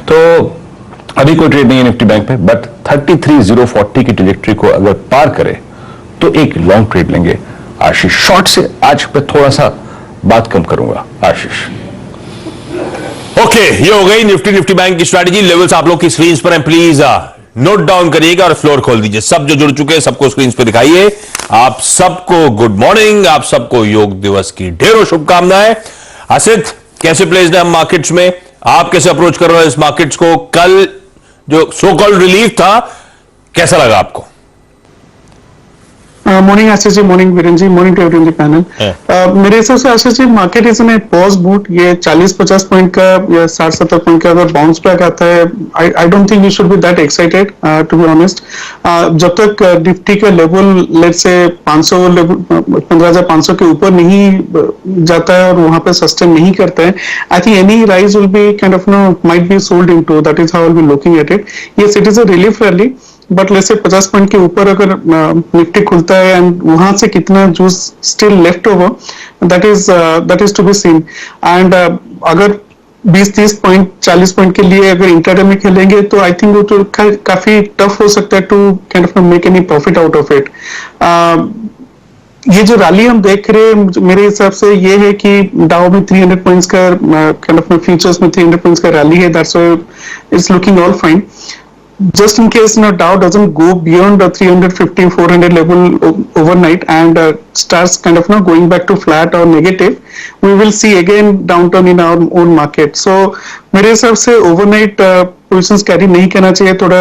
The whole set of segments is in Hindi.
तो अभी कोई ट्रेड नहीं है निफ्टी बैंक पे, बट 33,040 की ट्रेजेक्टरी को अगर पार करे तो एक लॉन्ग ट्रेड लेंगे आशीष। शॉर्ट से आज पे थोड़ा सा बात कम करूंगा आशीष। ओके, ये हो गई निफ्टी बैंक की स्ट्रैटेजी। लेवल्स आप लोग की स्क्रीन पर हैं, प्लीज नोट डाउन करिएगा और फ्लोर खोल दीजिए। सब जो जुड़ चुके हैं सबको स्क्रीन पे दिखाइए। आप सबको गुड मॉर्निंग, आप सबको योग दिवस की ढेरों शुभकामनाएं। आसित, कैसे प्लेस्ड है हम मार्केट्स में? आप कैसे अप्रोच कर रहे हो इस मार्केट्स को? कल जो सो कॉल्ड रिलीफ था, कैसा लगा आपको? Morning Ashish ji, morning Virendra ji, morning to everyone panel. मेरे हिसाब से Ashish ji market is in a pause mood. ये 40-50 पॉइंट का या 60-70 पॉइंट का अगर बाउंस बैक आता है, I don't think we should be that excited to be honest. जब तक निफ्टी का लेवल लेट्स से 500 लेवल 15,500 के ऊपर नहीं जाता है और वहां पे सस्टेन नहीं करता है, I think any rise will be kind of might be sold into. That is how I will be looking at it. Yes, it is a relief rally, but let's say 50 point के ऊपर अगर निफ्टी खुलता है एंड वहां से कितना juice still left over, that is to be seen. And अगर 20-30 पॉइंट 40 पॉइंट के लिए अगर इंट्राडे में खेलेंगे तो आई थिंक वो तो काफी टफ हो सकता है to kind of make any profit out of it. ये जो रैली हम देख रहे हैं मेरे हिसाब से ये है कि डाउ में 300 पॉइंट्स का काइंड ऑफ फ्यूचर्स में 300 पॉइंट्स का रैली है। That's why it's looking all fine. Just in case Dow doesn't go beyond the 350-400 level overnight and starts kind of going back to flat or negative, we will see again downturn in our own market. So मेरे हिसाब से overnight पोजिशंस कैरी नहीं करना चाहिए। थोड़ा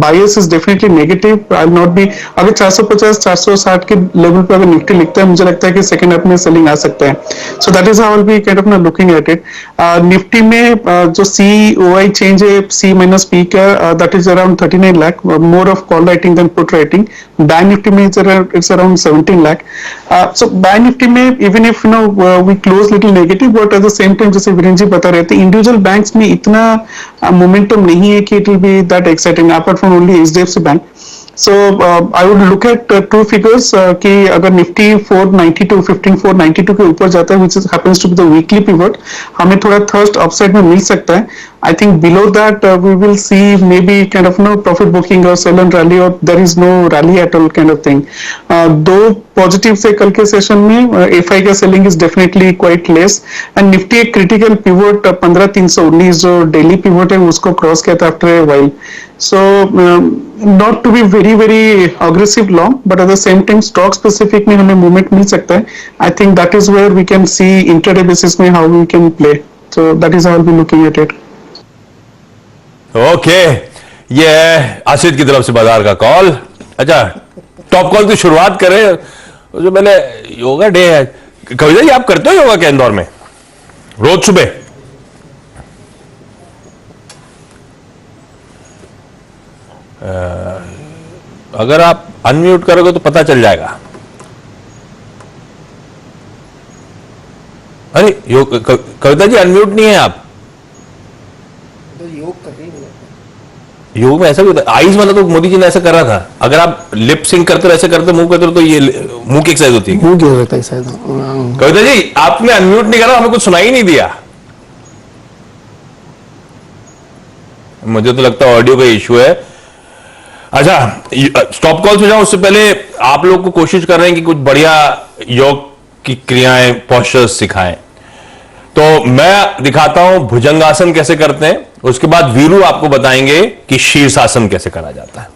बायस is definitely negative. I will not be, अगर 450-460 के लेवल पे अगर निफ्टी लिखता है, मुझे लगता है कि सेकंड हाफ में सेलिंग आ सकता है। So that is how I will be kind of looking at it. Nifty में जो COI चेंज है C-P का, that is around 39 lakh, more of call writing than put writing. Bank Nifty में it's around 17 lakh. So bank Nifty में even if we close little negative, but at the same time जैसे वीरेंद्र जी बता रहे थे, इंडिविजुअल बैंक्स में इतना मोमेंटम नहीं है कि it will be that exciting apart from only HDFC bank. So I would look at two figures कि अगर निफ्टी 492 15,492 के ऊपर जाता है, which happens to be the weekly pivot, हमें थोड़ा थर्स्ट अपसाइड में मिल सकता है। I think below that we will see maybe kind of profit booking or sell and rally, or there is no rally at all kind of thing. दो पॉजिटिव से कल के सेशन में FI का selling is definitely quite less and Nifty एक क्रिटिकल पिवट 15,319 जो डेली पिवट है उसको क्रॉस किया था after a while. So not to be very aggressive long, but at the same time stock specific में हमें मूवमेंट मिल सकता है। I think that is where we can see intraday basis में how we can play. So that is how I'll be looking at it. Okay, ये है आसित की तरफ से बाजार का कॉल। अच्छा, टॉप कॉल की शुरुआत करें। जो मैंने योगा डे है, कविता जी आप करते हो योगा क्या इंदौर में रोज सुबह? अगर आप अनम्यूट करोगे तो पता चल जाएगा। अरे कविता जी अनम्यूट नहीं है आप। योग में ऐसा भी होता है। आईज वाला तो मोदी जी ने ऐसा कर रहा था। अगर आप लिप सिंक करते ऐसे करते मुंह करते तो ये मुंह की एक्सरसाइज होती है। मुंह की होता है शायद। कविता जी आपने अनम्यूट नहीं करा, हमें कुछ सुनाई नहीं दिया। मुझे तो लगता है ऑडियो का इश्यू है। अच्छा, स्टॉप कॉल से जाओ उससे पहले आप लोग को कोशिश कर रहे हैं कि कुछ बढ़िया योग की क्रियाएं, पोस्चर्स सिखाएं। तो मैं दिखाता हूं भुजंगासन कैसे करते हैं, उसके बाद वीरू आपको बताएंगे कि शीर्षासन कैसे करा जाता है।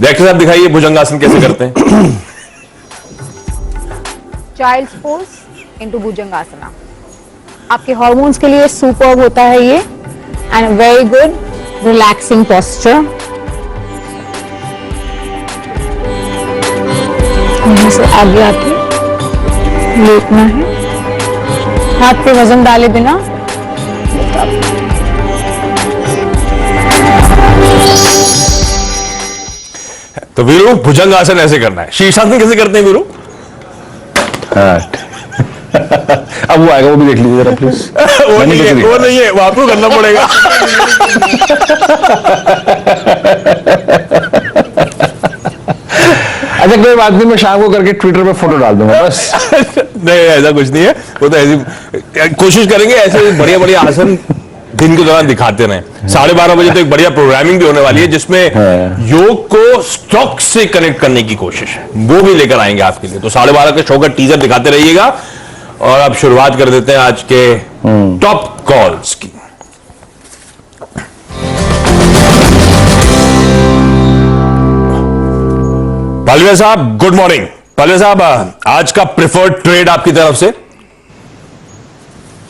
डॉक्टर साहब दिखाइए भुजंगासन कैसे करते हैं। चाइल्ड्स पोज इनटू भुजंगासना आपके हार्मोन्स के लिए सुपर्ब होता है ये, and very good relaxing posture. यहां से आगे आके लेटना है, हाथ पे वजन डाले बिना। तो वीरू भुजंगासन ऐसे करना है। शीर्षासन कैसे करते हैं वीरू? अब वो आएगा, वो भी देख लीजिए जरा प्लीज। वो नहीं है, वो आपको करना पड़ेगा। अच्छा कोई बात नहीं, मैं शाम को करके ट्विटर पे फोटो डाल दूंगा बस। नहीं ऐसा कुछ नहीं है, वो तो ऐसी कोशिश करेंगे ऐसे बढ़िया बढ़िया आसन दिन के दौरान दिखाते रहे। 12:30 बजे तो एक बढ़िया प्रोग्रामिंग भी होने वाली है जिसमें योग को स्टॉक से कनेक्ट करने की कोशिश है, वो भी लेकर आएंगे आपके लिए। तो 12:30 के शो का टीजर दिखाते रहिएगा। और अब शुरुआत कर देते हैं आज के टॉप कॉल्स की। पालवे साहब गुड मॉर्निंग। पालवे साहब, आज का प्रिफर्ड ट्रेड आपकी तरफ से?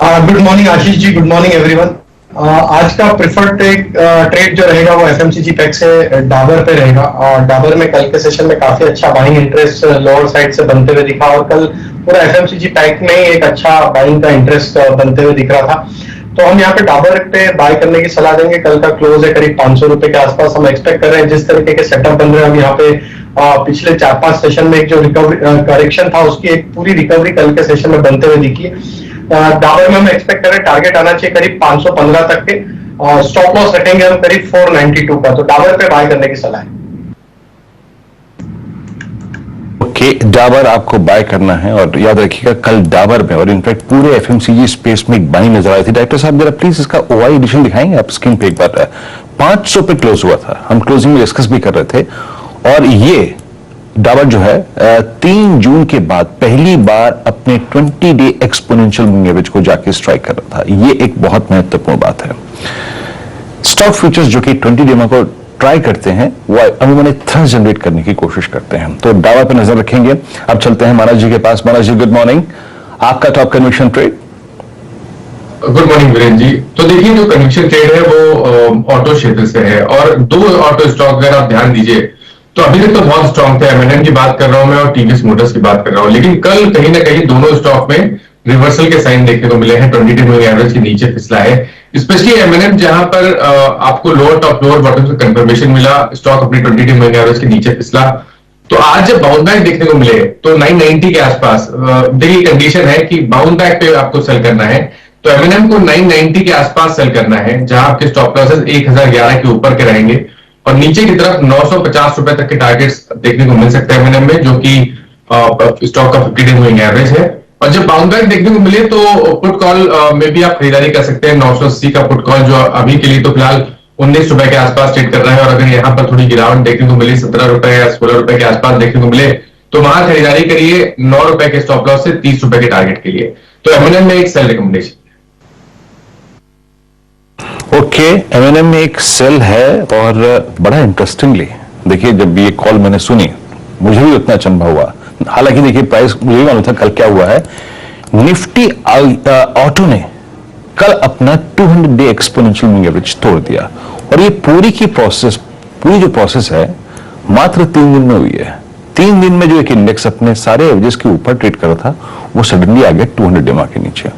गुड मॉर्निंग आशीष जी, गुड मॉर्निंग एवरीवन। आज का प्रिफर्ड ट्रेड जो रहेगा वो एफएमसीजी पैक से डाबर पे रहेगा। और डाबर में कल के सेशन में काफी अच्छा बाइंग इंटरेस्ट लोअर साइड से बनते हुए दिखा और कल पूरा एफएमसीजी पैक में एक अच्छा बाइंग का इंटरेस्ट बनते हुए दिख रहा था। तो हम यहाँ पे डाबर पे बाय करने की सलाह देंगे। कल का क्लोज है करीब 500 रुपए के आसपास। हम एक्सपेक्ट कर रहे हैं जिस तरीके के सेटअप बन रहे हैं हम यहाँ पे पिछले 4-5 सेशन में एक जो रिकवरी करेक्शन था उसकी एक पूरी रिकवरी कल के सेशन में बनते हुए दिखी। डाबर में हम एक्सपेक्ट कर रहे हैं टारगेट आना चाहिए करीब 515 तक के। स्टॉप लॉस रखेंगे हम करीब 492 का। तो डाबर पे बाय करने की सलाह है। ओके, डाबर आपको बाय करना है और याद रखिएगा कल डाबर में और इनफैक्ट पूरे एफएमसीजी स्पेस में एक बाइंग नजर आई थी। डायरेक्टर साहब जरा प्लीज इसका ओआई एडिशन दिखाएंगे आप स्क्रीन पे एक बार। 500 पे क्लोज हुआ था, हम क्लोजिंग में डिस्कस भी कर रहे थे। और ये डाबर जो है 3 जून के बाद पहली बार अपने 20 डे एक्सपोनेंशियल मूविंग एवरेज को जाके स्ट्राइक कर रहा था। ये एक बहुत महत्वपूर्ण बात है। स्टॉक फ्यूचर्स जो कि 20 डे को ट्राई करते हैं वो अमूमन थ्रस्ट जनरेट करने की कोशिश करते हैं। तो डाबर पे नजर रखेंगे। अब चलते हैं मानस जी के पास। मानस जी गुड मॉर्निंग, आपका top conviction trade? Good morning Virendra ji. तो देखिए जो कन्विक्शन ट्रेड है वो ऑटो क्षेत्र से है और 2 ऑटो स्टॉक अगर आप ध्यान दीजिए तो अभी तक तो बहुत स्ट्रॉन्ग थे। एमएनएम की बात कर रहा हूं मैं और टीवीएस मोटर्स की बात कर रहा हूं, लेकिन कल कहीं ना कहीं दोनों स्टॉक में रिवर्सल के साइन देखने को मिले हैं। 20 डे मूविंग एवरेज के नीचे फिसला है, स्पेशली एमएनएम जहां पर आपको लोअर टॉप लोअर बॉटम से कंफर्मेशन मिला, स्टॉक अपनी 20 डे मूविंग एवरेज के नीचे फिसला। तो आज जब बाउंस बैक देखने को मिले तो 990 के आसपास देखिए कंडीशन है कि बाउंस बैक पे आपको सेल करना है। तो एमएनएम को 990 के आसपास सेल करना है जहां आपके स्टॉप लॉसेस 1011 के ऊपर के रहेंगे और नीचे की तरफ 950 रुपए तक के टारगेट्स देखने को मिल सकते हैं एमएनएम में, जो कि स्टॉक का 50 डे मूविंग एवरेज है। और जब बाउंस बैक देखने को मिले तो पुट कॉल में भी आप खरीदारी कर सकते हैं। 980 का पुट कॉल जो अभी के लिए तो फिलहाल 19 रुपए के आसपास ट्रेड कर रहा है और अगर यहाँ पर थोड़ी गिरावट देखने को मिली 17 रुपए या 16 रुपए के आसपास देखने को मिले तो वहां खरीदारी करिए 9 रुपए के स्टॉप लॉस से 30 रुपए के टारगेट के लिए। तो एमएनएम में एक सेल रिकमेंडेशन। ओके, एमएनएम में एक सेल है और बड़ा इंटरेस्टिंगली देखिए जब ये कॉल मैंने सुनी मुझे भी उतना अचंभा हुआ। हालांकि देखिए प्राइस मुझे भी मालूम था कल क्या हुआ है। निफ्टी ऑटो ने कल अपना 200 डे एक्सपोनेंशियल मूविंग एवरेज तोड़ दिया और ये पूरी जो प्रोसेस है मात्र 3 दिन में हुई है। 3 दिन में जो एक इंडेक्स अपने सारे एवरेज के ऊपर ट्रेड कर रहा था वो सडनली आ गया 200 डे के नीचे।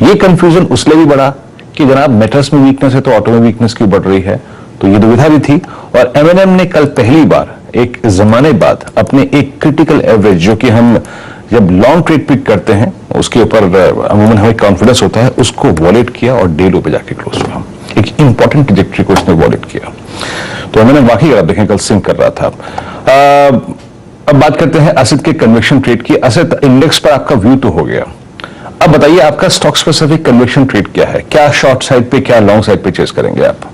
ये कंफ्यूजन उसलिए भी बढ़ा कि जनाब मेटल्स में वीकनेस है तो ऑटो में वीकनेस क्यों बढ़ रही है, तो ये दुविधा भी थी। और एमएनएम ने कल पहली बार एक जमाने बाद अपने एक क्रिटिकल एवरेज जो कि हम जब लॉन्ग ट्रेड पिक करते हैं उसके ऊपर अमूमन हमें कॉन्फिडेंस होता है, उसको वॉलेट किया और डे लो पे जाके क्लोज हुआ। एक इंपॉर्टेंट ट्रैजेक्टरी को उसने वॉलेट किया। तो एमएनएम वाकई अगर आप देखें कल सिंक कर रहा था। अब बात करते हैं असद के कन्विक्शन ट्रेड की। असद इंडेक्स पर आपका व्यू तो हो गया, अब बताइए आपका स्टॉक स्पेसिफिक कन्विक्शन ट्रेड क्या है? क्या शॉर्ट साइड पे क्या लॉन्ग साइड पे चेस करेंगे आप?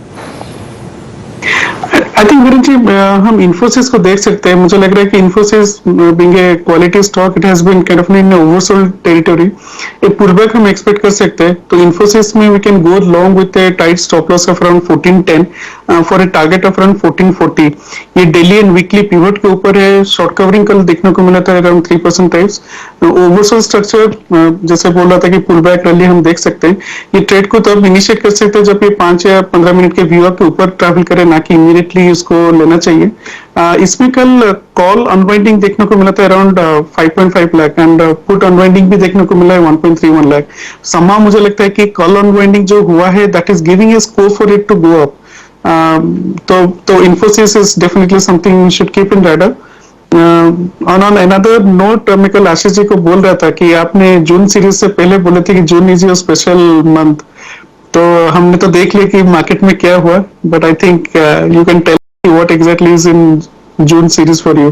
आई थिंक वीरेंद्र जी हम इन्फोसिस को देख सकते हैं। मुझे लग रहा है कि Infosys being a quality stock it has been kind of in oversold territory. एक पुलबैक हम एक्सपेक्ट कर सकते हैं। तो इन्फोसिस में we can go long with a tight stop loss of around 1410 for a target of around 1440। ये डेली एंड वीकली पिवट के ऊपर है। शॉर्ट कवरिंग कल देखने को मिला था अराउंड 3% टाइप्स। ओवरसोल्ड स्ट्रक्चर जैसे बोल रहा था कि पुलबैक रैली हम देख सकते हैं। ये ट्रेड को तब इनिशिएट कर सकते हैं जब ये 5 या 15 मिनट के व्यू के ऊपर ट्रैवल करे, ना कि इमीडिएटली इसको लेना चाहिए। इसमें कल कॉल अनवाइंडिंग देखने को मिला था around 5.5 lakh and put unwinding भी देखने को मिला है 1.31 लाख। समा मुझे लगता है कि कॉल अनवाइंडिंग जो हुआ है that is giving a scope for it to go up. तो Infosys is definitely something we should keep in radar. On another note मैं कल आशीष जी को बोल रहा था कि आपने जून सीरीज से पहले बोले थे कि June is your special month, तो हमने तो देख लिया कि मार्केट में क्या हुआ, but I think you can tell what exactly is in June series for you?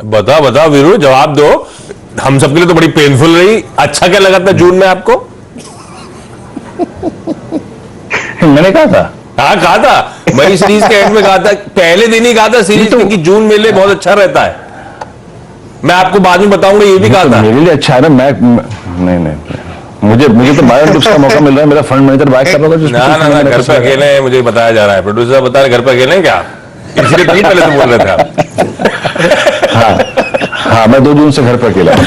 बता वीरू, जवाब दो। हम सबके लिए तो बड़ी पेनफुल रही। अच्छा क्या लगा था जून में आपको? मैंने कहा था। हाँ कहा था, मई सीरीज के एंड में कहा था, पहले दिन ही कहा था सीरीज तो- की जून में ले बहुत अच्छा रहता है। मैं आपको बाद में बताऊंगा, ये भी कहा तो था। मेरे लिए अच्छा है ना। नहीं, मुझे तो बायर टिप्स का मौका मिल रहा है। मेरा फंड मैनेजर बाय कर रहा था जिसको ना मैंने घर पैसे पे लगाए। अकेले हैं, मुझे बताया जा रहा है, प्रोड्यूसर बता रहे घर पे अकेले हैं क्या, इसलिए नहीं पहले तो बोल रहे थे आप। हाँ, मैं 2 जून से घर पर अकेला हूं।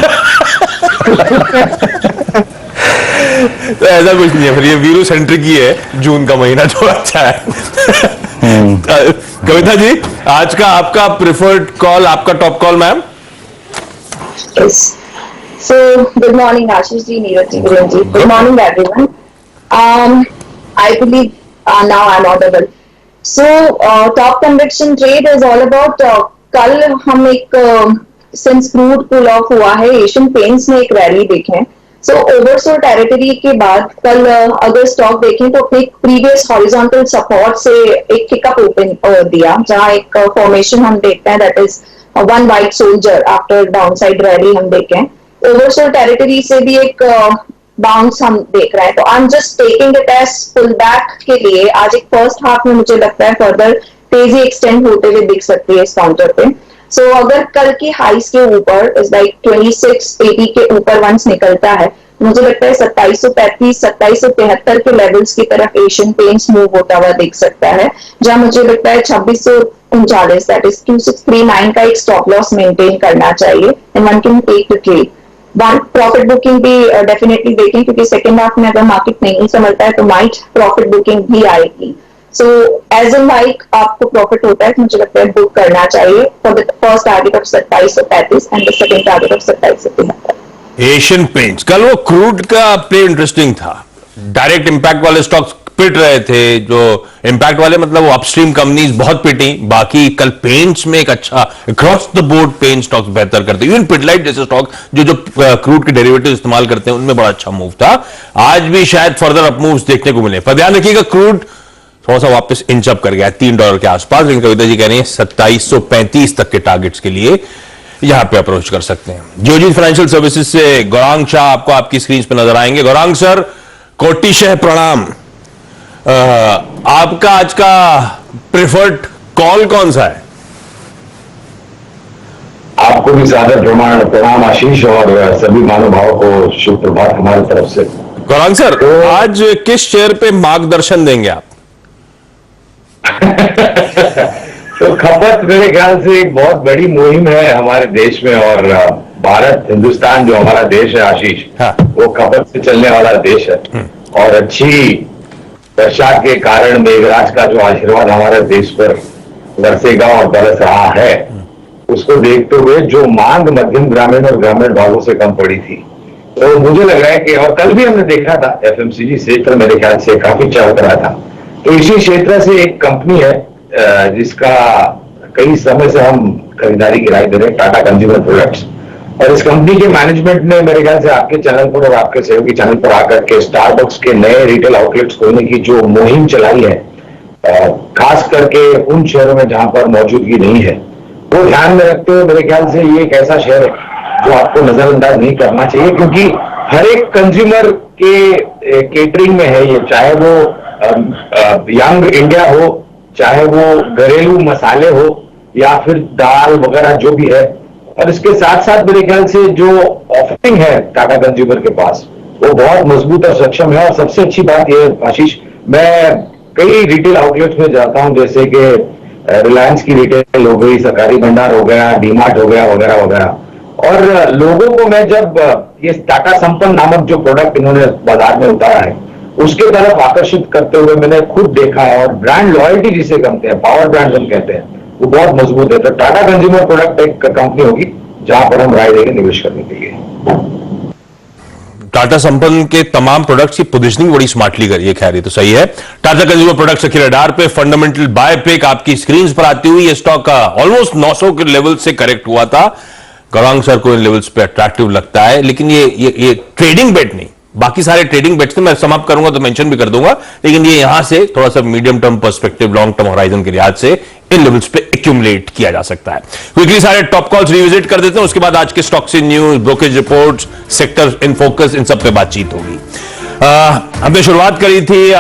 तो ऐसा कुछ नहीं है, फिर ये वीरू सेंट्रिक ही है जून का महीना जो अच्छा है। कविता जी, आज का आपका प्रिफर्ड कॉल, आपका top call ma'am. Yes. So, good morning, Ashish ji, Neeraj ji, Viren ji. Good morning, everyone. I believe now I'm audible. So, top conviction trade is all about. कल हम एक since crude cool off हुआ है, एशियन पेंट्स में एक रैली देखें. So, ओवरसोल्ड टेरिटरी के बाद कल अगर स्टॉक देखें तो अपने प्रीवियस हॉरिजॉन्टल सपोर्ट से एक किकअप ओपन दिया, जहां एक फॉर्मेशन हम देखते हैं, that is one white soldier after downside rally हम देखें. ओवरसोल्ड टेरिटरी से भी एक बाउंस हम देख रहे हैं. तो I am just taking it as pullback के लिए आज एक फर्स्ट हाफ में मुझे लगता है फर्दर तेजी एक्सटेंड होते हुए दिख सकती है इस काउंटर पे. सो अगर कल की हाइस के ऊपर इज लाइक 2680 के ऊपर वंस निकलता है, मुझे लगता है 2735 2773 के लेवल्स की तरफ एशियन पेंट्स मूव होता हुआ दिख सकता है, जहां मुझे लगता है 2639 दैट इज 2639 का एक स्टॉप लॉस मेंटेन करना चाहिए and one can take the trade. One profit booking भी डेफिनेटली देखें, क्योंकि सेकेंड हाफ में अगर मार्केट नहीं संभलता है तो माइट प्रॉफिट बुकिंग भी आएगी. सो एज इन लाइक आपको प्रॉफिट होता है तो मुझे लगता है बुक करना चाहिए for the first target of 2735 and the second target of 2773. Asian paints, कल वो क्रूड का प्ले इंटरेस्टिंग था, डायरेक्ट इंपैक्ट वाले स्टॉक्स पिट रहे थे, जो इंपैक्ट वाले मतलब वो अपस्ट्रीम कंपनीज बहुत पिटी, बाकी कल पेंट्स में एक अच्छा across the board paint stocks बेहतर करते, इवन पिटलाइट जैसे स्टॉक जो क्रूड के डेरिवेटिव इस्तेमाल करते हैं उनमें बड़ा अच्छा मूव था. आज भी शायद फर्दर अप मूव्स देखने को मिले, पर ध्यान रखिएगा क्रूड थोड़ा सा वापस इंच अप कर गया $3 के आसपास, लेकिन कविता जी कह रही है 2735 तक के टारगेट्स के लिए यहां पे अप्रोच कर सकते हैं. जियोजीत फाइनेंशियल सर्विसेज से गौरांग शाह आपको आपकी स्क्रीन पर नजर आएंगे. गौरांग सर, कोटिशह प्रणाम. आपका आज का प्रेफर्ड कॉल कौन सा है? आपको भी सादर प्रणाम आशीष, और सभी महानुभावों को शुभ प्रभात हमारी तरफ से. गौरांग सर, आज किस शेयर पे मार्गदर्शन देंगे आप? तो खपत मेरे ख्याल से एक बहुत बड़ी मुहिम है हमारे देश में, और भारत हिंदुस्तान जो हमारा देश है आशीष, हाँ. वो खपत से चलने वाला देश है. और अच्छी वर्षा के कारण मेघराज का जो आशीर्वाद हमारे देश पर बरसेगा और बरस रहा है, उसको देखते हुए जो मांग मध्यम ग्रामीण और ग्रामीण भागों से कम पड़ी थी, तो मुझे लग रहा है कि, और कल भी हमने देखा था एफएमसीजी क्षेत्र मेरे ख्याल से काफी चल रहा था. तो इसी क्षेत्र से एक कंपनी है जिसका कई समय से हम खरीदारी की राय दे रहे हैं, टाटा कंज्यूमर प्रोडक्ट्स. और इस कंपनी के मैनेजमेंट ने मेरे ख्याल से आपके चैनल पर और आपके सहयोगी चैनल पर आकर के स्टारबक्स के नए रिटेल आउटलेट्स खोलने की जो मुहिम चलाई है, खास करके उन शहरों में जहां पर मौजूदगी नहीं है, वो ध्यान में रखते हुए मेरे ख्याल से ये एक ऐसा शहर है जो आपको नजरअंदाज नहीं करना चाहिए, क्योंकि हर एक कंज्यूमर के केटरिंग में है ये, चाहे वो यंग इंडिया हो, चाहे वो घरेलू मसाले हो, या फिर दाल वगैरह जो भी है. और इसके साथ साथ मेरे ख्याल से जो ऑफरिंग है टाटा कंज्यूमर के पास, वो बहुत मजबूत और सक्षम है. और सबसे अच्छी बात यह आशीष, मैं कई रिटेल आउटलेट्स में जाता हूं, जैसे कि रिलायंस की रिटेल हो गई, सरकारी भंडार हो गया, डीमार्ट हो गया, वगैरह वगैरह. और लोगों को मैं जब ये टाटा संपन्न नामक जो प्रोडक्ट इन्होंने बाजार में उतारा है, उसके तरफ आकर्षित करते हुए मैंने खुद देखा है. और ब्रांड लॉयल्टी जिसे कहते हैं, पावर ब्रांड हम कहते हैं, वो बहुत मजबूत है. तो टाटा कंज्यूमर प्रोडक्ट एक कंपनी होगी जहां पर हम राय देंगे निवेश करने के लिए. टाटा संपन्न के तमाम प्रोडक्ट्स की पोजीशनिंग बड़ी स्मार्टली करी है, खैर ये तो सही है. टाटा कंज्यूमर प्रोडक्ट्स के रडार पे फंडामेंटल बाय पिक आपकी स्क्रीन पर आती हुई, ये स्टॉक का ऑलमोस्ट 900 के लेवल से करेक्ट हुआ था. गौरांग सर को इन लेवल्स पे अट्रैक्टिव लगता है, लेकिन ये ट्रेडिंग बेट नहीं, बाकी सारे ट्रेडिंग बेट्स मैं समाप्त करूंगा तो मेंशन भी कर दूंगा, लेकिन ये यहां से थोड़ा सा medium term perspective, long term horizon के लिहाज से इन लेवल्स पे एक्यूमुलेट किया जा सकता है. क्विकली सारे टॉप कॉल्स रिविजिट कर देते हैं, उसके बाद आज के stocks in news, brokerage reports, sector in focus, इन सब पे बातचीत होगी. हमने शुरुआत करी थी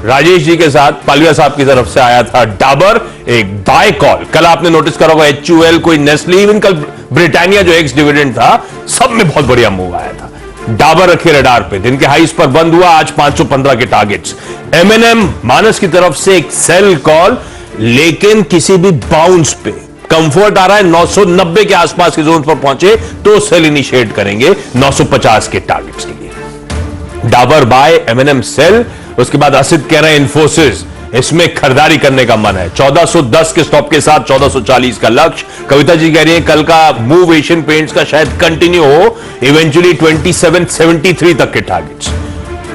राजेश जी के साथ, पालिया साहब की तरफ से आया था डाबर, एक बाय कॉल। कल आपने नोटिस करा होगा HUL, कोई नेस्ले, इवन कल ब्रिटानिया जो एक्स डिविडेंड था, सब में बहुत बढ़िया मूव आया था। डाबर रखे रडार पे, दिन के हाईस पर बंद हुआ, आज 515 के टारगेट्स। M&M मानस की तरफ से एक सेल कॉल, लेकिन किसी भी बाउंस पे कंफर्ट आ रहा है, 990 के आसपास के जोन पर पहुंचे तो सेल इनिशिएट करेंगे 950 के टारगेट्स के लिए। Dabur buy, M&M sell. उसके बाद असित कह रहे हैं इन्फोसिस, इसमें खरीदारी करने का मन है, 1410 के स्टॉप के साथ 1440 का लक्ष्य। कविता जी कह रही है कल का मूव एशियन पेंट्स का शायद कंटिन्यू हो, इवेंचुअली 2773 तक के टारगेट्स।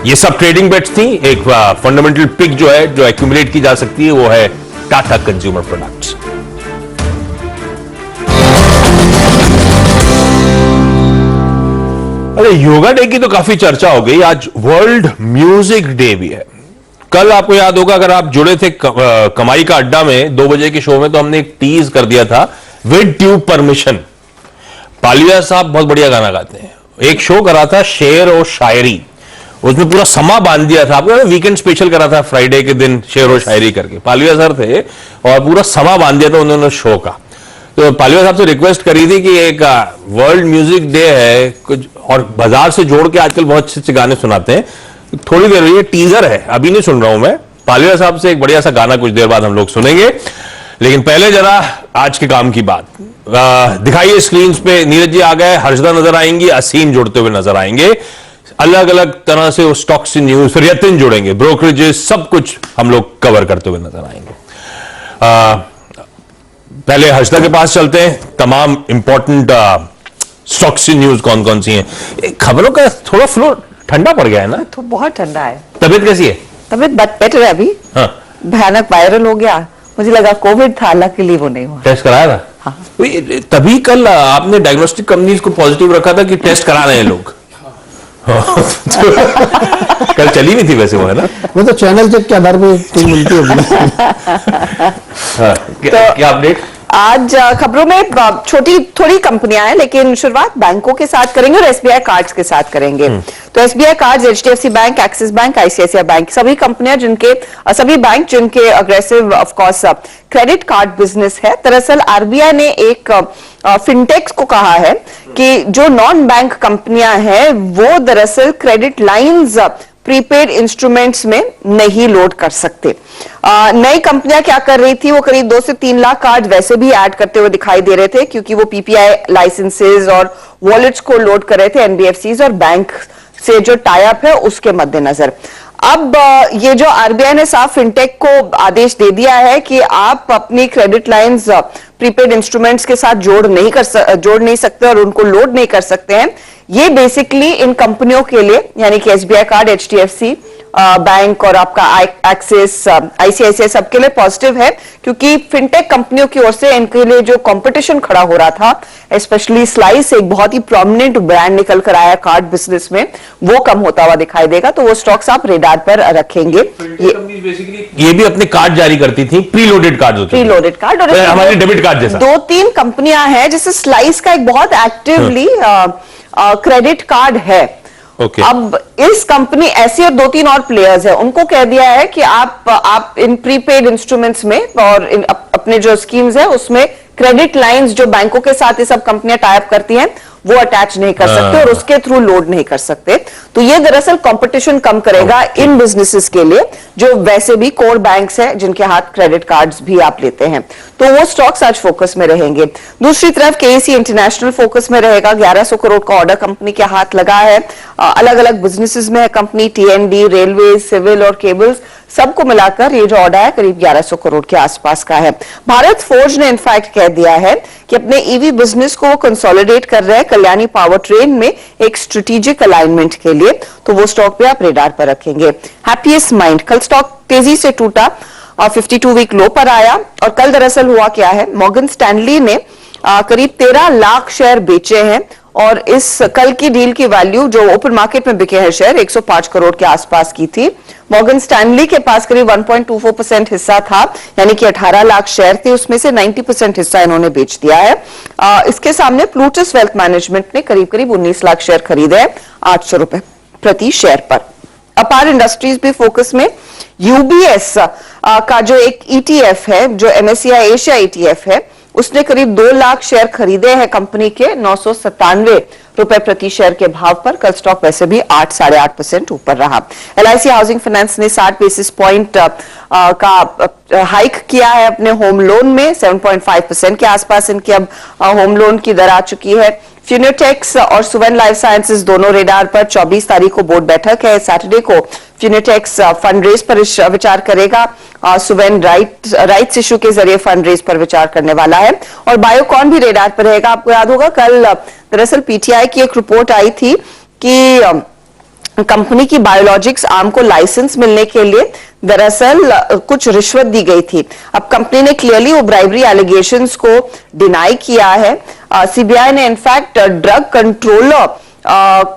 ये सब ट्रेडिंग बेट्स थी। एक फंडामेंटल पिक जो है, जो एक्यूमुलेट की जा सकती है, वो है टाटा कंज्यूमर प्रोडक्ट्स। अरे योगा डे की तो काफी चर्चा हो गई, आज वर्ल्ड म्यूजिक डे भी है। कल आपको याद होगा, अगर आप जुड़े थे कमाई का अड्डा में 2 बजे के शो में, तो हमने एक टीज कर दिया था विद ट्यूब परमिशन। पालिया साहब बहुत बढ़िया गाना गाते हैं, एक शो करा था शेर और शायरी, उसमें पूरा समा बांध दिया था। आपको वीकेंड स्पेशल करा था फ्राइडे के दिन शेर और शायरी करके, पालिया सर थे और पूरा समा बांध दिया था उन्होंने शो का। तो पालिया साहब से रिक्वेस्ट करी थी कि एक वर्ल्ड म्यूजिक डे है कुछ, और बाजार से जोड़ के आजकल बहुत अच्छे अच्छे गाने सुनाते हैं। थोड़ी देर ये टीजर है, अभी नहीं सुन रहा हूं मैं, पालिया साहब से एक बढ़िया सा गाना कुछ देर बाद हम लोग सुनेंगे। लेकिन पहले जरा आज के काम की बात दिखाइए स्क्रीन पे। नीरज जी आ गए, हर्षदा नजर आएंगी, असीम जुड़ते हुए नजर आएंगे, अलग अलग तरह से वो स्टॉक से न्यूज, फिर यतिन जुड़ेंगे, ब्रोकरेजेस, सब कुछ हम लोग कवर करते हुए नजर आएंगे। पहले हर्षदा के पास चलते हैं, तमाम इंपॉर्टेंट स्टॉक से न्यूज कौन कौन सी हैं। खबरों का थोड़ा फ्लो ठंडा पड़ गया है ना? तो बहुत ठंडा है। तबीयत कैसी है? तबीयत बेटर है अभी। हाँ। भयानक वायरल हो गया, मुझे लगा कोविड था, लकीली वो नहीं हुआ। टेस्ट कराया था? हाँ। तभी कल आपने डायग्नोस्टिक कंपनीज को पॉजिटिव रखा था कि टेस्ट करा रहे हैं लोग। कल चली नहीं थी वैसे वो, है ना? वो तो चैनल चेक के आधार पर टीम मिलती है। क्या अपडेट? आज खबरों में छोटी थोड़ी कंपनियां हैं, लेकिन शुरुआत बैंकों के साथ करेंगे और SBI कार्ड्स के साथ करेंगे। तो SBI cards, HDFC bank, axis bank, ICICI bank, सभी कंपनियां जिनके सभी बैंक जिनके aggressive of course credit card business है। दरअसल RBI ने एक फिनटेक्स को कहा है कि जो नॉन बैंक कंपनियां हैं वो दरअसल क्रेडिट लाइंस प्रीपेड इंस्ट्रूमेंट्स में नहीं लोड कर सकते। नई कंपनियां क्या कर रही थी, वो करीब 2 से 3 लाख कार्ड वैसे भी ऐड करते हुए दिखाई दे रहे थे, क्योंकि वो PPI लाइसेंसेज और वॉलेट्स को लोड कर रहे थे NBFCs और बैंक से जो टाई अप है उसके मद्देनजर। अब ये जो RBI ने साफ फिनटेक को आदेश दे दिया है कि आप अपनी क्रेडिट लाइंस प्रीपेड इंस्ट्रूमेंट्स के साथ जोड़ नहीं सकते और उनको लोड नहीं कर सकते हैं। ये बेसिकली इन कंपनियों के लिए, यानी कि SBI कार्ड, HDFC बैंक और आपका एक्सिस, ICICI सबके लिए पॉजिटिव है, क्योंकि फिनटेक कंपनियों की ओर से इनके लिए जो कंपटीशन खड़ा हो रहा था, स्पेशली स्लाइस एक बहुत ही प्रोमिनेंट ब्रांड निकल कर आया कार्ड बिजनेस में, वो कम होता हुआ दिखाई देगा। तो वो स्टॉक्स आप रेडार पर रखेंगे। ये भी अपने कार्ड जारी करती थी, प्रीलोडेड कार्ड होते हैं, प्रीलोडेड कार्ड, और हमारे डेबिट कार्ड जैसा 2-3 कंपनियां हैं, जैसे स्लाइस का एक बहुत एक्टिवली क्रेडिट कार्ड है। अब इस कंपनी ऐसी और 2-3 और प्लेयर्स है, उनको कह दिया है कि आप इन प्रीपेड इंस्ट्रूमेंट्स में और अपने जो स्कीम्स है उसमें क्रेडिट लाइंस जो बैंकों के साथ ये सब कंपनियां टाई अप करती हैं वो अटैच नहीं कर सकते और उसके थ्रू लोड नहीं कर सकते। तो ये दरअसल कंपटीशन कम करेगा इन बिजनेसेस के लिए जो वैसे भी कोर बैंक्स हैं जिनके हाथ क्रेडिट कार्ड्स भी आप लेते हैं। तो वो स्टॉक्स आज फोकस में रहेंगे। दूसरी तरफ KEC इंटरनेशनल फोकस में रहेगा। 1100 करोड़ का ऑर्डर कंपनी के हाथ लगा है। अलग अलग बिजनेसेस में है कंपनी, TND, रेलवे, सिविल और केबल्स, सबको मिलाकर ये जो ऑर्डर है करीब 1100 करोड़ के आसपास का है। भारत फोर्ज ने इनफैक्ट कह दिया है कि अपने EV बिजनेस को कंसोलिडेट कर रहे हैं कल्याणी पावर ट्रेन में एक स्ट्रेटेजिक अलाइनमेंट के लिए। तो वो स्टॉक पे आप रेडार पर रखेंगे। हैप्पीएस्ट माइंड, कल स्टॉक तेजी से टूटा और 52 वीक लो पर आया। और कल दरअसल हुआ क्या है, मॉर्गन स्टैनली ने करीब 13 लाख शेयर बेचे हैं और इस कल की डील की वैल्यू जो ओपन मार्केट में बिके हैं शेयर 105 करोड़ के आसपास की थी। मॉर्गन स्टैनली के पास करीब 1.24% हिस्सा था, यानी कि 18 लाख शेयर थे, उसमें से 90% हिस्सा इन्होंने बेच दिया है। इसके सामने प्लूटस वेल्थ मैनेजमेंट ने करीब 19 लाख शेयर खरीदे हैं 800 रुपए प्रति शेयर पर। अपार इंडस्ट्रीज भी फोकस में। यूबीएस का जो एक ईटीएफ है, जो MSCI एशिया ईटीएफ है, उसने करीब 2 लाख शेयर खरीदे हैं कंपनी के 997 रुपए प्रति शेयर के भाव पर। कल स्टॉक वैसे भी 8-8.5% ऊपर रहा। LIC हाउसिंग फाइनेंस ने 60 बेसिस पॉइंट का हाइक किया है अपने होम लोन में। 7.5% के आसपास इनकी अब होम लोन की दर आ चुकी है। फ्यूनेटेक्स और सुवेन लाइफ साइंसेज दोनों रेडार पर। 24 तारीख को बोर्ड बैठक है। सैटरडे को फ्यूनेटेक्स फंड रेज पर विचार करेगा। सुवेन राइट्स इशू के जरिए फंड रेज पर विचार करने वाला है। और बायोकॉन भी रेडार पर रहेगा। आपको याद होगा कल दरअसल पीटीआई की एक रिपोर्ट आई थी कि कंपनी की बायोलॉजिक्स आर्म को लाइसेंस मिलने के लिए दरअसल कुछ रिश्वत दी गई थी। अब कंपनी ने क्लियरली वो ब्राइबरी एलिगेशंस को डिनाई किया है। सीबीआई ने इनफैक्ट ड्रग कंट्रोलर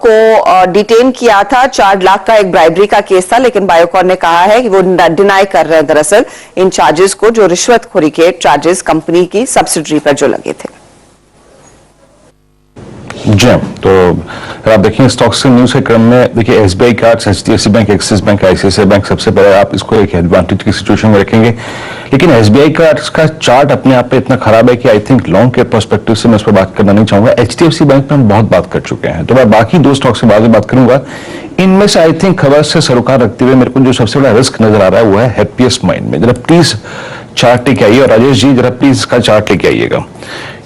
को डिटेन किया था। 4 लाख का एक ब्राइबरी का केस था, लेकिन बायोकॉन ने कहा है कि वो डिनाई कर रहे हैं दरअसल इन चार्जेस को, जो रिश्वतखोरी के चार्जेस कंपनी की सब्सिडरी पर जो लगे थे। जी तो अगर आप देखिए स्टॉक्स के न्यूज के क्रम में, देखिए SBI cards, HDFC bank, axis bank, ICICI bank सबसे पहले आप इसको एक एडवांटेज की सिचुएशन में रखेंगे। लेकिन SBI कार्ड्स का चार्ट अपने आप पे इतना खराब है कि आई थिंक लॉन्ग के पर्सपेक्टिव से मैं इस पर बात करना नहीं चाहूंगा। HDFC बैंक में हम बहुत बात कर चुके हैं, तो मैं बाकी 2 स्टॉक्स के बाद में बात करूंगा। इनमें से आई थिंक खबर से सरोकार रखते हुए मेरे को जो सबसे बड़ा रिस्क नजर आ रहा है वो है हैप्पीएस्ट माइंड में। जरा प्लीज चार्ट लेके आइए, और राजेश जी जरा प्लीज इसका चार्ट लेके आइएगा।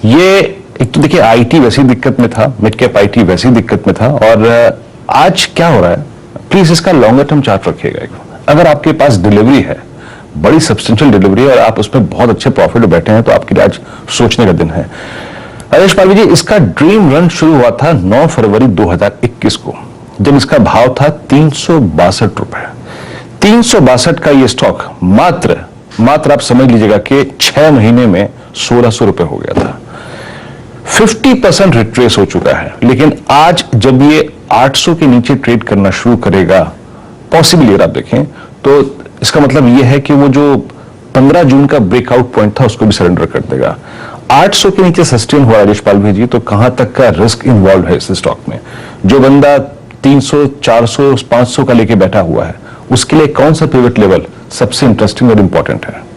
ये एक तो देखिए IT वैसी दिक्कत में था, मिड कैप IT वैसी दिक्कत में था, और आज क्या हो रहा है, प्लीज इसका लॉन्गर टर्म चार्ट रखिएगा। अगर आपके पास डिलीवरी है, बड़ी सब्सटेंशियल डिलीवरी है, और आप उसमें बहुत अच्छे प्रॉफिट में बैठे हैं, तो आपके लिए आज सोचने का दिन है। राजेश पालवी जी, इसका ड्रीम रन शुरू हुआ था 9 फरवरी 2021 को, जब इसका भाव था 362 रुपए। 362 का ये स्टॉक मात्र आप समझ लीजिएगा कि 6 महीने में 1600 रुपए हो गया था। 50% रिट्रेस हो चुका है। लेकिन आज जब ये 800 के नीचे ट्रेड करना शुरू करेगा, पॉसिबली अगर आप देखें तो इसका मतलब यह है कि वो जो 15 जून का ब्रेकआउट पॉइंट था उसको भी सरेंडर कर देगा। 800 के नीचे सस्टेन हुआ राजेश पालवी जी, तो कहां तक का रिस्क इन्वॉल्व है इस स्टॉक में? जो बंदा 300, 400, 500 का लेके बैठा हुआ है, उसके लिए कौन सा पिवट लेवल सबसे इंटरेस्टिंग और इंपॉर्टेंट है?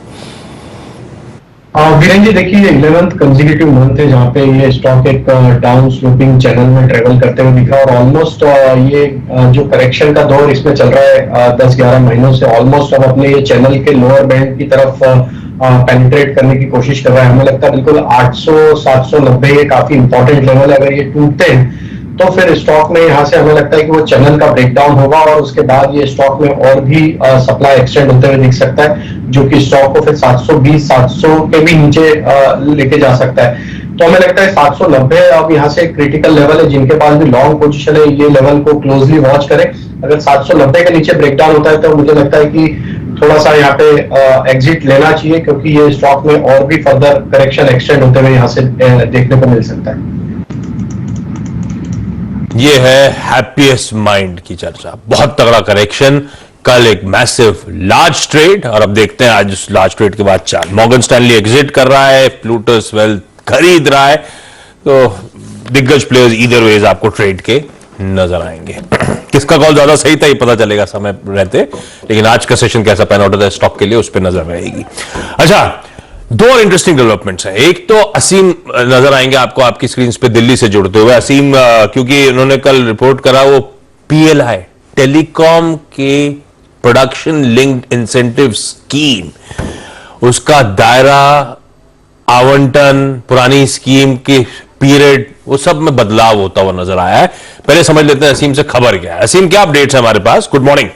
वीरेंद्र जी, देखिए 11th कंसेक्यूटिव मंथ है जहां पे ये स्टॉक एक डाउन स्लोपिंग चैनल में ट्रेवल करते हुए दिखा, और ऑलमोस्ट ये जो करेक्शन का दौर इसमें चल रहा है 10-11 महीनों से, ऑलमोस्ट अब अपने ये चैनल के लोअर बैंड की तरफ पेनिट्रेट करने की कोशिश कर रहा है। हमें लगता है बिल्कुल 800-790 ये काफी इंपॉर्टेंट लेवल है। अगर ये टूटते हैं तो फिर स्टॉक में यहाँ से हमें लगता है कि वो चैनल का ब्रेकडाउन होगा, और उसके बाद ये स्टॉक में और भी सप्लाई एक्सटेंड होते हुए दिख सकता है, जो कि स्टॉक को फिर 720-700 के भी नीचे लेके जा सकता है। तो हमें लगता है 790 अब यहाँ से क्रिटिकल लेवल है। जिनके पास भी लॉन्ग पोजीशन है, ये लेवल को क्लोजली वॉच करें। अगर 790 के नीचे ब्रेकडाउन होता है तो मुझे लगता है कि थोड़ा सा यहाँ पे एग्जिट लेना चाहिए, क्योंकि ये स्टॉक में और भी फर्दर करेक्शन एक्सटेंड होते हुए यहाँ से देखने को मिल सकता है। ये है हैप्पीएस्ट माइंड की चर्चा। बहुत तगड़ा करेक्शन, कल एक मैसिव लार्ज ट्रेड, और अब देखते हैं आज उस लार्ज ट्रेड के बाद चार। मॉर्गन स्टैनली एग्जिट कर रहा है, प्लूटस वेल्थ खरीद रहा है, तो दिग्गज प्लेयर्स ईदर वेज आपको ट्रेड के नजर आएंगे। किसका कॉल ज्यादा सही था ये पता चलेगा समय रहते, लेकिन आज का सेशन कैसा पैन आउट होता है स्टॉक के लिए उस पर नजर रहेगी। अच्छा, 2 और इंटरेस्टिंग डेवलपमेंट्स हैं। एक तो असीम नजर आएंगे आपको आपकी स्क्रीन पे दिल्ली से जुड़ते हुए। असीम क्योंकि उन्होंने कल रिपोर्ट करा, वो PLI टेलीकॉम के प्रोडक्शन लिंक्ड इंसेंटिव स्कीम, उसका दायरा, आवंटन, पुरानी स्कीम के पीरियड, वो सब में बदलाव होता हुआ नजर आया है। पहले समझ लेते हैं असीम से खबर क्या है। असीम, क्या अपडेट्स है हमारे पास? Good morning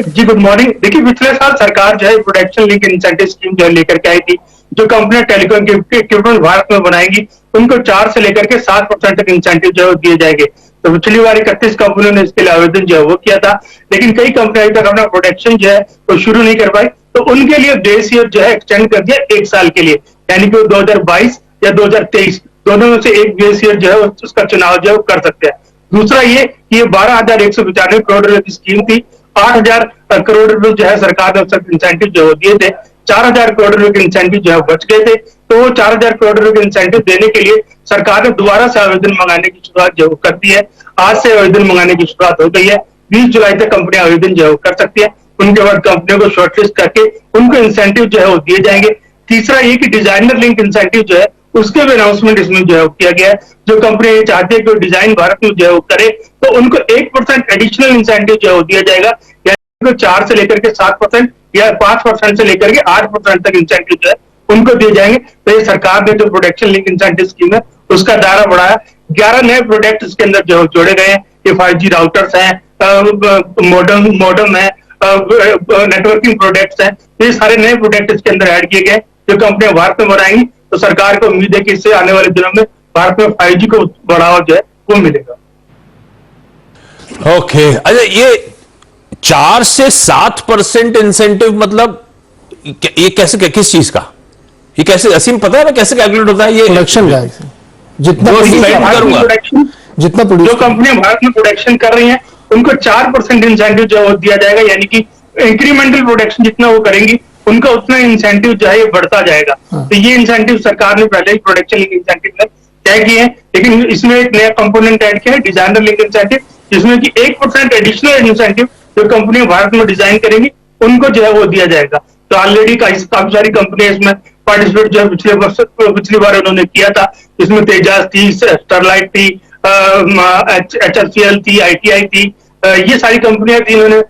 ji. Good morning. देखिए, पिछले साल सरकार जो है प्रोडक्शन लिंक इंसेंटिव स्कीम जो लेकर के आई थी, जो कंपनियां टेलीकॉम के इक्विपमेंट भारत में बनाएंगी उनको 4 से लेकर के 7% तक इंसेंटिव जो है दिए जाएंगे। तो पिछली बार 31 कंपनियों ने इसके लिए आवेदन जो है वो किया था, लेकिन कई कंपनियां अभी तक अपना प्रोडक्शन जो है वो शुरू नहीं कर पाई, तो उनके लिए बेस ईयर जो है एक्सटेंड कर दिया 1 साल के लिए, यानी कि 2022 या 2023 दोनों में से एक बेस ईयर जो है उसका चुनाव जो है कर सकते हैं। दूसरा ये 12,195 करोड़ रुपए की स्कीम थी। 8,000 करोड़ रुपए जो है सरकार ने इंसेंटिव जो दिए थे, 4,000 करोड़ रुपए के इंसेंटिव जो है बच गए थे। तो वो 4,000 करोड़ रुपए के इंसेंटिव देने के लिए सरकार ने दोबारा से आवेदन मंगाने की शुरुआत जो कर दी है। आज से आवेदन मंगाने की शुरुआत हो गई है। 20 जुलाई तक कंपनी आवेदन जो है वो कर सकती है। उनके बाद कंपनियों को शॉर्टलिस्ट करके उनको इंसेंटिव जो है वो दिए जाएंगे। तीसरा ये कि डिजाइनर लिंक इंसेंटिव जो है उसके भी अनाउंसमेंट इसमें जो है वो किया गया है। जो कंपनी ये चाहती है कि डिजाइन भारत में जो है वो करे तो उनको 1% एडिशनल इंसेंटिव जो है वो दिया जाएगा, यानी 4 से लेकर के 7% या 5% से लेकर के 8% तक इंसेंटिव जो है उनको दिए जाएंगे। तो ये सरकार ने जो प्रोडक्शन लिंक इंसेंटिव स्कीम है उसका दायरा बढ़ाया। 11 नए प्रोडक्ट इसके अंदर जो जोड़े गए हैं। ये 5G राउटर्स हैं, मॉडम है, नेटवर्किंग प्रोडक्ट्स हैं। ये सारे नए प्रोडक्ट इसके अंदर ऐड किए गए जो कंपनियां भारत में बनाएंगी। तो सरकार को उम्मीद है कि इससे आने वाले दिनों में भारत में 5G को बढ़ावा जो है वो मिलेगा। ओके, अच्छा ये 4 से 7% इंसेंटिव मतलब ये कैसे, किस चीज का, ये कैसे, असीम पता है ना कैसे कैलकुलेट होता है? ये प्रोडक्शन का जितना जितना जो कंपनियां भारत में प्रोडक्शन कर रही हैं उनको 4% इंसेंटिव जो दिया जाएगा, यानी कि इंक्रीमेंटल प्रोडक्शन जितना वो करेंगी उनका उतना इंसेंटिव जो है बढ़ता जाएगा। तो ये इंसेंटिव सरकार ने पहले ही प्रोडक्शन लिंक इंसेंटिव में तय किए हैं, लेकिन इसमें एक नया कंपोनेंट ऐड किया है डिजाइनर लिंक इंसेंटिव, जिसमें कि 1% एडिशनल इंसेंटिव जो कंपनियां भारत में डिजाइन करेंगी उनको जो है वो दिया जाएगा। तो ऑलरेडी काफी सारी कंपनियां इसमें पार्टिसिपेट जो है पिछली बार उन्होंने किया था। इसमें तेजास थी, स्टरलाइट थी, HFCL थी, ITI थी, ये सारी कंपनियां थी, इन्होंने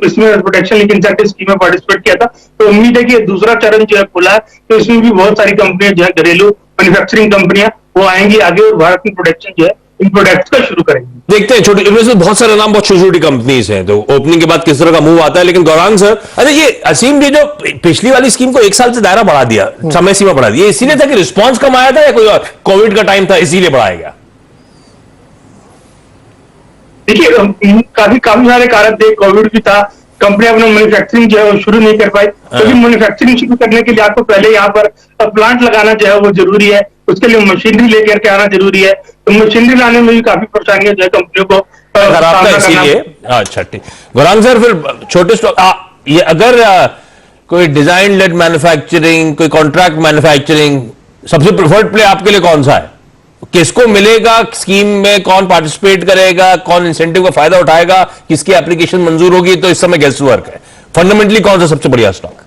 इसमें प्रोटेक्शन लिंक इंसेंटिव स्कीम में पार्टिसिपेट किया था। तो उम्मीद है कि दूसरा चरण जो है खुला है, तो इसमें भी बहुत सारी कंपनियां जो है घरेलू मैन्युफैक्चरिंग कंपनियां वो आएंगी आगे और भारत में प्रोडक्शन जो है इन प्रोडक्ट्स का शुरू करेंगे। देखते हैं, छोटी इनमें से बहुत सारे नाम बहुत छोटी छोटी कंपनीज हैं, तो ओपनिंग के बाद किस तरह का मूव आता है। लेकिन गौरांग सर, अरे ये असीम जी जो पिछली वाली स्कीम को 1 साल से दायरा बढ़ा दिया, समय सीमा बढ़ा दी, इसीलिए था कि रिस्पॉन्स कम आया था या कोई और कोविड का टाइम था इसीलिए बढ़ाया गया? देखिए काफी सारे कारक थे, कोविड भी था, कंपनियां अपना मैन्युफैक्चरिंग जो है वो शुरू नहीं कर पाई, क्योंकि मैन्युफैक्चरिंग शुरू करने के लिए आपको पहले यहाँ पर प्लांट लगाना जो है वो जरूरी है, उसके लिए मशीनरी लेकर के आना जरूरी है। तो मशीनरी लाने में भी काफी परेशानियां जो है कंपनियों को इसीलिए। अच्छा ठीक, गौरांग सर फिर छोटे स्टॉक ये अगर कोई डिजाइन लेड मैन्युफैक्चरिंग, कोई कॉन्ट्रैक्ट मैन्युफैक्चरिंग, सबसे प्रेफर्ड प्ले आपके लिए कौन सा है? किसको मिलेगा स्कीम में, कौन पार्टिसिपेट करेगा, कौन इंसेंटिव का फायदा उठाएगा, किसकी एप्लीकेशन मंजूर होगी? तो इस समय गेस्ट वर्क है। फंडामेंटली कौन सा सबसे बढ़िया स्टॉक?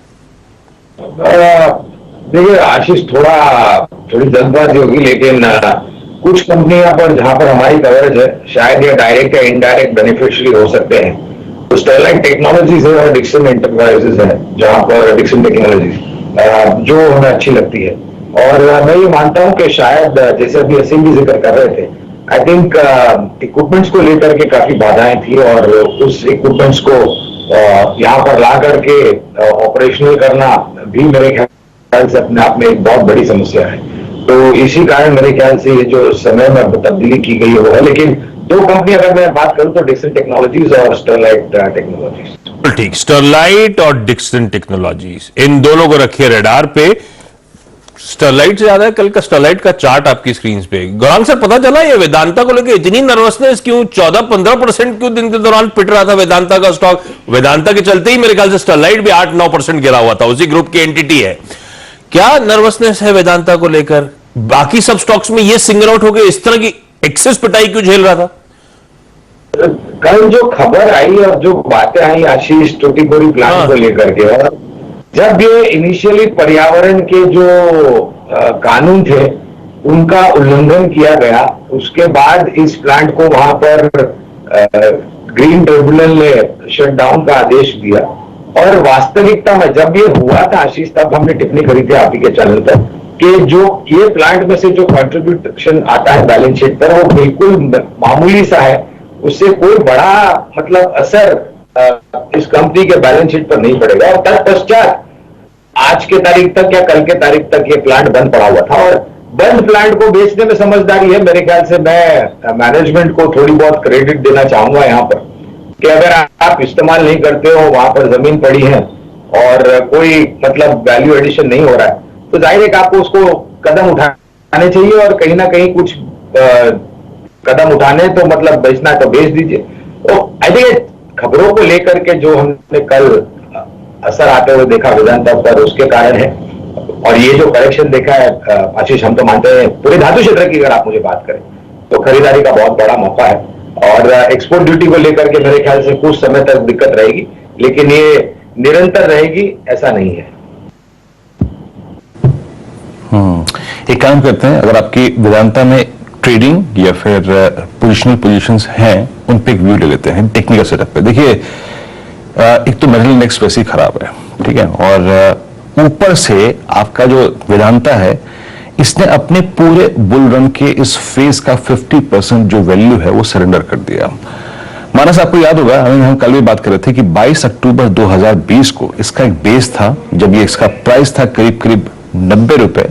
देखिए आशीष, थोड़ी जल्दबाजी होगी, लेकिन कुछ कंपनियां पर जहां पर हमारी कवरेज है, शायद ये डायरेक्ट या इनडायरेक्ट बेनिफिशियरी हो सकते हैं। तो स्टरलाइट टेक्नोलॉजीज है और डिक्सन एंटरप्राइजेज है, जहां पर डिक्सन टेक्नोलॉजीज जो हमें अच्छी लगती है। और मैं ये मानता हूं कि शायद जैसे अभी असीम भी जिक्र कर रहे थे, आई थिंक इक्विपमेंट्स को लेकर के काफी बाधाएं थी और उस इक्विपमेंट्स को यहाँ पर ला करके ऑपरेशनल करना भी मेरे ख्याल से अपने आप में एक बहुत बड़ी समस्या है। तो इसी कारण मेरे ख्याल से ये जो समय में तब्दीली की गई है वो है। लेकिन दो कंपनी अगर मैं बात करूं तो डिक्सन टेक्नोलॉजीज और स्टरलाइट टेक्नोलॉजीज। ठीक, स्टरलाइट और डिक्सन टेक्नोलॉजीज, इन दोनों को रखिए रडार पे। स्टरलाइट से ज्यादा है कल का स्टरलाइट का चार्ट आपकी स्क्रीन पे। गौरांग सर, पता चला ये वेदांता को लेकर इतनी नर्वसनेस क्यों? 14-15% क्यों दिन के दौरान पिट रहा था वेदांता का स्टॉक? वेदांता के चलते ही मेरे ख्याल से स्टरलाइट भी 8-9% गिरा हुआ था, उसी ग्रुप की एंटिटी है। क्या नर्वसनेस है वेदांता को लेकर? बाकी सब स्टॉक्स में ये सिंगल आउट हो गए, इस तरह की एक्सेस पिटाई क्यों झेल रहा था? कल जो खबर आई और जो बातें आई आशीष टूटीकोरी प्लांट को लेकर के, और जब ये इनिशियली पर्यावरण के जो कानून थे उनका उल्लंघन किया गया, उसके बाद इस प्लांट को वहां पर ग्रीन ट्रिब्यूनल ने शटडाउन का आदेश दिया। और वास्तविकता में जब ये हुआ था आशीष, तब हमने टिप्पणी करी थी आप ही के चैनल पर कि जो ये प्लांट में से जो कंट्रीब्यूशन आता है बैलेंस शीट पर वो बिल्कुल मामूली सा है, उससे कोई बड़ा मतलब असर इस कंपनी के बैलेंस शीट पर नहीं पड़ेगा। और तत्पश्चात आज के तारीख तक या कल के तारीख तक ये प्लांट बंद पड़ा हुआ था, और बंद प्लांट को बेचने में समझदारी है मेरे ख्याल से। मैं मैनेजमेंट को थोड़ी बहुत क्रेडिट देना चाहूंगा यहाँ पर कि अगर आप इस्तेमाल नहीं करते हो, वहां पर जमीन पड़ी है और कोई मतलब वैल्यू एडिशन नहीं हो रहा है, तो जाहिर है कि आपको उसको कदम उठाने चाहिए, और कहीं ना कहीं कुछ कदम उठाने तो मतलब बेचना तो बेच दीजिए। तो आई थिंक खबरों को लेकर के जो हमने कल असर आते हुए देखा वेदांता पर, उसके कारण है। और ये जो करेक्शन देखा है आशीष, हम तो मानते हैं पूरे धातु क्षेत्र की अगर आप मुझे बात करें तो खरीदारी का बहुत बड़ा मौका है। और एक्सपोर्ट ड्यूटी को लेकर के मेरे ख्याल से कुछ समय तक दिक्कत रहेगी, लेकिन ये निरंतर रहेगी ऐसा नहीं है। एक काम करते हैं, अगर आपकी वेदांता में ट्रेडिंग या फिर पोजिशनल पोजीशंस हैं, उन पे एक व्यू ले लेते हैं टेक्निकल सेटअप पे। देखिए, एक तो मेरिल इंडेक्स वैसे ही खराब है, ठीक है, और ऊपर से आपका जो वेदांता है, इसने अपने पूरे बुल रन के इस फेज का 50% जो वैल्यू है वो सरेंडर कर दिया। मानस, आपको याद होगा, हम कल भी बात कर रहे थे कि 22 अक्टूबर 2020 को इसका एक बेस था, जब ये इसका प्राइस था करीब करीब 90 रुपए।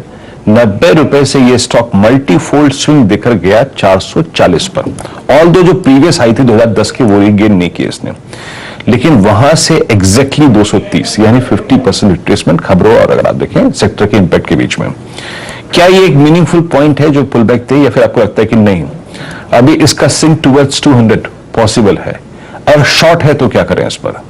90 रुपए से ये स्टॉक मल्टीफोल्ड स्विंग देकर गया 440 पर। ऑल दो जो प्रीवियस हाई थी 2010 की, वो गेन नहीं की इसने, लेकिन वहां से एग्जैक्टली 230 यानी 50% रिट्रेसमेंट खबरों और अगर आप देखें सेक्टर के इंपैक्ट के बीच में। क्या ये एक मीनिंगफुल पॉइंट है जो पुल बैक थे, या फिर आपको लगता है कि नहीं, अभी इसका सिंक टुवर्ड्स 200 पॉसिबल है? और शॉर्ट है तो क्या करें इस पर?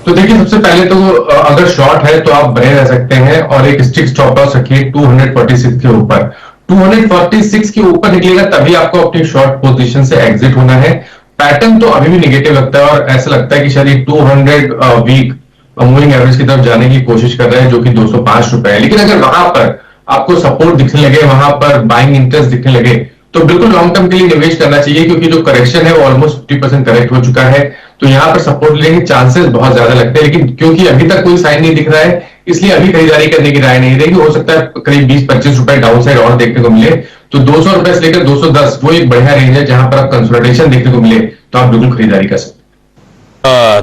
तो देखिए, सबसे पहले तो अगर शॉर्ट है तो आप बने रह सकते हैं और एक स्टिक स्टॉप लॉस रखिए 246 के ऊपर। 246 के ऊपर निकलेगा तभी आपको अपनी शॉर्ट पोजीशन से एग्जिट होना है। पैटर्न तो अभी भी निगेटिव लगता है और ऐसा लगता है कि शायद 200 वीक मूविंग एवरेज की तरफ जाने की कोशिश कर रहे हैं, जो कि 205 रुपए है। लेकिन अगर वहां पर आपको सपोर्ट दिखने लगे, वहां पर बाइंग इंटरेस्ट दिखने लगे, तो बिल्कुल लॉन्ग टर्म के लिए निवेश करना चाहिए, क्योंकि जो करेक्शन है वो ऑलमोस्ट 50% करेक्ट हो चुका है। तो यहां पर सपोर्ट लेने के चांसेस बहुत ज्यादा लगते हैं, लेकिन क्योंकि अभी तक कोई साइन नहीं दिख रहा है, इसलिए अभी खरीदारी करने की राय नहीं रहेगी। हो सकता है करीब 20-25 रुपए डाउन साइड और देखने को मिले, तो 200 रुपए से लेकर 210 वो एक बढ़िया रेंज है जहां पर आप कंसोलिडेशन देखने को मिले तो आप बिल्कुल खरीदारी कर सकते हैं।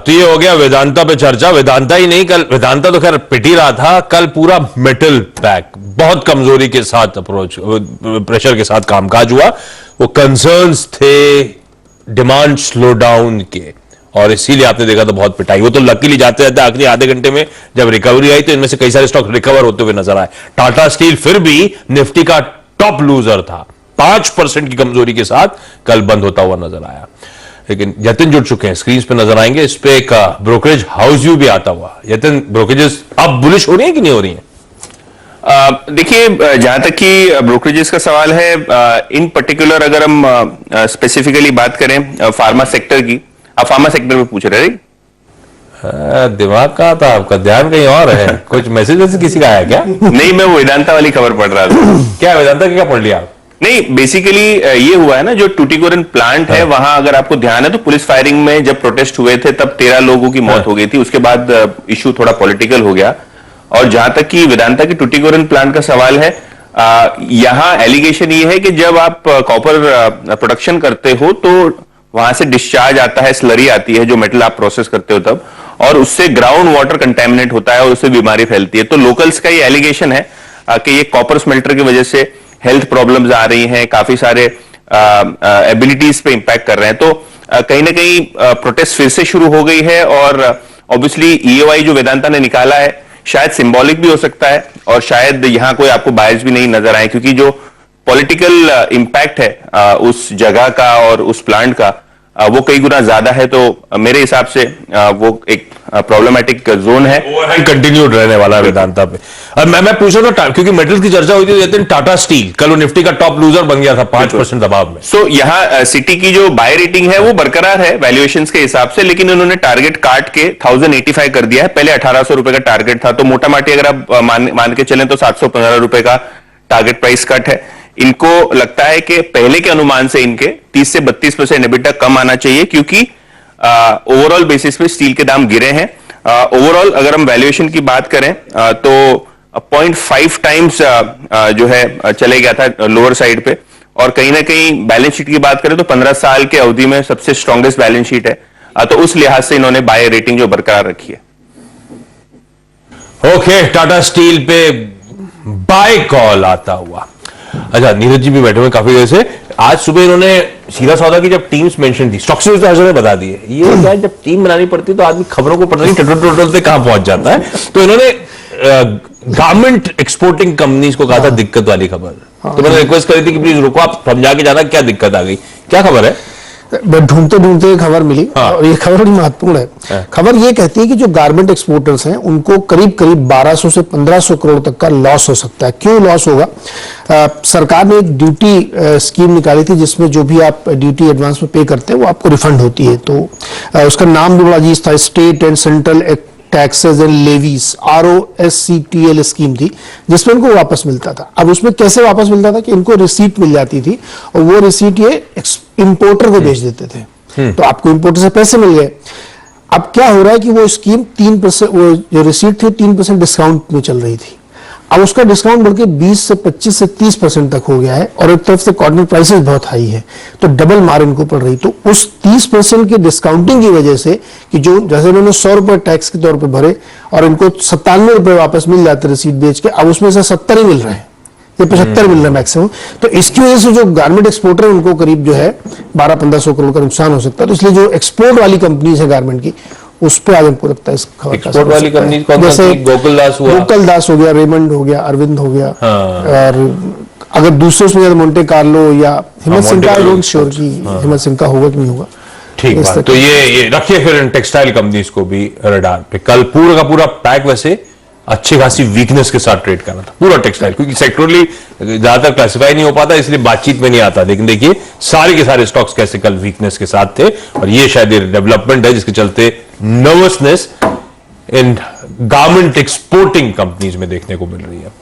तो ये हो गया वेदांता पे चर्चा। वेदांता ही नहीं, कल वेदांता तो खैर पिट ही रहा था, कल पूरा मेटल पैक बहुत कमजोरी के साथ अप्रोच, प्रेशर के साथ कामकाज हुआ। वो कंसर्न्स थे डिमांड स्लो डाउन के, और इसीलिए आपने देखा तो बहुत पिटाई। वो तो लकीली जाते जाते आखिरी आधे घंटे में जब रिकवरी आई तो इनमें से कई सारे स्टॉक रिकवर होते हुए नजर आए। टाटा स्टील फिर भी निफ्टी का टॉप लूजर था, 5% की कमजोरी के साथ कल बंद होता हुआ नजर आया। लेकिन यतिन जुड़ चुके हैं, स्क्रीन पे नजर आएंगे, इस पे एक ब्रोकरेज हाउस व्यू भी आता हुआ। यतिन, ब्रोकरेजेस अब बुलिश हो रही है कि नहीं हो रही है? देखिए, जहां तक कि ब्रोकरेजेस का सवाल है, इन पर्टिकुलर अगर हम स्पेसिफिकली बात करें फार्मा सेक्टर की, आप फार्मा सेक्टर में पूछ रहे हैं? दिमाग का था आपका, ध्यान कहीं और है। कुछ मैसेज किसी का आया क्या? नहीं, मैं वेदांता वाली खबर पढ़ रहा था। क्या वेदांता की क्या पढ़ लिया आप? नहीं, बेसिकली ये हुआ है ना, जो टूटीकोरिन प्लांट है वहां अगर आपको ध्यान है तो पुलिस फायरिंग में जब प्रोटेस्ट हुए थे तब 13 लोगों की मौत हो गई थी। उसके बाद इशू थोड़ा पॉलिटिकल हो गया। और जहां तक कि वेदांता की टूटीकोरिन प्लांट का सवाल है, यहां एलिगेशन ये है कि जब आप कॉपर प्रोडक्शन करते हो तो वहां से डिस्चार्ज आता है, स्लरी आती है जो मेटल आप प्रोसेस करते हो तब, और उससे ग्राउंड वाटर कंटेमिनेट होता है और उससे बीमारी फैलती है। तो लोकल्स का ये एलिगेशन है कि ये कॉपर स्मेल्टर की वजह से हेल्थ प्रॉब्लम्स आ रही हैं, काफी सारे एबिलिटीज पे इंपैक्ट कर रहे हैं। तो कहीं ना कहीं प्रोटेस्ट फिर से शुरू हो गई है, और ऑब्वियसली ईओआई जो वेदांता ने निकाला है शायद सिंबॉलिक भी हो सकता है, और शायद यहां कोई आपको बायस भी नहीं नजर आए, क्योंकि जो पॉलिटिकल इंपैक्ट है उस जगह का और उस प्लांट का वो कई गुना ज्यादा है। तो मेरे हिसाब से वो एक प्रॉब्लमेटिक जोन है, ओवरहैंग कंटिन्यूड रहने वाला है वेदांता पे। अब मैं पूछ रहा था, क्योंकि मेटल्स की चर्चा हुई थी, कहते हैं टाटा स्टील कल वो निफ्टी का टॉप लूजर बन गया था 5% दबाव में। सो यहाँ सिटी की जो बाय रेटिंग है वो बरकरार है वैल्यूएशंस के हिसाब से, लेकिन उन्होंने टारगेट काट के 1085 कर दिया है। पहले 1800 रुपए का टारगेट था, तो मोटा माटी अगर आप मान के चलें तो 715 रुपए का टारगेट प्राइस कट है। इनको लगता है कि पहले के अनुमान से इनके 30 से 32% एबिटा कम आना चाहिए, क्योंकि ओवरऑल बेसिस पे स्टील के दाम गिरे हैं। ओवरऑल अगर हम वैल्यूएशन की बात करें तो 0.5 टाइम्स जो है चले गया था लोअर साइड पे, और कहीं ना कहीं बैलेंस शीट की बात करें तो 15 साल के अवधि में सबसे स्ट्रॉन्गेस्ट बैलेंस शीट है। तो उस लिहाज से इन्होंने बाय रेटिंग जो बरकरार रखी है। ओके, टाटा स्टील पे बाय कॉल आता हुआ। अच्छा, नीरज जी भी बैठे हुए काफी देर से। आज सुबह इन्होंने सीधा सौदा की जब टीम्स मेंशन थी, स्टॉक से हजर बता दिए, ये क्या जब टीम बनानी पड़ती है तो आदमी खबरों को पता नहीं टोटल पे कहां पहुंच जाता है। तो इन्होंने गारमेंट एक्सपोर्टिंग कंपनीज को कहा था दिक्कत वाली खबर। तो मैंने रिक्वेस्ट करी थी कि प्लीज रुको, आप समझा के जाना क्या दिक्कत आ गई, क्या खबर है? मैं ढूंढते ढूंढते खबर मिली और ये खबर बड़ी महत्वपूर्ण है। खबर ये कहती है कि जो गारमेंट एक्सपोर्टर्स हैं उनको करीब करीब 1200 से 1500 करोड़ तक का लॉस हो सकता है। क्यों लॉस होगा? सरकार ने एक ड्यूटी स्कीम निकाली थी जिसमें जो भी आप ड्यूटी एडवांस में पे करते हैं वो आपको रिफंड होती है। तो उसका नाम भी बड़ा अजीज था, state and central taxes and levies, ROSCTL scheme थी, जिसमें इनको वापस मिलता था। अब उसमें कैसे वापस मिलता था कि इनको रिसीट मिल जाती थी और वो रिसीट ये इंपोर्टर को भेज देते थे, तो आपको इंपोर्टर से पैसे मिल गए। अब क्या हो रहा है कि वो स्कीम 3%, वो जो रिसीट थी 3% डिस्काउंट में चल रही थी। अब उसका डिस्काउंट बढ़ के 20 से 25 से 30% तक हो गया है और एक तरफ से कॉटन प्राइसेस बहुत हाई है, तो डबल मार इनको पड़ रही। तो उस 30% की डिस्काउंटिंग की वजह से कि जो जैसे उन्होंने 100 रुपए टैक्स के तौर पे भरे और इनको 97 रुपए वापस मिल जाते रिसीट बेच के, अब उसमें से 70 ही मिल रहे हैं, ये 75 मिल रहा है मैक्सिमम। तो इसकी वजह से जो गारमेंट एक्सपोर्टर है उनको करीब जो है 1200-1500 करोड़ का नुकसान हो सकता है। तो इसलिए जो एक्सपोर्ट वाली कंपनीज है गारमेंट की, उस पे आज हमको लगता है इस खबर का एक्सपोर्ट वाली कंपनी कौन सी? गोकुलदास हुआ, गोकुलदास हो गया, रेमंड हो गया, अरविंद हो गया, और अगर दूसरे उसमें मोंटे कार्लो या हिम्मत सिंह का, डोंट श्योर कि हिम्मत सिंह का होगा कि नहीं होगा। ठीक बात। तो ये रखिए फिर टेक्सटाइल कंपनीज को भी रडार पे। कल पूरा का पूरा पैक वैसे अच्छी खासी वीकनेस के साथ ट्रेड करना था पूरा टेक्सटाइल, क्योंकि सेक्टरली ज्यादातर क्लासिफाई नहीं हो पाता इसलिए बातचीत में नहीं आता। लेकिन देखिए सारे के सारे स्टॉक्स कैसे कल वीकनेस के साथ थे, और ये शायद डेवलपमेंट है जिसके चलते नर्वसनेस इन गारमेंट एक्सपोर्टिंग कंपनीज में देखने को मिल रही है।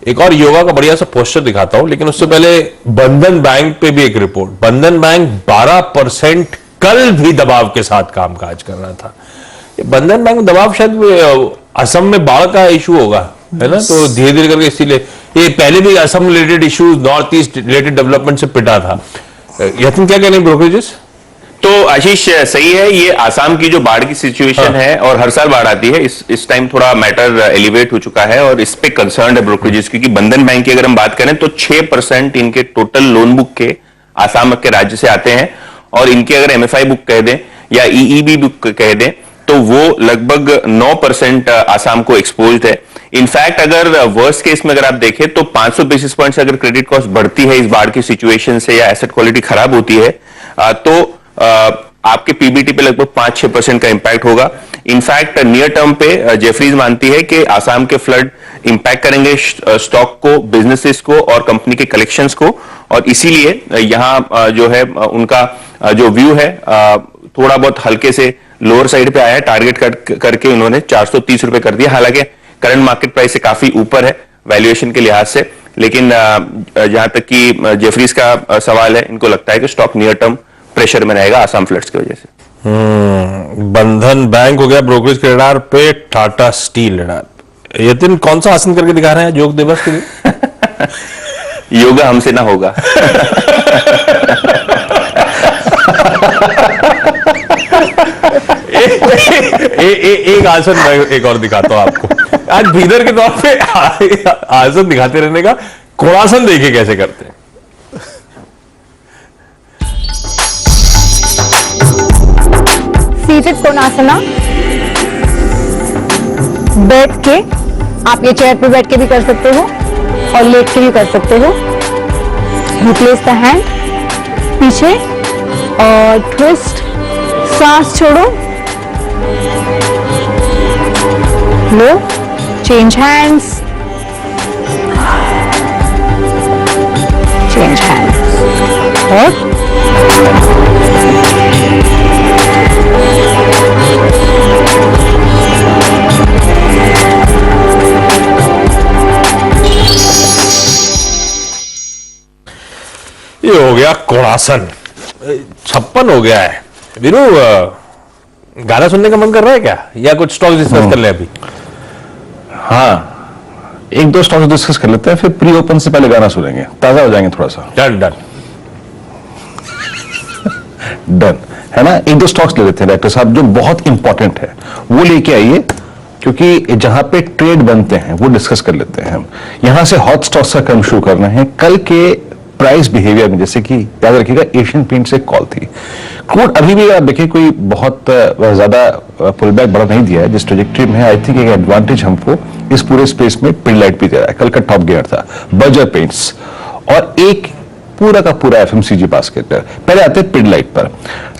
एक और योगा का बढ़िया सा पोस्टर दिखाता हूं, लेकिन उससे पहले बंधन बैंक पे भी एक रिपोर्ट। बंधन बैंक 12% कल भी दबाव के साथ कामकाज कर रहा था। बंधन बैंक दबाव शायद असम में बाढ़ का इशू होगा, है ना, तो धीरे धीरे करके इसीलिए ये पहले भी Assam related issues, north east related development से पिटा था। यतिन क्या कहने ब्रोकरेजेस? तो आशीष सही है, ये आसाम की जो बाढ़ की सिचुएशन है और हर साल बाढ़ आती है, इस टाइम थोड़ा मैटर एलिवेट हो चुका है और इस पे कंसर्न है ब्रोकरेजेस, क्योंकि बंधन बैंक की अगर हम बात करें तो 6% इनके टोटल लोन बुक के आसाम के राज्य से आते हैं, और इनके अगर MFI बुक कह दें या EEB बुक कह दें तो वो लगभग 9% आसाम को एक्सपोज्ड है। इनफैक्ट अगर वर्स्ट केस में अगर आप देखें तो 500 बेसिस पॉइंट्स अगर क्रेडिट कॉस्ट बढ़ती है इस बाढ़ की सिचुएशन से या एसेट क्वालिटी खराब होती है तो आपके PBT पे लगभग 5-6% का इंपैक्ट होगा। इनफैक्ट नियर टर्म पे जेफरीज मानती है कि आसाम के फ्लड इंपैक्ट करेंगे स्टॉक को, बिजनेसेस को और कंपनी के कलेक्शंस को, और इसीलिए यहां जो है उनका जो व्यू है थोड़ा बहुत हल्के से लोअर साइड पे आया है। टारगेट करके उन्होंने 430 रुपए कर दिया, हालांकि करंट मार्केट प्राइस से काफी ऊपर है वैल्यूएशन के लिहाज से, लेकिन जहां तक कि जेफरीज का सवाल है, इनको लगता है कि स्टॉक नियर टर्म प्रेशर में रहेगा आसाम फ्लड्स की वजह से। बंधन बैंक हो गया ब्रोकरेज के रडार पे, टाटा स्टील रडार। यतिन कौन सा आसन करके दिखा रहे हैं योग दिवस के लिए? योगा हमसे ना होगा। एक आसन मैं एक और दिखाता हूं आपको। आज भीतर के तौर पे आसन दिखाते रहने का, कोणासन देखिए कैसे करते हैं। सीटेड कोणासना, बैठ के, आप ये चेयर पे बैठ के भी कर सकते हो और लेट के भी कर सकते हो। यू प्लेस द हैंड पीछे और ट्विस्ट, सांस छोड़ो, लो, चेंज हैंड्स, चेंज हैंड्स, और ये हो गया कोणासन। 56 हो गया है। वीरू गाना सुनने का मन कर रहा है क्या, या कुछ स्टॉक डिस्कस कर ले अभी? हाँ, एक दो स्टॉक डिस्कस कर लेते हैं, फिर प्री ओपन से पहले गाना सुनेंगे, ताजा हो जाएंगे थोड़ा सा। डन डन डन है ना। एक दो स्टॉक्स ले लेते हैं डायरेक्टर साहब जो बहुत इंपॉर्टेंट है, वो लेके आइए, क्योंकि जहां पे ट्रेड बनते हैं वो डिस्कस कर लेते हैं हम। यहां से हॉट स्टॉक्स का क्रम शुरू करना है। कल के प्राइस बिहेवियर में जैसे कि याद रखिएगा एशियन पेंट से कॉल थी, क्रूड अभी भी आप देखिए कोई बहुत ज्यादा पुल बैक बड़ा नहीं दिया है, जिस ट्रेजेक्टरी में है आई थिंक एक एडवांटेज हमको इस पूरे स्पेस में पिडलाइट भी दे रहा है। कल का टॉप गियर था बर्जर पेंट्स, और एक पूरा का पूरा एफएमसीजी बास्केट पर। पहले आते हैं पिडिलाइट पर।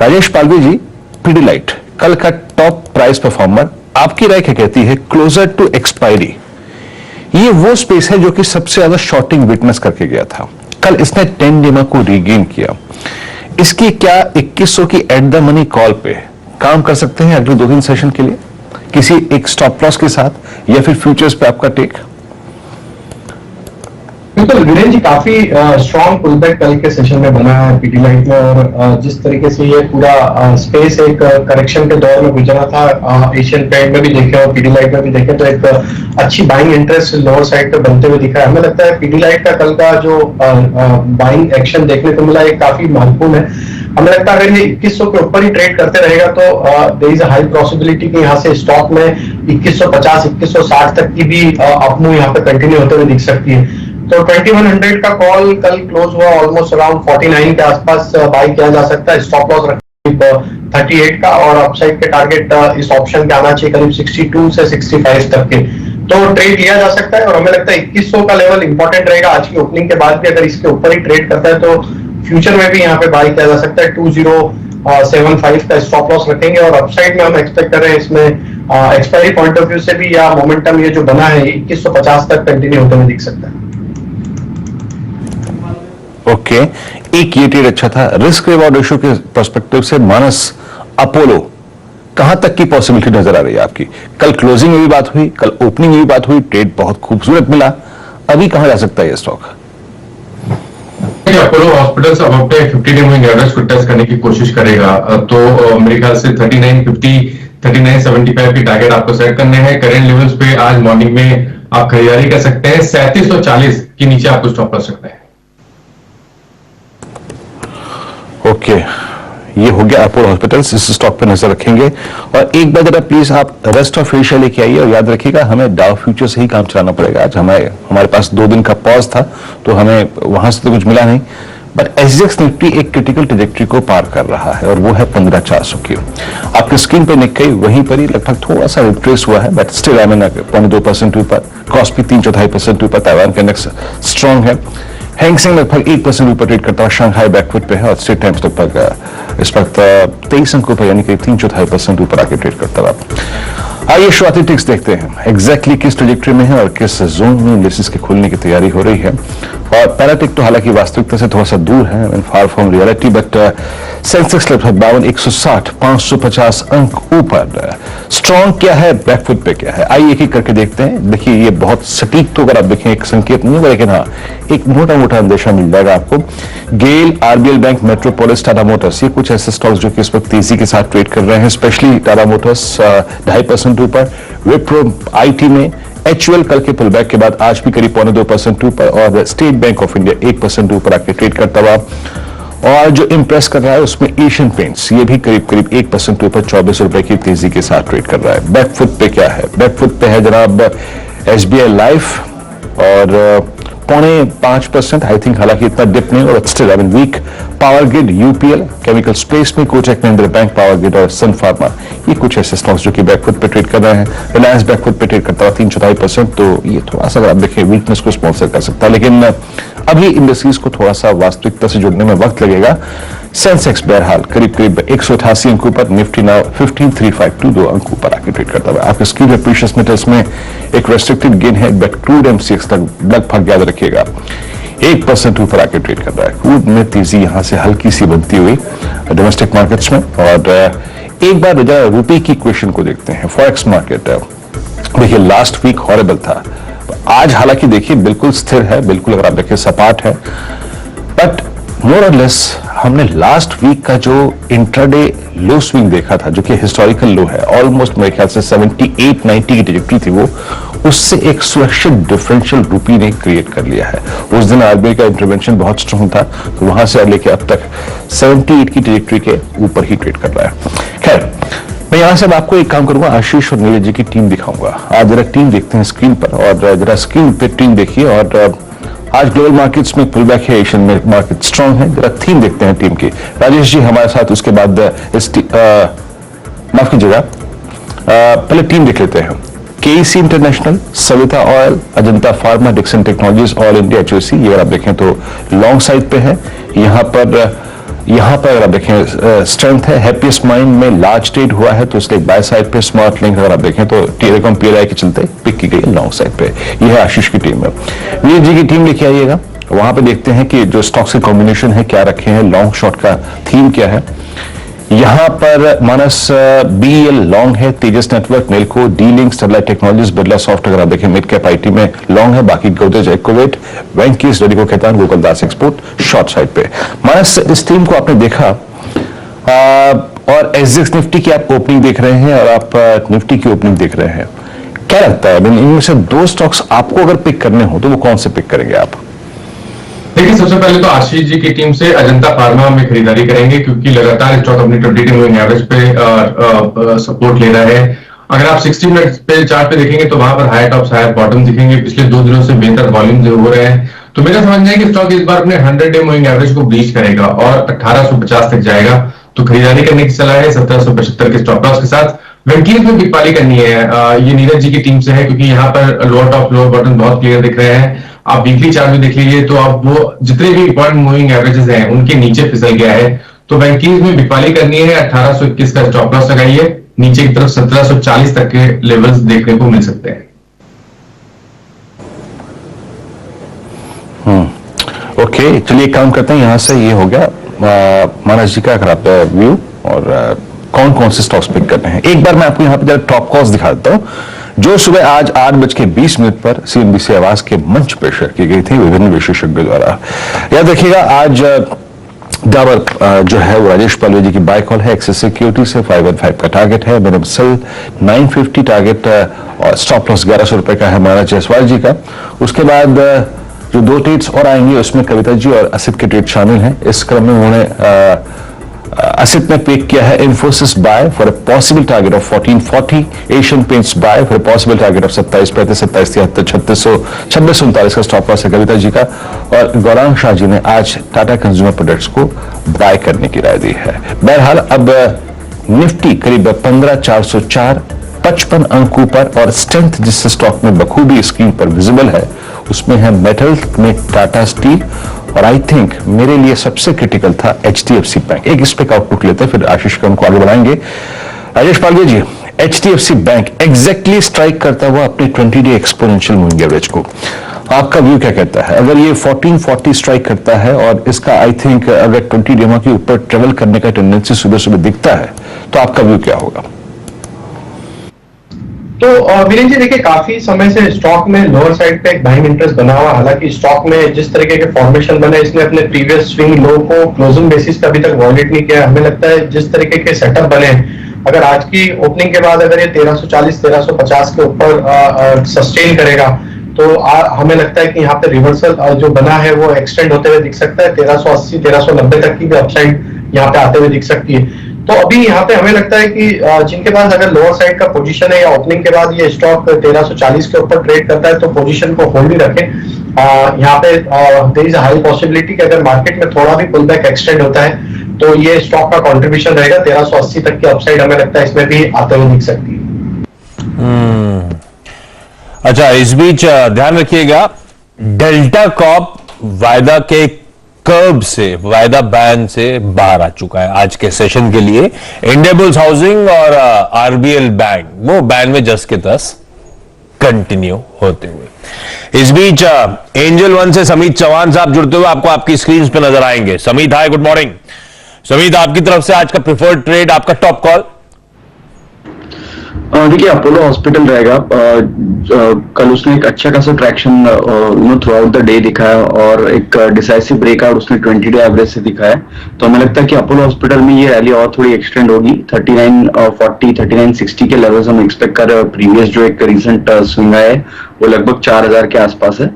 राजेश पालवी जी, पिडिलाइट कल का टॉप प्राइस परफॉर्मर, आपकी राय क्या कहती है? क्लोजर टू एक्सपायरी, ये वो स्पेस है जो कि सबसे ज्यादा शॉर्टिंग विटनेस करके गया था। कल इसने 10 डेमा को रीगेन किया। इसकी क्या 2100 की एट द मनी कॉल पे काम कर सकते हैं अगले 2-3 सेशन के लिए किसी एक स्टॉप लॉस के साथ, या फिर फ्यूचर्स पे आपका टेक? बिल्कुल वीरेन जी, काफी स्ट्रॉन्ग पुलबैक कल के सेशन में बना है पीडीलाइट में, और जिस तरीके से ये पूरा स्पेस एक करेक्शन के दौर में गुजरा था, एशियन पेंट में भी देखे और पीडीलाइट में भी देखे, तो एक अच्छी बाइंग इंटरेस्ट लोअर साइड पे बनते हुए दिखा है। हमें लगता है पीडीलाइट का कल का जो बाइंग एक्शन देखने को मिला है काफी महत्वपूर्ण है। हमें लगता है अगर ये 2100 के ऊपर ही ट्रेड करते रहेगा तो there is a high possibility कि यहाँ से स्टॉक में 2150 2160 तक की भी अपमूव यहाँ पे कंटिन्यू होते हुए दिख सकती है। तो 2100 का कॉल कल क्लोज हुआ ऑलमोस्ट अराउंड 49 के आसपास बाई किया जा सकता है। स्टॉप लॉस रखिए 38 का, और अपसाइड के टारगेट इस ऑप्शन के आना चाहिए करीब 62 से 65 तक के, तो ट्रेड लिया जा सकता है। और हमें लगता है 2100 का लेवल इंपॉर्टेंट रहेगा। आज की ओपनिंग के बाद भी अगर इसके ऊपर ही ट्रेड करता है तो फ्यूचर में भी यहाँ पे बाई किया जा सकता है। 2075 का स्टॉप लॉस रखेंगे, और अपसाइड में हम एक्सपेक्ट कर रहे हैं इसमें एक्सपायरी पॉइंट ऑफ व्यू से भी या मोमेंटम ये जो बना है 2150 तक कंटिन्यू होते हुए दिख सकता है। ओके, एक ये ट्रेड अच्छा था। रिस्क रिवॉर्ड रेशियो के पर्सपेक्टिव से मानस अपोलो कहां तक की पॉसिबिलिटी नजर आ रही है आपकी? कल क्लोजिंग में भी बात हुई, कल ओपनिंग में भी बात हुई, ट्रेड बहुत खूबसूरत मिला, अभी कहां जा सकता है ये स्टॉक? अपोलो हॉस्पिटल्स अब अपने 50 डे मूविंग एवरेज को टेस्ट करने की कोशिश करेगा, तो मेरे ख्याल से 3950 3975 की टारगेट आपको सेट करने हैं। करंट लेवल्स पे आज मॉर्निंग में आप खरीदारी कर सकते हैं। 3740 के नीचे आपको स्टॉप कर सकते हैं। ओके, ये हो गया अपोलो हॉस्पिटल्स, इस स्टॉक पे नजर रखेंगे। और एक बार जरा प्लीज आप रेस्ट ऑफ एशिया लेके आइए, और याद रखिएगा हमें डाउ फ्यूचर से ही काम चलाना पड़ेगा। आज हमारे पास 2 दिन का पॉज था, तो हमें वहां से तो कुछ मिला नहीं, बट एसजीएक्स निफ्टी एक क्रिटिकल ट्रेजेक्टरी को पार कर रहा है, और वो है 15400 की। आपकी स्क्रीन पे निक्केई वहीं पर ही लगभग थोड़ा सा रिट्रेस हुआ है, बट स्टिल आई मीन 0.2% ऊपर, कॉस्ट भी 3/4% ऊपर, ताइवान का इंडेक्स स्ट्रांग है। हैंगसेंग लगभग 1% ऊपर ट्रेड करता हुआ शांघाई बैकफुट पे है, और स्ट्रेट टाइम्स लगभग इस वक्त 23 अंकों पर यानी कि 3/4% ऊपर आके ट्रेड करता हुआ। आइए शुरुआती टिक्स देखते हैं एग्जैक्टली किस ट्रेजेक्टरी में है और किस जोन में इंडेक्सेस की खुलने की तैयारी हो रही है। और पहला टिक तो हालांकि वास्तविकता से थोड़ा सा दूर है, far from reality, but Sensex लगभग 52,160 550 अंक ऊपर। स्ट्रॉन्ग क्या है, बैकफुट पे क्या है, आइए एक एक करके देखते हैं। देखिए ये बहुत सटीक तो अगर आप देखें एक संकेत नहीं होगा, लेकिन हाँ एक मोटा मोटा अंदेशा मिल जाएगा आपको। GAIL, RBL bank, Metropolis, Tata Motors, ये कुछ ऐसे स्टॉक्स जो कि इस वक्त तेजी के साथ ट्रेड कर रहे हैं, स्पेशली टाटा मोटर्स 2.5% ऊपर, विप्रो आईटी में, एचयूएल कल के पुलबैक के बाद आज भी करीब 0.2% ऊपर, और स्टेट बैंक ऑफ इंडिया 1% ऊपर आके ट्रेड करता हुआ। और जो इंप्रेस कर रहा है उसमें एशियन पेंट्स, ये भी करीब करीब 1% ऊपर 24 रुपए की तेजी के साथ ट्रेड कर रहा है। बैकफुट पे क्या है, बैकफुट पे है जनाब एसबीआई लाइफ, और 0.5% आई थिंक, हालांकि इतना डिप नहीं, और still I mean weak. Power grid, UPL, chemical space में Kotak Mahindra bank, power grid और सन फार्मा, ये कुछ ऐसे स्टॉक्स जो कि बैकफुट पे ट्रेड कर रहे हैं। रिलायंस बैकफुट पे ट्रेड करता हुआ 3/4%, तो ये थोड़ा सा अगर आप देखें वीकनेस को स्पॉन्सर कर सकता है, लेकिन अभी इंडस्ट्रीज को थोड़ा सा वास्तविकता से जुड़ने में वक्त लगेगा। सेंसेक्स बहरहाल करीब करीब 188 अंक ऊपर, निफ्टी नाउ 15,352 2 अंक ऊपर आके ट्रेड करता हुआ। आपके स्क्रीन पे प्रीशियस मेटल्स में एक रेस्ट्रिक्टेड गेन है, बट क्रूड एमसीएक्स तक लगभग याद रखिएगा 1% ऊपर आके ट्रेड कर रहा है। क्रूड में तेजी यहां से हल्की सी बनती हुई डोमेस्टिक मार्केट्स में। और एक बार रुपये की इक्वेशन को देखते हैं। फॉरेक्स मार्केट देखिए लास्ट वीक हॉरेबल था, आज हालांकि देखिए बिल्कुल स्थिर है, बिल्कुल अगर आप देखें सपाट है, बट मोर और लेस हमने लास्ट वीक का जो इंट्राडे लो स्विंग देखा था, जो कि हिस्टोरिकल लो है, ऑलमोस्ट मेरे ख्याल से 78-90 की ट्रैजेक्टरी थी वो, उससे एक सुरक्षित डिफरेंशियल रुपी ने क्रिएट कर लिया है। उस दिन आरबीआई का इंटरवेंशन बहुत स्ट्रांग था, तो वहां से लेके अब तक 78 की ट्रैजेक्टरी के ऊपर ही ट्रेड कर रहा है। खैर, मैं यहां से आपको एक काम करूंगा, आशीष और नीरज जी की टीम दिखाऊंगा। आज जरा टीम देखते हैं स्क्रीन पर, और जरा स्क्रीन पे टीम देखिए। और आज ग्लोबल मार्केट्स में पुलबैक है, एशियन में मार्केट स्ट्रांग है। जरा थीम देखते हैं टीम की। राजेश जी हमारे साथ, उसके बाद माफ कीजिएगा, पहले टीम देख लेते हैं। KEC international, Savita oil, Ajanta pharma, Dixon technologies, all India HOC, ये अगर आप देखें तो लॉन्ग साइड पे है। यहाँ पर अगर आप देखें स्ट्रेंथ है। हैप्पीएस्ट माइंड में लार्ज ट्रेड हुआ है तो उसके बाय साइड पे स्मार्ट लिंक अगर आप देखें तो टेलीकॉम PLI के चलते पिक की गई लॉन्ग साइड पे। यह है आशीष की टीम में। वीर जी की टीम लेके आइएगा, वहां पे देखते हैं कि जो स्टॉक्स के कॉम्बिनेशन है क्या रखे हैं, लॉन्ग शॉर्ट का थीम क्या है। यहां पर मानस BEL लॉन्ग है, Tejas network, Nelco, D-Link, Sterlite technologies, Birla soft अगर आप देखें मिड कैप IT में लॉन्ग है। बाकी Godrej Agrovet, Venky's, Radico Khaitan, Gokaldas export short side पे। मानस इस टीम को आपने देखा और SGX निफ्टी की आप ओपनिंग देख रहे हैं और आप निफ्टी की ओपनिंग देख रहे हैं, क्या लगता है इनमें से दो स्टॉक्स आपको अगर पिक करने हो तो वो कौन से पिक करेंगे आप? देखिए, सबसे पहले तो आशीष जी की टीम से अजंता फार्मा में खरीदारी करेंगे क्योंकि लगातार स्टॉक अपनी 20 डे मूविंग एवरेज पे सपोर्ट ले रहा है। अगर आप 60 मिनट पे चार्ट पे देखेंगे तो वहां पर हाई टॉप्स हाई बॉटम दिखेंगे। पिछले 2 दिनों से बेहतर वॉल्यूम हो रहे हैं, तो मेरा समझना है कि स्टॉक इस बार अपने 100 डे मूविंग एवरेज को ब्रीच करेगा और 1850 तक जाएगा। तो खरीदारी करने की सलाह है 1775 के स्टॉप लॉस के साथ। वेंकीज में बिकवाली करनी है, ये नीरज जी की टीम से है क्योंकि यहाँ पर लोअर टॉप लोअर बॉटम बहुत क्लियर दिख रहे हैं। आप वीकली चार्ट में देख लीजिए तो आप वो जितने भी इंपॉर्टेंट मूविंग एवरेजेस हैं उनके नीचे फिसल गया है। तो वेंकीज में बिकवाली करनी है, 1821 का स्टॉप लॉस लगाइए। नीचे की तरफ 1740 तक के लेवल्स देखने को मिल सकते हैं। ओके, चलिए काम करते हैं। यहां से ये हो गया मानस जी का अगर आप व्यू और कौन कौन से स्टॉक्स पिक करने हैं। एक बार मैं आपको यहाँ पे जरा टॉप कॉस्ट दिखा देता हूँ जो सुबह आज 8:20 पर CNBC आवाज के मंच पर शेयर की गई थी विभिन्न विशेषज्ञों द्वारा। याद रखिएगा आज डाबर जो है वो राजेश पालवे जी की बाय कॉल है। एक्सेस सिक्योरिटी से 515 का टारगेट है, मिनिमम सेल 950 टारगेट और स्टॉप लॉस 1100 रुपए का है महाराज जायसवाल जी का। उसके बाद जो 2 ट्रेड्स और आएंगे उसमें कविता जी और असित के ट्रेड शामिल हैं। इस क्रम में उन्होंने असित ने पिक किया है Infosys buy for a possible target of 1440, Asian Paints buy for a possible target of 2735, 2773, 2639 का स्टॉप लॉस है कविता जी का। और गौरांग शाह जी ने आज टाटा कंज्यूमर प्रोडक्ट्स को बाय करने की राय दी है। बहरहाल अब निफ्टी करीब 15404 55 अंक ऊपर और स्ट्रेंथ जिस स्टॉक में बखूबी स्क्रीन पर विजिबल है उसमें है मेटल में टाटा स्टील और आई थिंक मेरे लिए सबसे क्रिटिकल था HDFC बैंक। एक इस पे का आउटपुट लेते हैं फिर आशीष का उनको आगे बढ़ाएंगे। राजेश पालवे जी, HDFC बैंक एग्जैक्टली स्ट्राइक करता हुआ अपने 20 डे एक्सपोनेंशियल मूविंग एवरेज को, आपका व्यू क्या कहता है? अगर ये 1440 स्ट्राइक करता है और इसका आई थिंक अगर 20 डे के ऊपर ट्रेवल करने का टेंडेंसी सुबह सुबह दिखता है तो आपका व्यू क्या होगा? तो वीरेंद्र जी देखिए, काफी समय से स्टॉक में लोअर साइड पे एक बाइंग इंटरेस्ट बना हुआ। हालांकि स्टॉक में जिस तरीके के फॉर्मेशन बने इसने अपने प्रीवियस स्विंग लो को क्लोजिंग बेसिस पे अभी तक वॉयलेट नहीं किया। हमें लगता है जिस तरीके के सेटअप बने, अगर आज की ओपनिंग के बाद अगर ये 1340 1350 के ऊपर सस्टेन करेगा तो हमें लगता है कि यहाँ पे रिवर्सल जो बना है वो एक्सटेंड होते हुए दिख सकता है। 1380 1390 तक की भी अपसाइड यहाँ पे आते हुए दिख सकती है। तो अभी यहाँ पे हमें लगता है कि जिनके पास अगर लोअर साइड का पोजीशन है या ओपनिंग के बाद ये स्टॉक 1340 के ऊपर ट्रेड करता है तो पोजीशन को होल्ड ही रखें। यहाँ पे there is a high possibility कि अगर मार्केट में थोड़ा भी पुल बैक एक्सटेंड होता है तो ये स्टॉक का कंट्रीब्यूशन रहेगा। 1380 तक की अपसाइड हमें लगता है इसमें भी आते हुए दिख सकती है। अच्छा, इस बीच ध्यान रखिएगा डेल्टा कॉप वायदा के कर्ब से, वायदा बैन से बाहर आ चुका है आज के सेशन के लिए। इंडियाबुल्स हाउसिंग और RBL बैंक वो बैन में जस के तस कंटिन्यू होते हुए। इस बीच एंजल वन से समीत चौहान साहब जुड़ते हुए आपको आपकी स्क्रीन पे नजर आएंगे। समीत, हाय, गुड मॉर्निंग। समीत, आपकी तरफ से आज का प्रिफर्ड ट्रेड, आपका टॉप कॉल। देखिए, अपोलो हॉस्पिटल रहेगा। कल उसने एक अच्छा खासा traction through out the day दिखाया और एक डिसाइसिव ब्रेकआउट उसने 20 डे एवरेज से दिखाया। तो हमें लगता है कि अपोलो हॉस्पिटल में ये रैली और थोड़ी एक्सटेंड होगी। 3940 3960 के लेवल्स हम एक्सपेक्ट कर रहे हैं। प्रीवियस जो एक रिसेंट स्विंग आया है वो लगभग 4000 के आसपास है।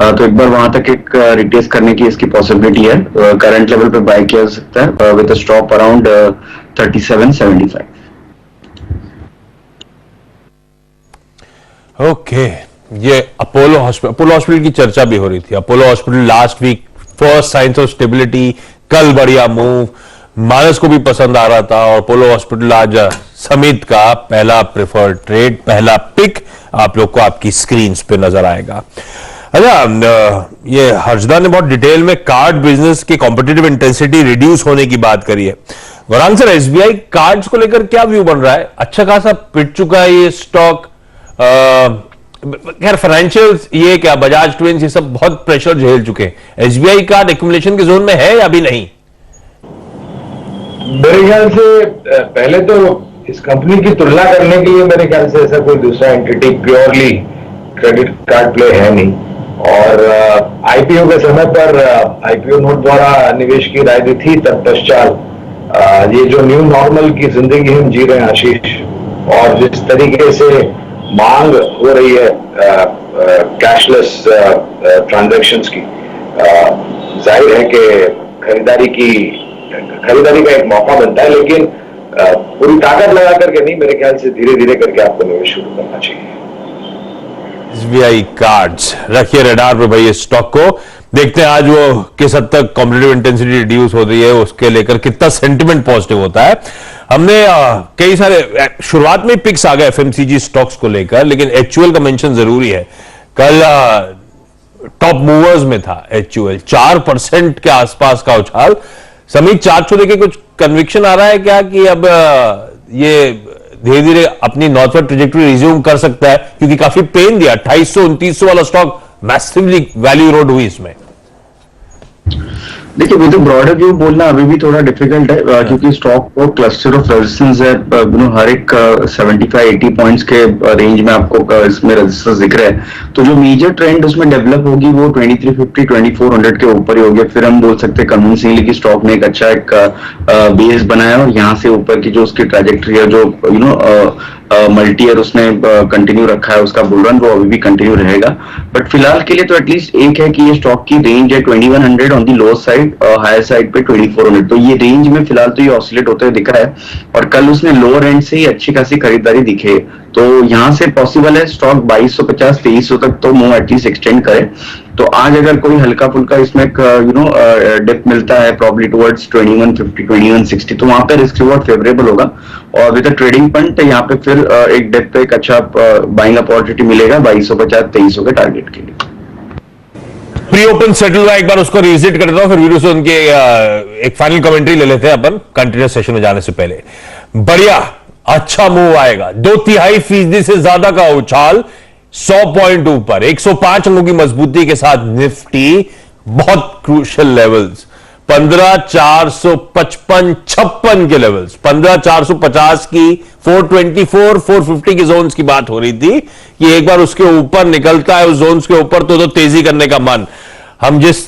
तो एक बार वहां तक एक रिटेस्ट करने की इसकी पॉसिबिलिटी है। करंट लेवल पे बाय किया जा सकता है with a stop around 3775। Okay, ये अपोलो हॉस्पिटल की चर्चा भी हो रही थी। Apollo hospital last week first signs of stability, कल बढ़िया मूव, मानस को भी पसंद आ रहा था और अपोलो हॉस्पिटल आज समित का पहला प्रेफर्ड ट्रेड, पहला पिक आप लोग को आपकी स्क्रीन पे नजर आएगा। अच्छा, ये हर्षदा ने बहुत डिटेल में कार्ड बिजनेस की कॉम्पिटिटिव इंटेंसिटी रिड्यूस होने की बात करी है। गौरांग सर, एसबीआई कार्ड्स को लेकर क्या व्यू बन रहा है? अच्छा खासा पिट चुका है ये स्टॉक। खैर फाइनेंशियल्स, ये क्या बजाज ट्विंस, ये सब बहुत प्रेशर झेल चुके हैं। एसबीआई कार्ड एक्यूमुलेशन के जोन में है या भी नहीं? मेरे ख्याल से पहले तो इस कंपनी की तुलना करने के लिए मेरे ख्याल से ऐसा कोई दूसरा entity purely credit card play है नहीं। और आईपीओ के समय पर आईपीओ नोट द्वारा निवेश की राय दी थी, तत्पश्चात ये जो न्यू नॉर्मल की जिंदगी हम जी रहे हैं आशीष, और जिस तरीके से मांग हो रही है कैशलेस ट्रांजैक्शंस की, जाहिर है कि खरीदारी का एक मौका बनता है, लेकिन पूरी ताकत लगा करके नहीं, मेरे ख्याल से धीरे धीरे करके आपको निवेश शुरू करना चाहिए। एसबीआई कार्ड्स रखिए रडार पे भाई, इस स्टॉक को देखते हैं आज वो किस हद तक कॉम्पिटिटिव इंटेंसिटी रिड्यूस हो रही है, उसके लेकर कितना सेंटिमेंट पॉजिटिव होता है। हमने कई सारे शुरुआत में पिक्स आ गए एफएमसीजी स्टॉक्स को लेकर, लेकिन एचयूएल का मेंशन जरूरी है। कल टॉप मूवर्स में था एचयूएल, 4% के आसपास का उछाल। समीत, चार्ट को लेकर कुछ कन्विक्शन आ रहा है क्या कि अब ये धीरे धीरे अपनी नॉर्थवर्ड ट्रेजेक्टरी रिज्यूम कर सकता है? क्योंकि काफी पेन दिया, 2800-2900 वाला स्टॉक मैसिवली वैल्यू रोड हुई इसमें। देखिए, विद ब्रॉडर व्यू बोलना अभी भी थोड़ा डिफिकल्ट है, क्योंकि स्टॉक को क्लस्टर ऑफ रेजिस्टेंस है, हर एक 75-80 पॉइंट्स के रेंज में आपको इसमें रेजिस्टेंस दिख रहा है। तो जो मेजर ट्रेंड उसमें डेवलप होगी वो 2350-2400 के ऊपर ही होगी। फिर हम बोल सकते हैं कन्विंसिंगली कि स्टॉक ने एक अच्छा एक बेस बनाया और यहाँ से ऊपर की जो उसकी ट्रैजेक्टरी है, जो मल्टी ईयर उसने कंटिन्यू रखा है, उसका बुल रन वो अभी भी कंटिन्यू रहेगा। बट फिलहाल के लिए तो एटलीस्ट एक है कि ये स्टॉक की रेंज है 2100 on the low side, higher side पे 2400। तो ये रेंज में फिलहाल तो ये ऑसिलेट होते हुए दिख रहा है, और कल उसने लोअर एंड से ही अच्छी खासी खरीदारी दिखे, तो यहाँ से पॉसिबल है स्टॉक 2250-2300 तक तो मूव एटलीस्ट एक्सटेंड करे। तो आज अगर कोई हल्का फुल्का इसमें डिप मिलता है प्रॉब्ली टुवर्ड्स 2150-2160, तो वहां पे रिस्क रिवॉर्ड फेवरेबल होगा। और विद ट्रेडिंग फंड यहाँ पे फिर एक डिप पे एक अच्छा बाइंग अपॉर्चुनिटी मिलेगा 2250-2300 के टारगेट के लिए। प्री ओपन सेटल हुआ, एक बार उसको रिविजिट कर देता हूं, फिर वीडियो से उनके एक फाइनल कमेंट्री ले लेते हैं अपन कंटिन्यूस सेशन में जाने से पहले। बढ़िया अच्छा मूव आएगा, 2/3% से ज्यादा का उछाल, 100 पॉइंट ऊपर, 105 अंकों की मजबूती के साथ निफ्टी बहुत क्रूशियल लेवल्स 15,455-56 के लेवल्स, 15,450 की 424-450 के जोन्स की बात हो रही थी कि एक बार उसके ऊपर निकलता है, उस जोन्स के ऊपर तो तेजी करने का मन। हम जिस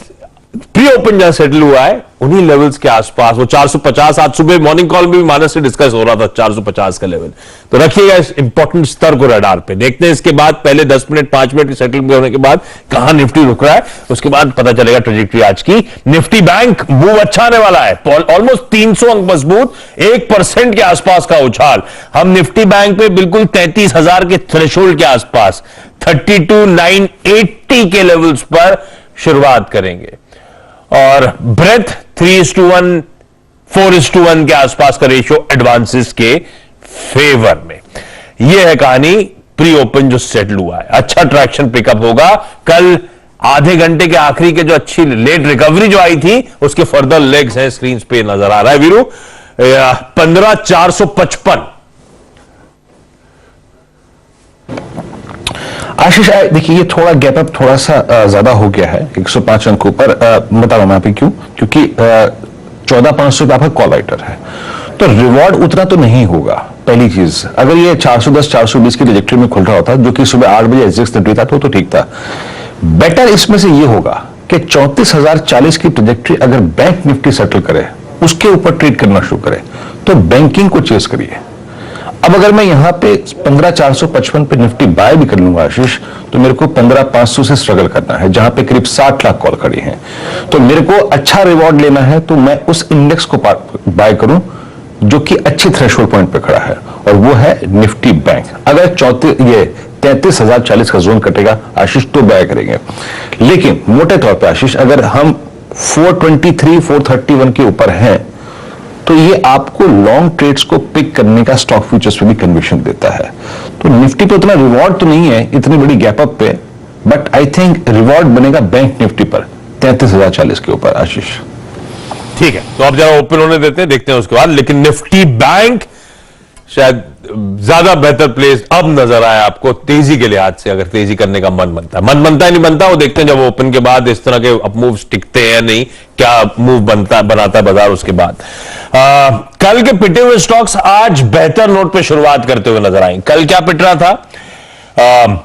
प्री ओपन जहां सेटल हुआ है उन्हीं लेवल्स के आसपास, वो 450, आज सुबह मॉर्निंग कॉल में भी मानस से डिस्कस हो रहा था 450 का लेवल। तो रखिएगा इस इंपॉर्टेंट स्तर को रडार पे। देखते हैं इसके बाद पहले 10 मिनट 5 मिनट सेटल होने के बाद कहां निफ्टी रुक रहा है, उसके बाद पता चलेगा ट्रेजेक्टरी आज की। निफ्टी बैंक मूव अच्छा आने वाला है, ऑलमोस्ट 300 अंक मजबूत, 1% के आसपास का उछाल। हम निफ्टी बैंक पे बिल्कुल 33,000 के थ्रेशोल्ड के आसपास 32,980 के लेवल्स पर शुरुआत करेंगे, और ब्रेथ 3:1, 4:1 के आसपास का रेशियो एडवांसेस के फेवर में। यह है कहानी प्री ओपन जो सेटल हुआ है। अच्छा ट्रैक्शन पिकअप होगा कल आधे घंटे के आखिरी के जो अच्छी लेट रिकवरी जो आई थी उसके फर्दर लेग्स हैं, स्क्रीन पे नजर आ रहा है वीरू 15,455। आशीष देखिए, ये थोड़ा गैप अप थोड़ा सा ज्यादा हो गया है 105 अंकों पर। बता रहा हूं मैं आप क्यों, क्योंकि 14,500 पे आपका कॉल राइटर है, तो रिवॉर्ड उतना तो नहीं होगा। पहली चीज, अगर ये 410-420 की ट्रैजेक्टरी में खुल रहा होता जो कि सुबह 8 बजे एग्जिट निकली था तो ठीक था। बेटर इसमें से ये होगा कि 34,040 की ट्रैजेक्टरी अगर बैंक निफ्टी सेटल करे, उसके ऊपर ट्रेड करना शुरू करे, तो बैंकिंग को चेस करिए। अब अगर मैं यहां पे 15,455 पे निफ्टी बाय भी कर लूंगा आशीष, तो मेरे को 15,500 से स्ट्रगल करना है, जहां पे करीब 60 लाख कॉल खड़ी हैं। तो मेरे को अच्छा रिवॉर्ड लेना है तो मैं उस इंडेक्स को बाय करूं जो कि अच्छी थ्रेशोल्ड पॉइंट पे खड़ा है, और वो है निफ्टी बैंक। अगर 33,040 का जोन कटेगा आशीष तो बाय करेंगे, लेकिन मोटे तौर पे आशीष अगर हम 423, 431 के ऊपर हैं तो ये आपको लॉन्ग ट्रेड्स को पिक करने का स्टॉक फ्यूचर्स में भी कन्विक्शन देता है। तो निफ्टी पे उतना रिवॉर्ड तो नहीं है इतनी बड़ी गैप अप पे, बट आई थिंक रिवॉर्ड बनेगा बैंक निफ्टी पर 33,040 के ऊपर। आशीष ठीक है, तो अब जरा ओपन होने देते हैं, देखते हैं उसके बाद। लेकिन निफ्टी बैंक शायद ज्यादा बेहतर प्लेस अब नजर आया आपको तेजी के लिहाज से, अगर तेजी करने का मन बनता है। मन बनता है नहीं बनता वो देखते हैं जब ओपन के बाद इस तरह के अप मूव्स टिकते हैं नहीं, क्या मूव बनाता है बाजार उसके बाद। कल के पिटे हुए स्टॉक्स आज बेहतर नोट पे शुरुआत करते हुए नजर आए। कल क्या पिट रहा था?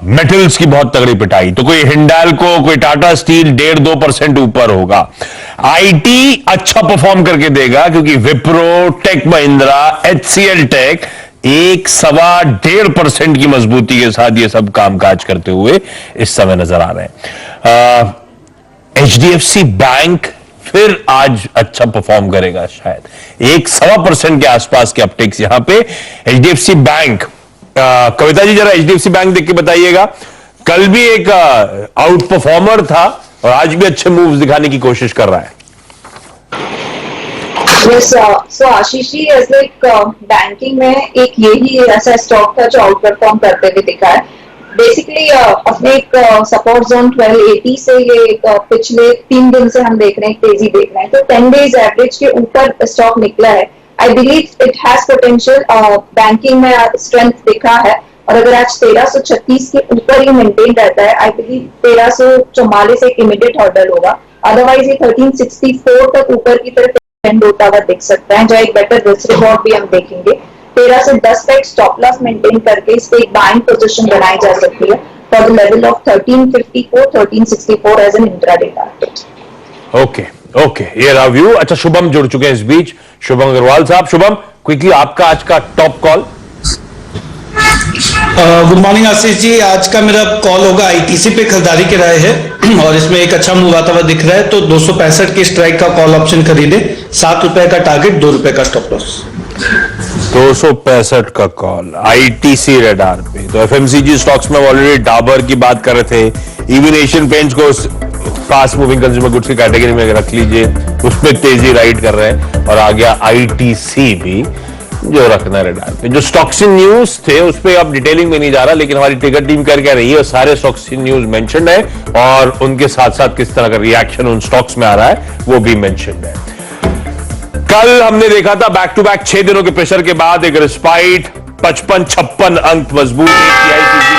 मेटल्स की बहुत तगड़ी पिटाई, तो कोई हिंडाल्को, कोई टाटा स्टील 1.5-2% ऊपर होगा। आईटी अच्छा परफॉर्म करके देगा क्योंकि Wipro, tech Mahindra, HCL tech 1-1.25% की मजबूती के साथ ये सब कामकाज करते हुए इस समय नजर आ रहे हैं। HDFC बैंक फिर आज अच्छा परफॉर्म करेगा, शायद 1-1.25% के आसपास के अपटेक्स यहां पे। HDFC बैंक, कविता जी जरा HDFC बैंक देख के बताइएगा। कल भी एक आउट परफॉर्मर था और आज भी अच्छे मूव्स दिखाने की कोशिश कर रहा है। Yes, so आशीष जी, ऐसे एक बैंकिंग में एक यही ऐसा स्टॉक था जो आउट परफॉर्म करते हुए दिखा है। बेसिकली अपने एक सपोर्ट जोन 1280 से ये पिछले 3 दिन से हम देख रहे हैं, तेजी देख रहे हैं, तो 10 डेज एवरेज के ऊपर स्टॉक निकला है। I believe it has potential, banking में स्ट्रेंथ दिखा है, और अगर आज 1336 के ऊपर ही मेंटेन रहता है, आई बिलीव 1344 एक इमीडिएट हर्डल होगा। अदरवाइज ये 1364 तक ऊपर की तरफ ट्रेंड होता हुआ दिख सकता है, जो एक बेटर रिस्क रिवॉर्ड भी हम देखेंगे। 13 से 10 का एक स्टॉप लॉस मेंटेन करके इस पे एक बाइंग पोजीशन बनाई जा सकती है for the level of 1354, 1364 as an intraday target. Okay, ये रहा व्यू। अच्छा, शुभम जुड़ चुके हैं इस बीच, शुभम अग्रवाल साहब। शुभम, क्विकली आपका आज का top call. Good morning Ashish जी, आज का मेरा कॉल होगा आईटीसी पे खरीदारी के राय है और इसमें एक अच्छा मूव आता हुआ दिख रहा है, तो 265 के स्ट्राइक का कॉल ऑप्शन खरीदे, ₹7 का टारगेट, ₹2 का स्टॉप लॉस। 265 का कॉल आईटीसी रेडार पे। तो एफएमसीजी स्टॉक्स में ऑलरेडी डाबर की बात कर रहे थे, इवन एशियन पेंट्स को फास्ट मूविंग कंज्यूमर गुड्स की कैटेगरी में रख लीजिए, उसमें तेजी राइड कर रहे हैं, और आ गया आईटीसी भी जो रखना रेडार पे। जो स्टॉक्स इन न्यूज थे उस पर अब डिटेलिंग में नहीं जा रहा, लेकिन हमारी टिकट टीम कर क्या रही है, सारे स्टॉक्स इन न्यूज मेंशन्ड है और उनके साथ साथ किस तरह का रिएक्शन उन स्टॉक्स में आ रहा है वो भी मेंशन्ड है। कल हमने देखा था बैक टू बैक 6 दिनों के प्रेशर के बाद एक रिस्पाइट, 55-56 अंक मजबूत बढ़त के साथ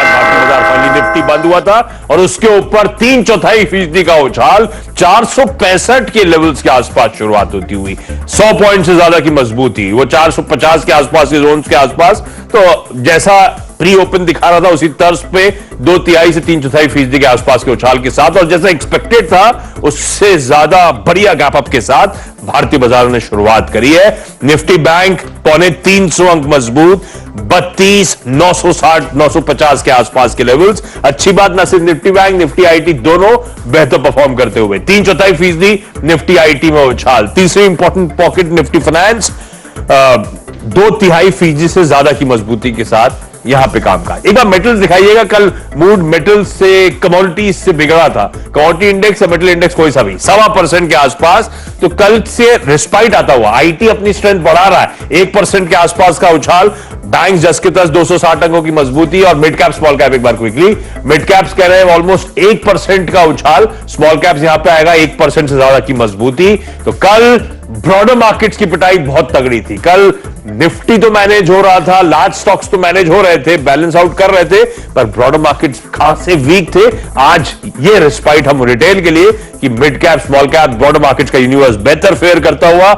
भारतीय बाजार फाइनली निफ्टी बंद हुआ था और उसके ऊपर 3/4% का उछाल 465 के लेवल्स के आसपास शुरुआत होती हुई 100 पॉइंट से ज्यादा की मजबूती, वो 450 के आसपास के जोन के आसपास। तो जैसा प्री ओपन दिखा रहा था उसी तर्ज पे 2/3 से 3/4% के आसपास के उछाल के साथ, और जैसा एक्सपेक्टेड था उससे ज्यादा बढ़िया गैप अप के साथ भारतीय बाजारों ने शुरुआत करी है। निफ्टी बैंक 325 अंक मजबूत, 32,960-950 के आसपास के लेवल्स। अच्छी बात, ना सिर्फ निफ्टी बैंक, निफ्टी आईटी दोनों बेहतर परफॉर्म करते हुए 3/4% निफ्टी आईटी में उछाल। तीसरी इंपॉर्टेंट पॉकेट निफ्टी फाइनेंस 2/3% से ज्यादा की मजबूती के साथ यहां पे कामकाज। एक बार मेटल्स दिखाइएगा, कल मूड मेटल्स से कमोडिटीज से बिगड़ा था, कमोडिटी इंडेक्स या मेटल इंडेक्स कोई सा भी 1.25% के आसपास, तो कल से रिस्पाइट आता हुआ आईटी अपनी स्ट्रेंथ बढ़ा रहा है, 1% के आसपास का उछाल। बैंक जस के तस 260 अंकों की मजबूती, और मिड कैप स्मॉल कैप एक बार क्विकली, मिड कैप्स कह रहे हैं ऑलमोस्ट 1% का उछाल, स्मॉल कैप्स यहां पे आएगा 1% से ज्यादा की मजबूती। तो कल ब्रॉडर मार्केट्स की पिटाई बहुत तगड़ी थी। कल निफ्टी तो मैनेज हो रहा था, लार्ज स्टॉक्स तो मैनेज हो रहे थे, बैलेंस आउट कर रहे थे, पर ब्रॉडर मार्केट्स खासे वीक थे। आज ये रिस्पाइट हम रिटेल के लिए कि mid cap small cap broader markets का यूनिवर्स बेहतर फेयर करता हुआ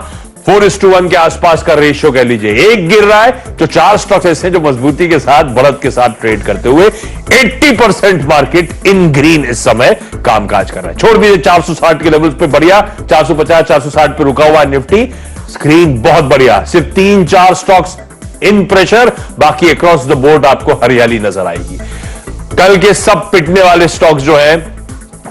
4:1 के आसपास का रेशियो कह लीजिए, एक गिर रहा है, तो 4 स्टॉक्स ऐसे हैं जो मजबूती के साथ बढ़त के साथ ट्रेड करते हुए 80% मार्केट इन ग्रीन इस समय कामकाज कर रहा है। छोड़ दीजिए 460 के लेवल्स पे बढ़िया, 450-460 पे रुका हुआ है निफ्टी, स्क्रीन बहुत बढ़िया, सिर्फ 3-4 स्टॉक्स इन प्रेशर, बाकी अक्रॉस द बोर्ड आपको हरियाली नजर आएगी। कल के सब पिटने वाले स्टॉक्स जो है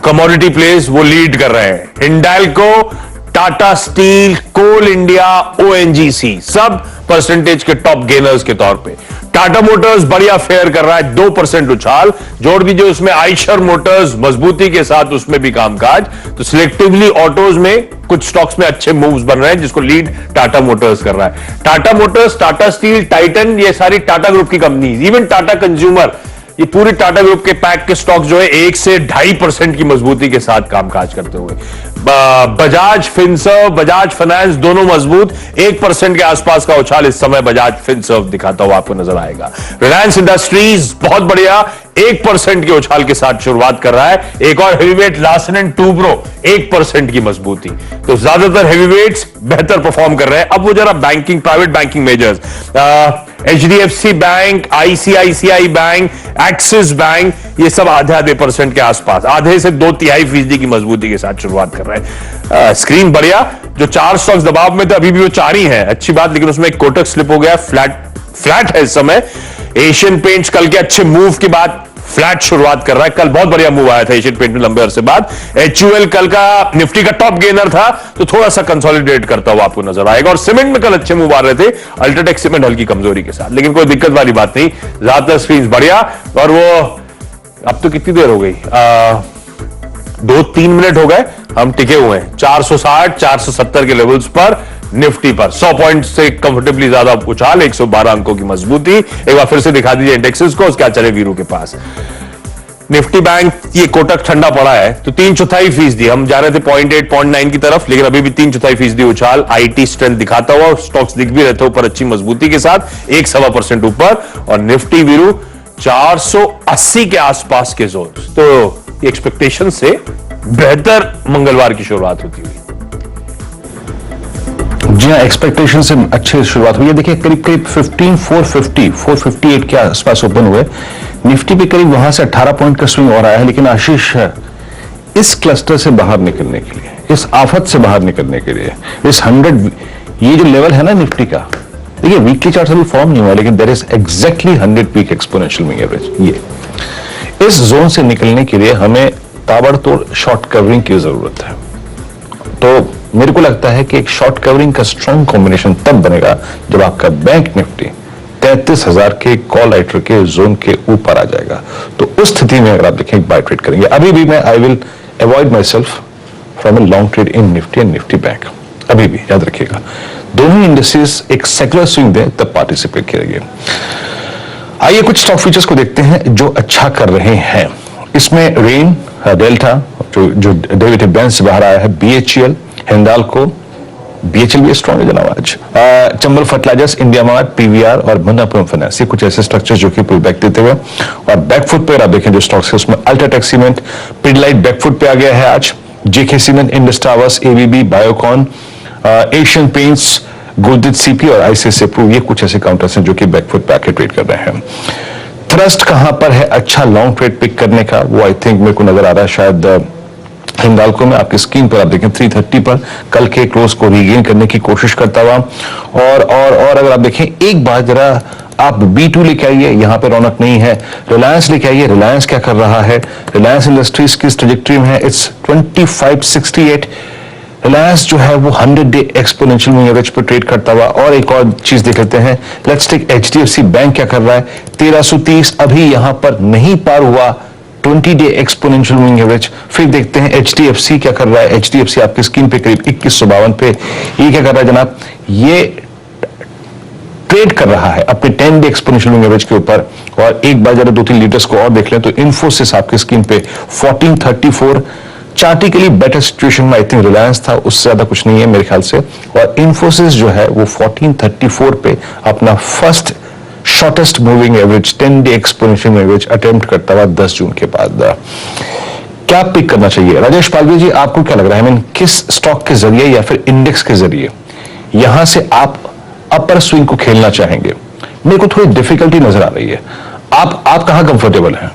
कमोडिटी प्लेस वो लीड कर रहे हैं, हिंडाल्को, टाटा स्टील, कोल इंडिया, ओएनजीसी सब परसेंटेज के टॉप गेनर्स के तौर पे। टाटा मोटर्स बढ़िया फेयर कर रहा है, 2% उछाल, जोड़ दीजिए उसमें आइशर मोटर्स मजबूती के साथ उसमें भी कामकाज। तो सिलेक्टिवली ऑटोज में कुछ स्टॉक्स में अच्छे मूव्स बन रहे हैं, जिसको लीड टाटा मोटर्स कर रहा है। Tata Motors, Tata steel, Titan, ये सारी टाटा ग्रुप की कंपनीज, इवन टाटा कंज्यूमर, ये पूरी टाटा ग्रुप के पैक के स्टॉक जो है 1 से 2.5% की मजबूती के साथ कामकाज करते हुए। बजाज फिनसर्व, बजाज फाइनेंस दोनों मजबूत, 1% के आसपास का उछाल इस समय बजाज फिनसर्व दिखाता हुआ आपको नजर आएगा। रिलायंस इंडस्ट्रीज बहुत बढ़िया, 1% के उछाल के साथ शुरुआत कर रहा है। एक और हेवीवेट लार्सन एंड टूब्रो, 1% की मजबूती। तो ज्यादातर हेवीवेट्स बेहतर परफॉर्म कर रहे हैं। अब वो जरा banking, private banking measures, HDFC bank, ICICI bank, axis bank, ये सब आधे % के आसपास, आधे से 2/3% की मजबूती के साथ शुरुआत कर रहे हैं। स्क्रीन बढ़िया, जो 4 स्टॉक्स दबाव में थे अभी भी वो 4 ही हैं, अच्छी बात, लेकिन उसमें एक कोटक स्लिप हो गया, फ्लैट है इस समय। एशियन पेंट्स कल के अच्छे मूव के बाद फ्लैट शुरुआत कर रहा है, कल बहुत बढ़िया मूव आया था एशियन पेंट में लंबे अरसे बाद। HUL कल का निफ्टी का टॉप गेनर था, तो थोड़ा सा कंसोलिडेट करता हुआ आपको नजर आएगा। और सीमेंट में कल अच्छे मूव आ रहे थे, अल्ट्राटेक सीमेंट हल्की कमजोरी के साथ, लेकिन कोई दिक्कत वाली बात नहीं, ज्यादातर स्क्रीन बढ़िया। और वो अब तो कितनी देर हो गई, 2-3 मिनट हो गए हम टिके हुए हैं 460 470 के लेवल्स पर, निफ्टी पर 100 पॉइंट से कंफर्टेबली ज्यादा उछाल, 112 अंकों की मजबूती। एक बार फिर से दिखा दीजिए इंडेक्सेस को, क्या चले वीरू के पास। निफ्टी बैंक, ये कोटक ठंडा पड़ा है तो 3/4%, हम जा रहे थे 0.8 0.9 की तरफ, लेकिन अभी भी 3/4% उछाल। IT स्ट्रेंथ दिखाता हुआ, स्टॉक्स दिख भी रहते ऊपर अच्छी मजबूती के साथ, 1.25% ऊपर। और निफ्टी वीरू 480 के आसपास के जोन, तो एक्सपेक्टेशन से बेहतर मंगलवार की शुरुआत होती हुई। जी हाँ, एक्सपेक्टेशन से अच्छी शुरुआत हुई है। देखिए करीब 15,450 458 के आसपास ओपन हुए, निफ्टी पे करीब वहां से 18 पॉइंट का स्विंग और आया है। लेकिन आशीष, इस क्लस्टर से बाहर निकलने के लिए, इस आफत से बाहर निकलने के लिए, इस 100, ये जो लेवल है ना निफ्टी का, देखिए वीकली चार्ट अभी फॉर्म नहीं हुआ, लेकिन there is exactly 100 week exponential moving average. ये इस जोन से निकलने के लिए हमें ताबड़तोड़ शॉर्ट कवरिंग की जरूरत है। तो मेरे को लगता है कि एक शॉर्ट कवरिंग का स्ट्रॉन्ग कॉम्बिनेशन तब बनेगा जब आपका बैंक निफ्टी 33,000 के कॉल राइटर के जोन के ऊपर आ जाएगा। तो उस स्थिति में अगर आप देखें बाय ट्रेड करेंगे। अभी भी मैं I will avoid my self from a long trade in Nifty and Nifty bank, अभी भी याद रखिएगा। दोनों इंडस्ट्रीज एक सेक्युलर स्विंग दे तब पार्टिसिपेट करेंगे। आइए कुछ स्टॉक फीचर्स को देखते हैं जो अच्छा कर रहे हैं। इसमें रेन, डेल्टा जो डेरिवेटिव बैंड से बाहर आया है, BHEL, हिंदाल्को, BHEL भी स्ट्रॉन्ग है जनाब आज, Chambal fertilizers, India mart, PVR और मन्नापुरम फाइनेंस, ये कुछ ऐसे स्ट्रक्चर जो कि पुल बैक देते हुए। और बैकफुट पे आप देखें जो स्टॉक्स है उसमें अल्ट्राटेक सीमेंट, पिडिलाइट बैकफुट पे आ गया है आज, JK cement, Indus towers, ABB, Biocon, Asian paints, Gurdeep CP और ICICI प्रू, ये कुछ ऐसे काउंटर्स हैं जो कि बैकफुट पे आके ट्रेड कर रहे हैं। थ्रस्ट कहां पर है अच्छा लॉन्ग ट्रेड पिक करने का, वो आई थिंक मेरे को नजर आ रहा है शायद हिंदाल्को में। आपकी स्क्रीन पर आप देखें 330 पर कल के क्लोज को रीगेन करने की कोशिश करता हुआ। और अगर आप देखें एक बार जरा आप B2 लेके आइए, यहां पे रौनक नहीं है। रिलायंस लेके आइए, रिलायंस क्या कर रहा है, रिलायंस इंडस्ट्रीज किस ट्रेजेक्टरी में है, इट्स 2568। रिलायंस जो है वो 100 डे एक्सपोनेंशियल मूविंग एवरेज पर ट्रेड करता हुआ। और एक और चीज देख लेते हैं, लेट्स टेक HDFC बैंक क्या कर रहा है, 1330 अभी यहां पर नहीं पार हुआ 20 डे एक्सपोनेंशियल मूविंग एवरेज। फिर देखते हैं HDFC क्या कर रहा है, HDFC आपकी स्क्रीन पे करीब 2152 पे, ये क्या कर रहा है जनाब, ये ट्रेड कर रहा है अपने 10 डे एक्सपोनेंशियल मूविंग एवरेज के ऊपर। और एक बार जरा 2-3 लीडर्स को और देख लें तो इन्फोसिस आपकी स्क्रीन पे 1434, चार्टिकली बेटर सिचुएशन में आई थिंक रिलायंस था, उससे ज्यादा कुछ नहीं है मेरे ख्याल से। और इन्फोसिस जो है वो 1434 पे अपना first shortest moving average 10 day exponential average attempt करता हुआ 10 जून के बाद। क्या पिक करना चाहिए राजेश पालवी जी, आपको क्या लग रहा है, I mean, किस स्टॉक के जरिए या फिर इंडेक्स के जरिए यहां से आप अपर स्विंग को खेलना चाहेंगे? मेरे को थोड़ी डिफिकल्टी नजर आ रही है, आप कहां कंफर्टेबल हैं?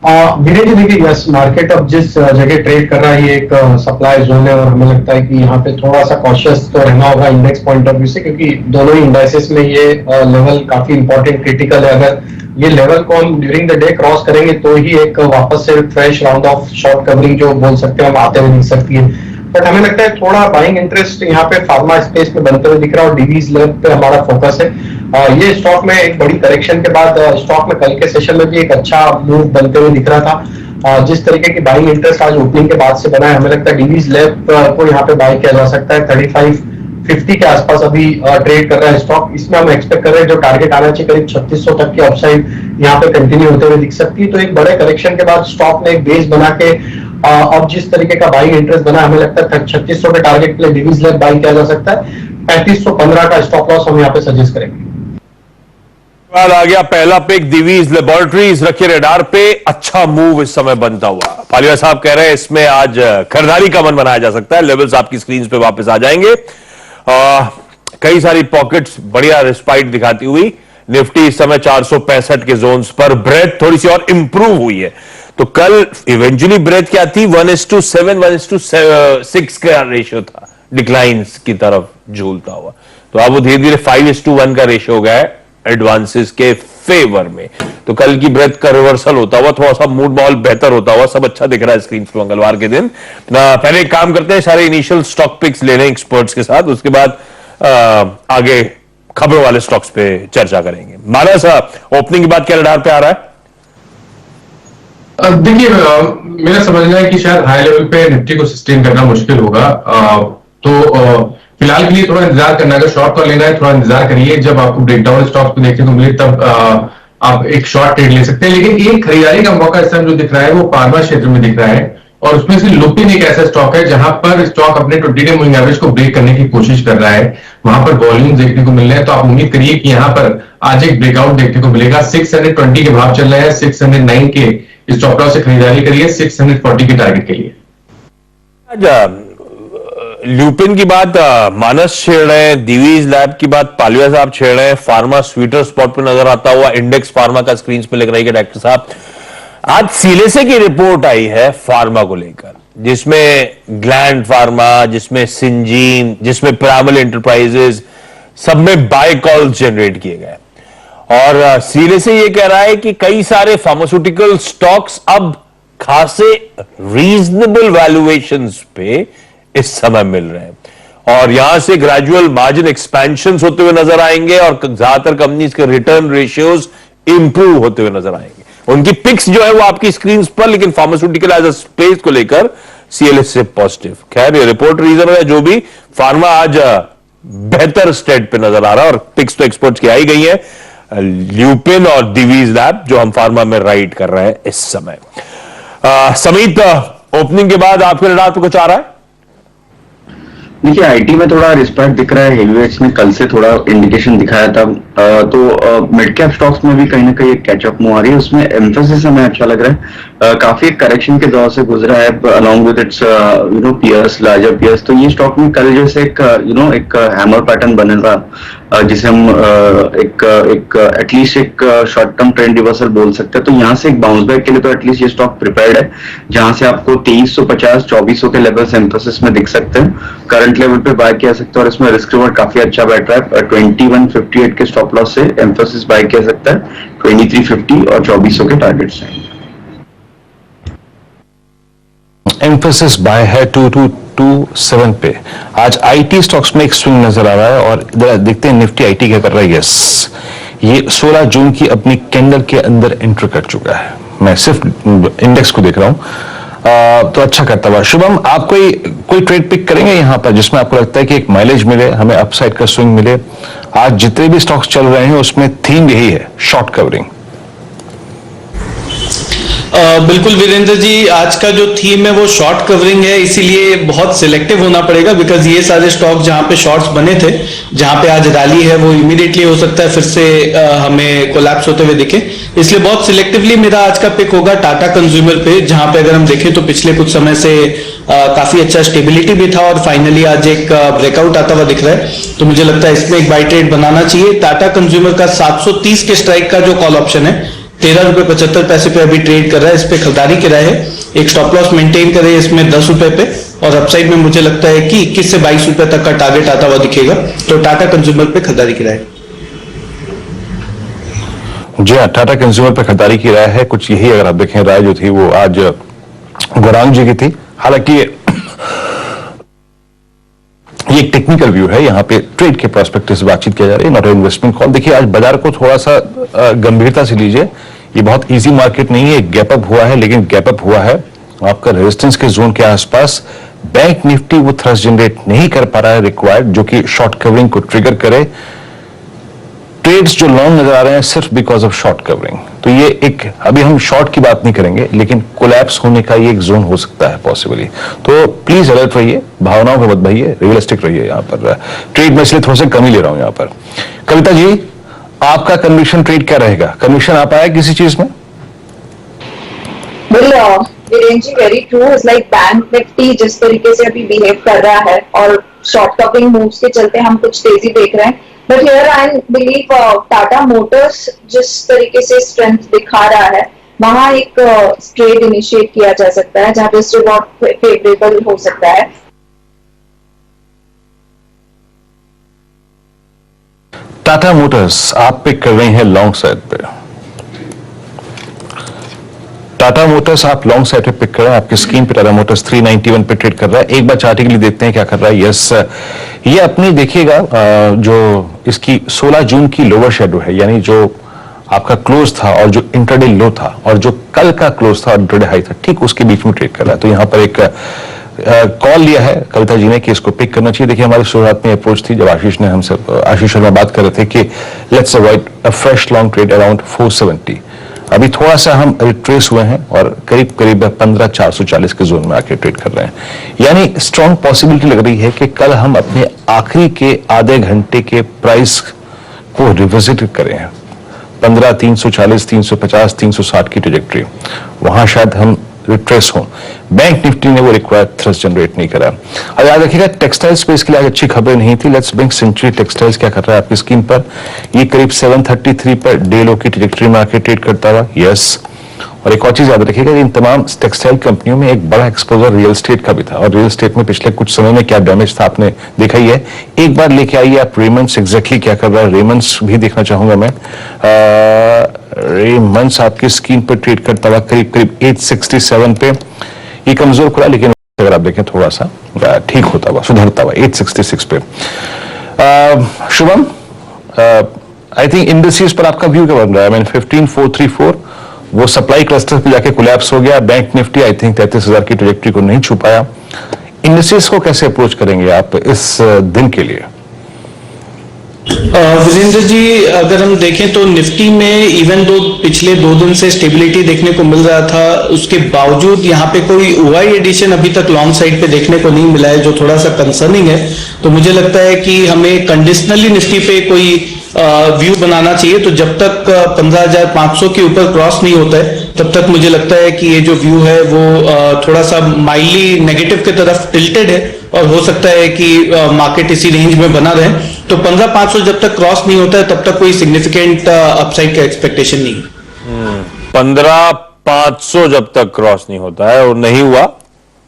धीरे धीरे देखिए, यस, मार्केट अब जिस जगह ट्रेड कर रहा है ये एक सप्लाई जोन है, और हमें लगता है कि यहाँ पे थोड़ा सा कॉशियस तो रहना होगा इंडेक्स पॉइंट ऑफ व्यू से, क्योंकि दोनों ही इंडाइसेस में ये लेवल काफी इंपॉर्टेंट क्रिटिकल है। अगर ये लेवल को हम ड्यूरिंग द डे क्रॉस करेंगे तो ही एक वापस से fresh round of short covering जो बोल सकते हैं हम आते हुए दिख सकती है। बट हमें लगता है थोड़ा बाइंग इंटरेस्ट यहाँ पे फार्मा स्पेस में बनते हुए दिख रहा है, और डीवीज लेवल पे हमारा फोकस है। ये स्टॉक में एक बड़ी करेक्शन के बाद स्टॉक में कल के सेशन में भी एक अच्छा मूव बनते हुए दिख रहा था। जिस तरीके की बाइंग इंटरेस्ट आज ओपनिंग के बाद से बना है, हमें लगता है डीवीज लैब को यहाँ पे बाय किया जा सकता है। 3550 के आसपास अभी ट्रेड कर रहा है स्टॉक। इसमें हम एक्सपेक्ट कर रहे हैं जो टारगेट आना चाहिए करीब 3600 तक की अपसाइड यहाँ पे कंटिन्यू होते हुए दिख सकती है। तो एक बड़े करेक्शन के बाद स्टॉक ने एक बेस बना के अब जिस तरीके का बाइंग इंटरेस्ट बना, हमें लगता है 3600 के टारगेट के लिए डीवीज लैब बाय किया जा सकता है। 3515 का स्टॉप लॉस हम यहाँ पे सजेस्ट करेंगे। बाद आ गया पहला पिक दिवीज लेबोरेटरीज, रखिए रडार पे। अच्छा मूव इस समय बनता हुआ पालिया साहब कह रहे हैं इसमें आज खरीदारी का मन बनाया जा सकता है। लेवल्स आपकी स्क्रीन पे वापस आ जाएंगे। कई सारी पॉकेट्स बढ़िया रिस्पाइट दिखाती हुई निफ्टी इस समय 465 के जोन्स पर। ब्रेथ थोड़ी सी और इंप्रूव हुई है। तो कल इवेंचुअली ब्रेथ क्या थी, 1:7 1:6 का रेशियो था, डिक्लाइंस की तरफ झूलता हुआ। तो अब वो धीरे धीरे 5:1 का रेशियो हो गया है एडवांसेस के फेवर में। तो कल की ब्रेथ का रिवर्सल होता हुआ, थोड़ा सा मूड माहौल बेहतर होता हुआ, सब अच्छा दिख रहा है स्क्रीन पे मंगलवार के दिन। पहले एक काम करते हैं, सारे इनिशियल स्टॉक पिक्स ले लें एक्सपर्ट्स के साथ, उसके बाद आगे खबरों वाले स्टॉक्स पे चर्चा करेंगे। मानस, ओपनिंग के बाद क्या रडार पे आ रहा है? देखिए, मेरा समझना है कि शायद हाई लेवल पे निफ्टी को सस्टेन करना मुश्किल होगा। तो फिलहाल के लिए थोड़ा इंतजार करना, अगर शॉर्ट कॉल लेना है थोड़ा इंतजार करिए। जब आपको ब्रेकडाउन स्टॉक्स पे देखने को मिले तब आप एक शॉर्ट ट्रेड ले सकते हैं। लेकिन एक खरीदारी का मौका इस टाइम जो दिख रहा है वो फार्मा क्षेत्र में दिख रहा है, और उसमें से लुपिन एक ऐसा स्टॉक है जहां पर स्टॉक अपने 20-डे मूविंग एवरेज को ब्रेक करने की कोशिश कर रहा है। वहां पर वॉल्यूम देखने को मिल रहे हैं, तो आप उम्मीद करिए कि यहां पर आज एक ब्रेकआउट देखने को मिलेगा। 620 के भाव चल रहे हैं, 609 के स्टॉप लॉस से खरीदारी करिए 640 के टारगेट के लिए। ल्यूपिन की बात मानस छेड़ रहे हैं, दिवीज लैब की बात पालिया साहब छेड़ रहे हैं, फार्मा स्वीटर स्पॉट पे नजर आता हुआ इंडेक्स फार्मा का स्क्रीन पे लग रही है डॉक्टर साहब। आज सीलेसे की रिपोर्ट आई है फार्मा को लेकर, जिसमें ग्लैंड फार्मा, जिसमें सिंजीन, जिसमें पिरामल एंटरप्राइजेस, सब में बाय कॉल जनरेट किए गए। और सीलेसे ये कह रहा है कि कई सारे फार्मास्यूटिकल स्टॉक्स अब खासे रीजनेबल वैल्यूएशंस पे इस समय मिल रहे हैं, और यहां से ग्रेजुअल मार्जिन एक्सपेंशन होते हुए नजर आएंगे, और ज्यादातर कंपनीज के रिटर्न रेशियोज इंप्रूव होते हुए नजर आएंगे। उनकी पिक्स जो है वो आपकी स्क्रीन पर, लेकिन फार्मास्यूटिकल एज अ स्पेस को लेकर सीएलएस से पॉजिटिव। खैर, ये रिपोर्ट रीजन है जो भी, फार्मा आज बेहतर स्टेट पे नजर आ रहा है, और पिक्स तो एक्सपर्ट्स की आई गई है, ल्यूपिन और दिवीज लैब जो हम फार्मा में राइड कर रहे हैं इस समय। समीत, ओपनिंग के बाद आपके रडार पे कुछ आ रहा है? देखिए, आईटी में थोड़ा रिस्पेक्ट दिख रहा है, हेवीवेट्स ने कल से थोड़ा इंडिकेशन दिखाया था। तो मिड कैप स्टॉक्स में भी कहीं ना कहीं एक कैचअप मूव आ रही है, उसमें एम्फेसिस हमें अच्छा लग रहा है। काफी करेक्शन के दौर से गुजरा है along with its peers, larger peers. तो ये स्टॉक में कल जैसे एक एक हैमर पैटर्न बने रहा, जिसे हम एक एटलीस्ट एक शॉर्ट टर्म ट्रेंड रिवर्सल बोल सकते हैं। तो यहाँ से एक बाउंस बैक के लिए तो एटलीस्ट ये स्टॉक प्रिपेयर्ड है, जहां से आपको 2350 2400 के लेवल्स एम्फेसिस में दिख सकते हैं, करंट लेवल पे बाय किया सकते हैं, और इसमें रिस्क रिवॉर्ड काफी अच्छा बैठ रहा है। 2158 के स्टॉप लॉस से एम्फेसिस बाय किया सकता है, 2350 और 2400 के टारगेट्स हैं। एम्फेसिस बाय है 2227 पे। आज आईटी स्टॉक्स में एक स्विंग नजर आ रहा है, और देखते हैं निफ्टी आईटी क्या कर रहा है। यस, ये 16 जून की अपनी कैंडल के अंदर एंटर कर चुका है। मैं सिर्फ इंडेक्स को देख रहा हूं, तो अच्छा करता हुआ। शुभम, आप कोई ट्रेड पिक करेंगे यहां पर जिसमें आपको लगता है कि एक माइलेज मिले, हमें अपसाइड का स्विंग मिले? आज जितने भी स्टॉक्स चल रहे हैं उसमें थीम यही है, शॉर्ट कवरिंग। बिल्कुल वीरेंद्र जी, आज का जो थीम है वो शॉर्ट कवरिंग है, इसीलिए बहुत सिलेक्टिव होना पड़ेगा, बिकॉज ये सारे स्टॉक जहां पे शॉर्ट्स बने थे, जहां पे आज रैली है, वो इमीडिएटली हो सकता है फिर से हमें कोलैप्स होते हुए दिखे। इसलिए बहुत सिलेक्टिवली मेरा आज का पिक होगा टाटा कंज्यूमर पे, जहां पे अगर हम देखें तो पिछले कुछ समय से काफी अच्छा स्टेबिलिटी भी था, और फाइनली आज एक ब्रेकआउट आता हुआ दिख रहा है। तो मुझे लगता है इसमें एक बाई ट्रेड बनाना चाहिए। टाटा कंज्यूमर का 730 के स्ट्राइक का जो कॉल ऑप्शन है, 13 रुपए 75 पैसे पे अभी ट्रेड कर रहा है, इस पे खरीदारी की राय है। एक स्टॉप लॉस मेंटेन करे इसमें 10 रुपए पे, और अपसाइड में मुझे लगता है कि 21 से 22 रुपए तक का टारगेट आता हुआ दिखेगा। तो टाटा कंज्यूमर पे खरीदारी की राय है। जी हाँ, टाटा कंज्यूमर पे खरीदारी की राय है। कुछ यही अगर आप देखें राय जो थी वो आज गौरांग जी की थी। हालांकि ये एक टेक्निकल व्यू है, यहाँ पे ट्रेड के प्रोस्पेक्टिव से बातचीत किया जा रही है, नॉट इन्वेस्टमेंट कॉल। देखिए आज बाजार को थोड़ा सा गंभीरता से लीजिए, ये बहुत इजी मार्केट नहीं है, गैप अप हुआ है, लेकिन गैप अप हुआ है आपका रेजिस्टेंस के जोन के आसपास। बैंक निफ्टी वो थ्रस्ट जनरेट नहीं कर पा रहा है रिक्वायर्ड, जो कि शॉर्ट कवरिंग को ट्रिगर करे। ट्रेड्स जो लॉन्ग नजर आ रहे हैं सिर्फ बिकॉज ऑफ शॉर्ट कवरिंग, तो ये एक, अभी हम शॉर्ट की बात नहीं करेंगे, लेकिन कोलैप्स होने का ये एक जोन हो सकता है पॉसिबली। तो प्लीज अलर्ट रहिए, भावनाओं पे मत बहिए, रियलिस्टिक रहिए। यहाँ पर ट्रेड में इसलिए थोड़ा सा कम ही ले रहा हूं यहाँ पर। कविता जी, आपका कन्विक्शन ट्रेड क्या रहेगा? कन्विक्शन आ पाया किसी चीज में? Virendra ji, very true. Is like bank Nifty जिस तरीके से अभी बिहेव कर रहा है और शॉर्ट कवरिंग मूव्स के चलते हम कुछ तेजी देख रहे हैं, but here I believe Tata Motors जिस तरीके से स्ट्रेंथ दिखा रहा है, वहां एक ट्रेड इनिशिएट किया जा सकता है जहां पे रिवॉर्ड फेवरेबल हो सकता है। टाटा मोटर्स आप पिक कर रही हैं लॉन्ग साइड पे, टाटा मोटर्स आप लॉन्ग साइड पे पिक कर रहे हैं, आपकी स्क्रीन पे टाटा मोटर्स 391 पे ट्रेड कर रहा है। एक बार चार्टिकली देखते हैं क्या कर रहा है। यस, ये अपनी देखिएगा जो इसकी 16 जून की लोअर शेडो है, यानी जो आपका क्लोज था और जो इंटरडे लो था और जो कल का क्लोज था और इंटरडे हाई था, ठीक उसके बीच में ट्रेड कर रहा है। तो यहां पर एक कॉल लिया है कविता जी ने कि इसको पिक करना चाहिए। देखिए हमारी शुरुआत में अप्रोच थी जब आशीष ने हमसे, आशीष शर्मा बात कर रहे थे कि let's avoid a fresh long trade around 470। अभी थोड़ा सा हम रिट्रेस हुए हैं और करीब करीब 15,440 के जोन में आके ट्रेड कर रहे हैं, यानी स्ट्रॉन्ग पॉसिबिलिटी लग रही है कि कल हम अपने आखिरी के आधे घंटे के प्राइस को रिविजिट करें। 15,340, 350, 360 की ट्रेजेक्ट्री, वहां शायद हम रिट्रेस हो। बैंक निफ्टी ने वो रिक्वायर्ड थ्रस्ट जनरेट नहीं करा। अब याद रखिएगा टेक्सटाइल स्पेस के लिए अच्छी खबरें नहीं थी। लेट्स ब्रिंग सेंचुरी टेक्सटाइल्स क्या कर रहा है आपकी स्क्रीन पर। ये करीब 733 पर डे लो की ट्रेजेक्ट्री में आके ट्रेड करता हुआ। यस, और एक और चीज याद रखिएगा, इन तमाम टेक्सटाइल कंपनियों में एक बड़ा एक्सपोजर रियल एस्टेट का भी था, और रियल एस्टेट में पिछले कुछ समय में क्या डैमेज था आपने देखा ही है। एक बार लेके आइए आप रेमंड्स एग्जैक्टली क्या कर रहा है, रेमंड्स भी देखना चाहूंगा मैं। रेमंड्स आपकी स्क्रीन पर ट्रेड करता हुआ करीब करीब 867 पे। ये कमजोर खुला, लेकिन अगर आप देखें थोड़ा सा ठीक होता हुआ, सुधरता हुआ 866 पे। शुभम, आई थिंक इंडस्ट्रीज पर आपका व्यू क्या बन रहा है? 15,434 वो सप्लाई क्लस्टर पे जाके कोलैप्स हो गया। बैंक निफ्टी आई थिंक 33,000 की ट्रेजेक्ट्री को नहीं छू पाया। इंडस्ट्रीज को कैसे अप्रोच करेंगे आप इस दिन के लिए? वीरेंद्र जी, अगर हम देखें तो निफ्टी में इवन दो पिछले 2 दिन से स्टेबिलिटी देखने को मिल रहा था, उसके बावजूद यहाँ पे कोई ओआई एडिशन अभी तक लॉन्ग साइड पे देखने को नहीं मिला है, जो थोड़ा सा कंसर्निंग है। तो मुझे लगता है कि हमें कंडीशनली निफ्टी पे कोई व्यू बनाना चाहिए। तो जब तक 15,500 के ऊपर क्रॉस नहीं होता है, तब तक मुझे लगता है कि ये जो व्यू है वो थोड़ा सा माइल्डली नेगेटिव की तरफ टिल्टेड है, और हो सकता है कि मार्केट इसी रेंज में बना रहे। तो 15,500 जब तक क्रॉस नहीं होता है, तब तक कोई सिग्निफिकेंट अपसाइड का एक्सपेक्टेशन नहीं। 15,500 जब तक क्रॉस नहीं होता है, और नहीं हुआ,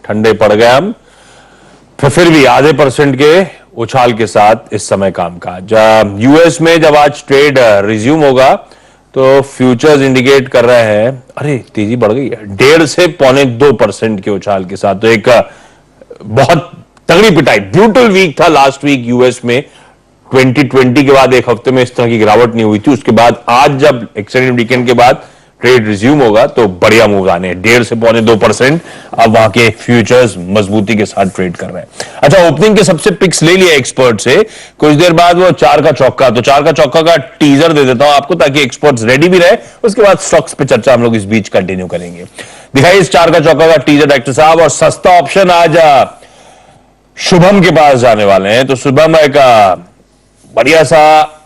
ठंडे पड़ गए हम, फिर भी आधे % के उछाल के साथ इस समय कामकाज। यूएस में जब आज ट्रेड रिज्यूम होगा तो फ्यूचर्स इंडिकेट कर रहे हैं, अरे तेजी बढ़ गई है 1.5 से 1.25% के उछाल के साथ। तो एक बहुत तगड़ी पिटाई, ब्रूटल वीक था लास्ट वीक यूएस में। 2020 के बाद एक हफ्ते में इस तरह की गिरावट नहीं हुई थी। उसके बाद आज जब एक्सटेंडेड वीकेंड के बाद ट्रेड रिज्यूम होगा तो बढ़िया मूव आने, 1.5 से 1.25%। अब वहां के फ्यूचर्स मजबूती के साथ ट्रेड कर रहे हैं। अच्छा, ओपनिंग के सबसे पिक्स ले लिया एक्सपर्ट से, कुछ देर बाद वो 4 का चौका, तो 4 का चौका का टीजर दे देता हूं आपको, ताकि एक्सपर्ट्स रेडी भी रहे। उसके बाद स्टॉक्स पे चर्चा हम लोग इस बीच कंटिन्यू करेंगे। दिखाइए इस 4 का चौका का टीजर डायरेक्टर साहब। और सस्ता ऑप्शन आज शुभम के पास जाने वाले हैं, तो शुभम एक बढ़िया सा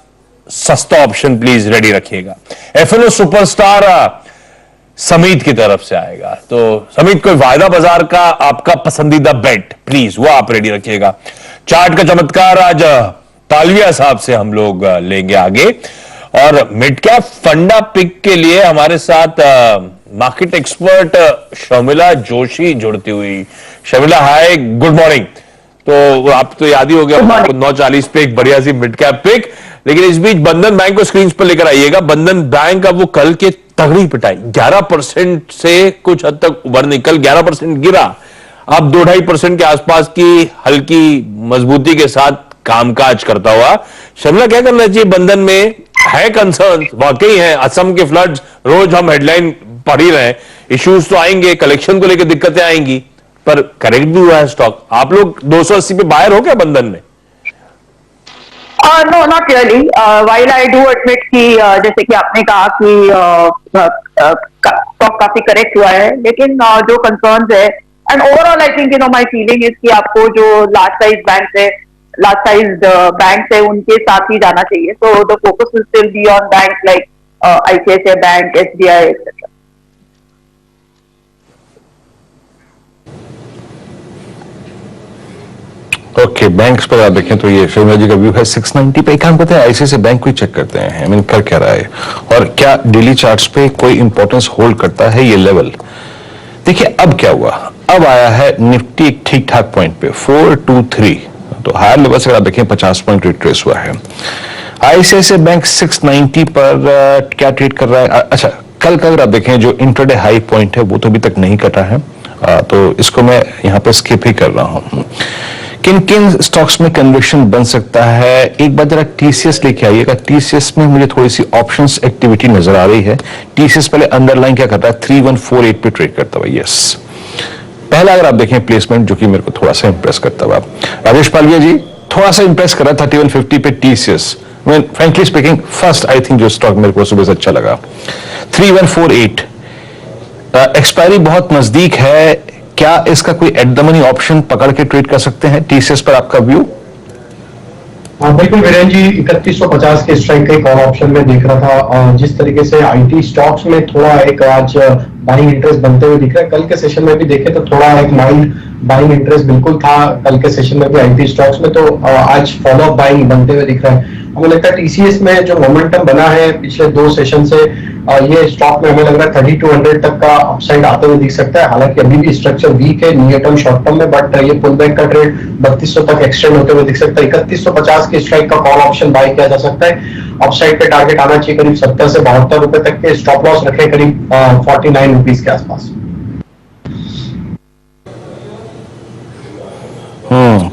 सस्ता ऑप्शन प्लीज रेडी रखिएगा। एफएनओ सुपरस्टार समीत की तरफ से आएगा, तो समीत कोई वायदा बाजार का आपका पसंदीदा बेट प्लीज वो आप रेडी रखिएगा। चार्ट का चमत्कार आज तालविया साहब से हम लोग लेंगे आगे। और मिड कैप फंडा पिक के लिए हमारे साथ मार्केट एक्सपर्ट शर्मिला जोशी जुड़ती हुई। शर्मिला हाय, गुड मॉर्निंग। तो आप तो याद ही हो गया 9:40 पे एक बढ़िया सी मिड कैप पिक, लेकिन इस बीच बंधन बैंक को स्क्रीन पर लेकर आइएगा। बंधन बैंक का वो कल के तगड़ी पिटाई 11% से कुछ हद तक उबर निकल 11% गिरा। अब 2-2.5% के आसपास की हल्की मजबूती के साथ कामकाज करता हुआ। शर्मिला, क्या करना चाहिए बंधन में? है कंसर्न वाकई है, असम के फ्लड्स रोज हम हेडलाइन पढ़ ही रहे हैं, इश्यूज तो आएंगे, कलेक्शन को लेकर दिक्कतें आएंगी, पर करेक्ट भी हुआ है स्टॉक। आप लोग 280 पे बायर हो क्या बंधन में? No not really, while I do admit कि जैसे कि आपने कहा कि स्टॉक काफी करेक्ट हुआ है, लेकिन जो कंसर्न्स है and overall I think my feeling is कि आपको जो लार्ज साइज बैंक है उनके साथ ही जाना चाहिए। So the focus will still be on bank like ICICI bank, SBI etcetera. Okay, banks पर आप देखें तो ये शर्मिला जी का व्यू है 690 पे। एक काम करते हैं, आईसीआईसीआई बैंक को चेक करते हैं, आई मीन कर क्या रहा है और क्या डेली चार्ट्स पे कोई इंपॉर्टेंस होल्ड करता है ये लेवल। देखिए अब क्या हुआ, अब आया है निफ्टी एक ठीक ठाक पॉइंट पे 423, तो हायर लेवल से अगर आप देखें 50 पॉइंट रिट्रेस हुआ है। आईसीआईसीआई बैंक 690 पर क्या ट्रेड कर रहा है? अच्छा, कल का अगर आप देखें जो इंट्राडे हाई पॉइंट है वो तो अभी तक नहीं कटा है, तो इसको मैं यहां पर स्किप ही कर रहा हूं। किन किन स्टॉक्स में कन्विक्शन बन सकता है? एक बार जरा टीसीएस लेके आइएगा। टीसीएस में मुझे थोड़ी सी ऑप्शंस एक्टिविटी नजर आ रही है। टीसीएस पहले अंडरलाइन क्या करता है, 3148 पे ट्रेड करता हुआ। यस, पहला अगर आप देखें प्लेसमेंट जो कि मेरे को थोड़ा सा इंप्रेस करता हुआ, राजेश पालिया जी थोड़ा सा इंप्रेस कर रहा है 3150 पे TCS. Frankly speaking first I think जो स्टॉक मेरे को सुबह से अच्छा लगा 3148, एक्सपायरी बहुत नजदीक है, क्या इसका कोई एट द मनी ऑप्शन पकड़ के ट्रेड कर सकते हैं? टीसीएस पर आपका व्यू? बिल्कुल वीरेन जी, 3150 के स्ट्राइक का कॉल ऑप्शन में देख रहा था। जिस तरीके से आईटी स्टॉक्स में थोड़ा एक आज बाइंग इंटरेस्ट बनते हुए दिख रहा है, कल के सेशन में भी देखे तो थोड़ा एक माइल्ड बाइंग इंटरेस्ट बिल्कुल था कल के सेशन में भी आईटी स्टॉक्स में, तो आज फॉलो अप बाइंग बनते हुए दिख रहा है। हमें लगता है टीसीएस में जो मोमेंटम बना है पिछले 2 सेशन से, ये स्टॉक में हमें लग रहा है 3200 तक का अपसाइड आते हुए दिख सकता है। हालांकि अभी भी स्ट्रक्चर वीक है नियर टर्म शॉर्ट टर्म में, बट ये पुल बैक का ट्रेड 3200 तक एक्सटेंड होते हुए दिख सकता है। 3150 के स्ट्राइक का कॉल ऑप्शन बाय किया जा सकता है। अपसाइड पे टारगेट आना चाहिए करीब 70 से 72 रुपए तक के। स्टॉप लॉस रखे करीब 49 रुपीज के आसपास।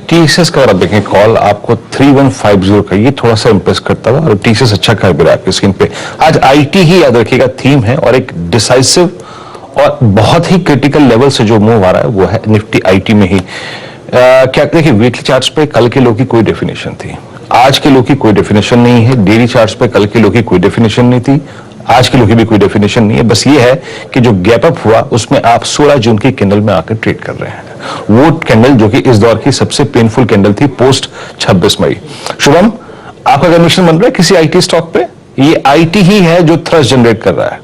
टीसीएस का अगर आप देखें कॉल आपको 3150 का, ये थोड़ा सा इंप्रेस करता हुआ और टीसीएस अच्छा कर भी रहा है आपकी स्क्रीन पे। आज आईटी ही याद रखिएगा थीम है और एक डिसाइसिव और बहुत ही क्रिटिकल लेवल से जो मूव आ रहा है वो है निफ्टी आईटी में ही। क्या देखिए वीकली चार्ट्स पे कल के लो की कोई डेफिनेशन थी, आज के लो की कोई डेफिनेशन नहीं है। डेली चार्ट्स पे कल के लो की कोई डेफिनेशन नहीं थी, आज के लो की भी कोई डेफिनेशन नहीं है। बस ये है कि जो गैप अप हुआ उसमें आप 16 जून की कैंडल में आकर ट्रेड कर रहे हैं, वो कैंडल जो कि इस दौर की सबसे पेनफुल कैंडल थी पोस्ट 26 मई। शुभम, आपका कमीशन बन रहा है किसी आईटी स्टॉक पे? ये आईटी ही है जो थ्रस्ट जनरेट कर रहा है।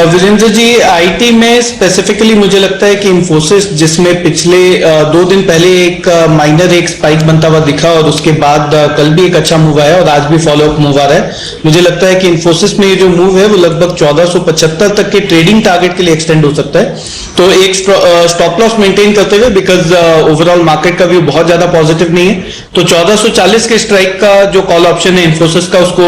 वीरेंद्र जी, आईटी में स्पेसिफिकली मुझे लगता है कि इंफोसिस, जिसमें पिछले 2 दिन पहले एक माइनर एक स्पाइक बनता हुआ दिखा और उसके बाद कल भी एक अच्छा मूव आया और आज भी फॉलो अप मूव आ रहा है, मुझे लगता है कि इंफोसिस में ये जो मूव है वो लगभग 1475 तक के ट्रेडिंग टारगेट के लिए एक्सटेंड हो सकता है। तो एक स्टॉप लॉस मेंटेन करते हुए, बिकॉज ओवरऑल मार्केट का व्यू बहुत ज्यादा पॉजिटिव नहीं है, तो 1440 के स्ट्राइक का जो कॉल ऑप्शन है इंफोसिस का, उसको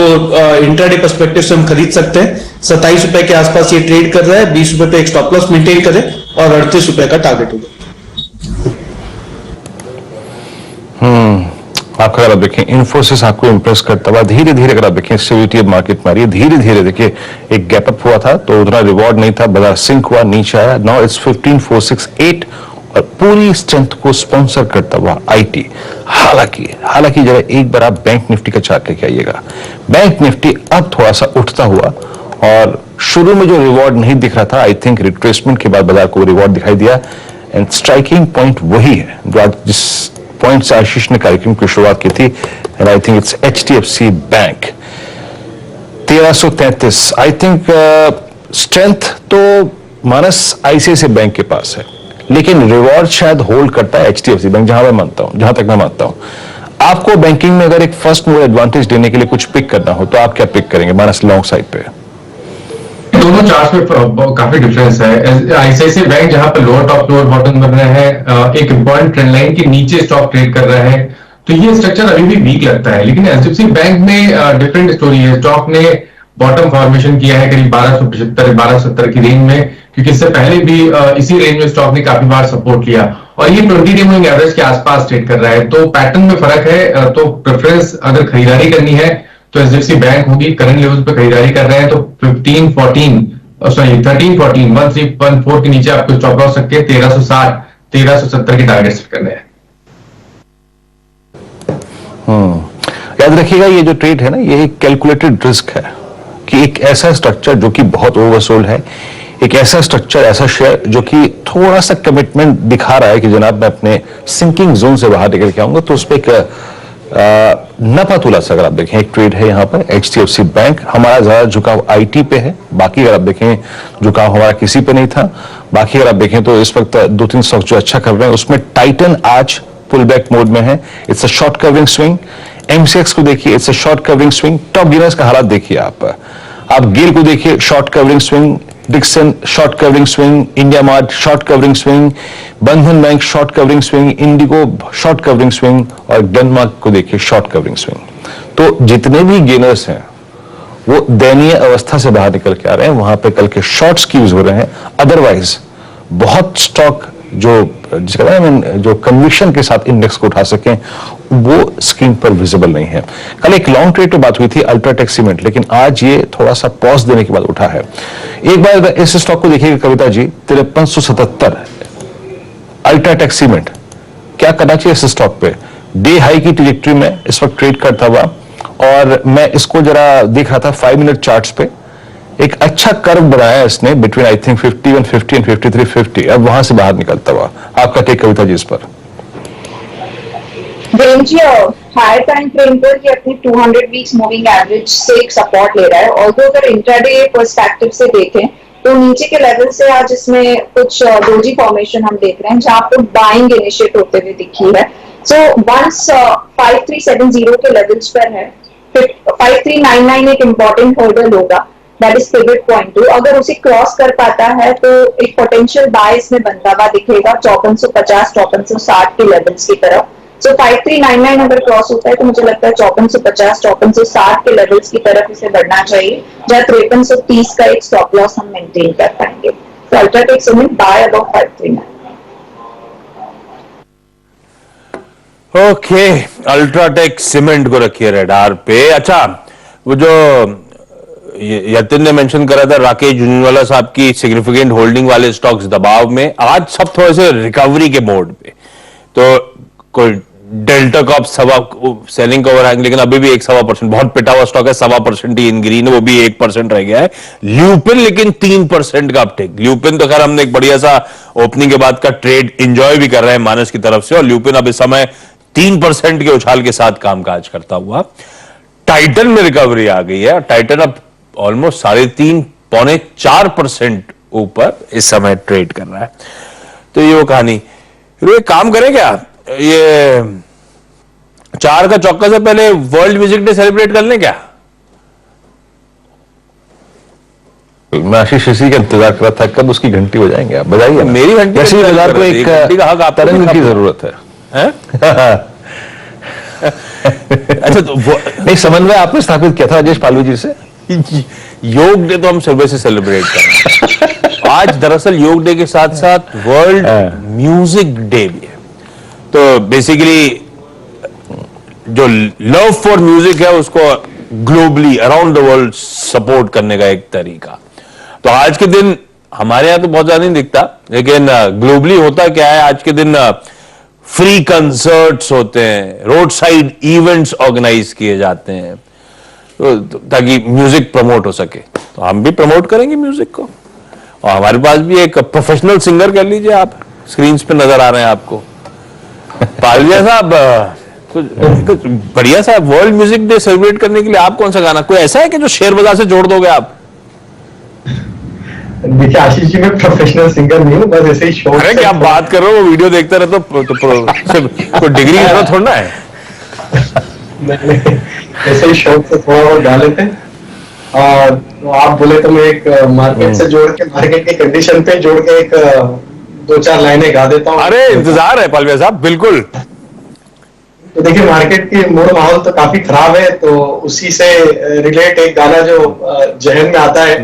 इंट्राडे पर्सपेक्टिव से हम खरीद सकते हैं। 27 रुपए के आसपास ये ट्रेड कर रहा है, 20 रुपए पे एक स्टॉप लॉस मेंटेन करें और 38 रुपए का टारगेट होगा। आपका अगर आप देखें इंफोसिस आपको इंप्रेस करता हुआ धीरे धीरे, अगर आप देखें स्टेबिलिटी अब मार्केट में आ रही है धीरे धीरे। देखिए एक गैप अप हुआ था तो उतना रिवॉर्ड नहीं था, बाजार सिंक हुआ, नीचे आया, नाउ इट्स 15468 और पूरी स्ट्रेंथ को स्पॉन्सर करता हुआ आईटी। हालांकि जरा एक बार आप बैंक निफ्टी का चार्ट लेके आइएगा। बैंक निफ्टी अब थोड़ा सा उठता हुआ और शुरू में जो रिवॉर्ड नहीं दिख रहा था, आई थिंक रिट्रेसमेंट के बाद बाजार को रिवॉर्ड दिखाई दिया एंड स्ट्राइकिंग पॉइंट वही है जो आज जिस पॉइंट से आशीष ने कार्यक्रम की शुरुआत की थी, and I think it's HDFC bank 1333। I think strength तो मानस आईसीआईसीआई बैंक के पास है, लेकिन रिवॉर्ड शायद होल्ड करता है एचडीएफसी बैंक, जहां तक मैं मानता हूं। आपको बैंकिंग में अगर एक फर्स्ट मूवर एडवांटेज देने के लिए कुछ पिक करना हो तो आप क्या पिक करेंगे मानस लॉन्ग साइड पे? दोनों चार्ट्स में काफी डिफरेंस है। आईसीआईसीआई बैंक जहां पर लोअर टॉप लोअर बॉटम बन रहे हैं, एक इंपॉर्टेंट ट्रेंड लाइन के नीचे स्टॉक ट्रेड कर रहा है, तो ये स्ट्रक्चर अभी भी वीक लगता है। लेकिन एचडीएफसी बैंक में डिफरेंट स्टोरी है। स्टॉक ने बॉटम फॉर्मेशन किया है करीब 1275 1270 की रेंज में, क्योंकि इससे पहले भी इसी रेंज में स्टॉक ने काफी बार सपोर्ट लिया और ये 20 डे मूविंग एवरेज के आसपास ट्रेड कर रहा है। तो पैटर्न में फर्क है। तो प्रेफरेंस अगर खरीदारी करनी है तो एचडीएफसी बैंक होगी। करंट लेवल पे खरीदारी कर रहे हैं तो 13 14 1314 के नीचे आपको स्टॉप लॉस रख के 1360 1370 के टारगेट सेट करने हैं। याद रखिएगा ये जो ट्रेड है ना, ये एक कैलकुलेटेड रिस्क है कि एक ऐसा स्ट्रक्चर जो कि बहुत ओवरसोल्ड है, एक ऐसा स्ट्रक्चर, ऐसा शेयर जो कि थोड़ा सा कमिटमेंट दिखा रहा है कि जनाब मैं अपने सिंकिंग जोन से बाहर निकल के आऊंगा, तो उस पर एक नफा तुला सा अगर आप देखें एक ट्रेड है यहाँ पर एचडीएफसी बैंक। हमारा ज्यादा झुकाव आईटी पे है, बाकी अगर आप देखें झुकाव हमारा किसी पे नहीं था। बाकी अगर आप देखें तो इस वक्त 2-3 स्टॉक जो अच्छा कर रहे हैं उसमें टाइटन आज पुल बैक मोड में है, it's a short covering swing. MCX को देखिए, it's a short covering swing. Top gainers का हालात देखिए आप गेल को देखिए, short covering swing. Dixon short covering swing, India Mart short covering swing, Bandhan bank short covering swing, IndiGo short covering swing और डेनमार्क को देखिए शॉर्ट कवरिंग स्विंग। तो जितने भी गेनर्स हैं वो दयनीय अवस्था से बाहर निकल के आ रहे हैं, वहां पे कल के शॉर्ट्स की यूज हो रहे हैं। अदरवाइज बहुत स्टॉक जो कन्विक्शन के साथ इंडेक्स को उठा सकें वो स्क्रीन पर विजिबल नहीं है। कल एक लॉन्ग ट्रेड पे बात हुई थी अल्ट्राटेक सीमेंट, लेकिन आज ये थोड़ा सा पॉज देने के बाद उठा है। एक बार इस स्टॉक को देखिएगा कविता जी, 5377 अल्ट्राटेक सीमेंट क्या करना चाहिए इस स्टॉक पे? डे हाई की ट्रैजेक्टरी में इस वक्त ट्रेड करता हुआ, और मैं इसको जरा देख रहा था 5 मिनट चार्ट्स पे, एक अच्छा कर्व बनाया इसने बिटवीन आई थिंक 5150 एंड 5350। अब वहां से बाहर निकलता हुआ आपका टेक कविता जी इस पर? हायर टाइम फ्रेम पर ये अपनी 200 वीक्स मूविंग एवरेज से एक सपोर्ट ले रहा है। ऑल्दो अगर इंट्राडे पर्सपेक्टिव से देखें तो नीचे के लेवल से आज इसमें कुछ डोजी फॉर्मेशन हम देख रहे हैं जहां पर बाइंग इनिशिएट होते हुए दिखी है। सो वंस 5370 के लेवल्स पर है, 5399 एक इंपॉर्टेंट होल्डर होगा, दैट इज पिवट पॉइंट 2। अगर उसे क्रॉस कर पाता है तो एक पोटेंशियल बाय इसमें बनता हुआ दिखेगा 5450 5460 के लेवल्स की तरफ। सो 5399 अगर क्रॉस होता है तो मुझे लगता है 5450 5460 के लेवल्स की तरफ इसे बढ़ना चाहिए, जहां 5330 का एक स्टॉप लॉस हम मेंटेन कर पाएंगे। तो UltraTech cement buy above 539। Okay, UltraTech cement को रखिए रडार पे। अच्छा, वो जो यतिन ने मेंशन करा था राकेश झुंझुनवाला साहब की सिग्निफिकेंट होल्डिंग वाले स्टॉक्स दबाव में, आज सब थोड़े से रिकवरी के मोड पे। तो कोई डेल्टा कॉप सेलिंग कवर आएंगे, लेकिन अभी भी 1.25% बहुत पिटा हुआ स्टॉक है, 1.25% ही इन ग्रीन है, वो भी 1% रह गया है। ल्यूपिन लेकिन 3% का अपटेक। ल्यूपिन तो खैर हमने एक बढ़िया सा ओपनिंग के बाद का ट्रेड एंजॉय भी कर रहे हैं मानस की तरफ से, और ल्यूपिन अब इस समय 3% के उछाल के साथ कामकाज करता हुआ। टाइटन में रिकवरी आ गई है, टाइटन अब ऑलमोस्ट 3.5 पौने 4% ऊपर इस समय ट्रेड कर रहा है। तो ये वो कहानी। ये काम करें क्या, ये 4 का चौका से पहले वर्ल्ड म्यूजिक डे सेलिब्रेट कर लें क्या? मैं आशीष इसी का इंतजार कर रहा था कब उसकी घंटी बजाएंगे। आप बजाइए, मेरी घंटी बाजार को एक तरंग की जरूरत है। अच्छा, तो नहीं, समन्वय आपने स्थापित किया था राजेश पालवी जी से। योग डे तो हम सुबह से सेलिब्रेट कर रहे हैं। आज दरअसल योग डे के साथ साथ वर्ल्ड म्यूजिक डे भी है। तो बेसिकली जो लव फॉर म्यूजिक है उसको globally around the world support करने का एक तरीका। तो आज के दिन हमारे यहां तो बहुत ज्यादा नहीं दिखता, लेकिन ग्लोबली होता क्या है, आज के दिन फ्री कंसर्ट्स होते हैं, रोड साइड इवेंट्स ऑर्गेनाइज किए जाते हैं, तो ताकि म्यूजिक प्रमोट हो सके। तो हम भी प्रमोट करेंगे म्यूजिक को। और हमारे पास भी एक प्रोफेशनल सिंगर कह लीजिए, आप स्क्रीन पे नजर आ रहे हैं आपको, पालविया साहब। कुछ बढ़िया सा वर्ल्ड म्यूजिक डे सेलिब्रेट करने के लिए आप कौन सा गाना, कोई ऐसा है कि जो शेयर बाजार से जोड़ दोगे आप? देखिए आशीष जी, मैं प्रोफेशनल सिंगर नहीं हूँ, बस ऐसे ही शौक। अरे क्या बात कर रहे हो, वो वीडियो देखते रहे तो कोई डिग्री लेना थोड़ा ना है। ऐसे ही शौक से थोड़ा बहुत गा लेते हैं। तो आप बोले तो मैं एक मार्केट से जोड़ के, मार्केट की कंडीशन पे जोड़ के एक 2-4 लाइनें गा देता हूँ। अरे इंतजार है पालविया साहब, बिल्कुल। तो देखिए मार्केट की मूड माहौल तो काफी खराब है, तो उसी से रिलेट एक गाना जो जहन में आता है,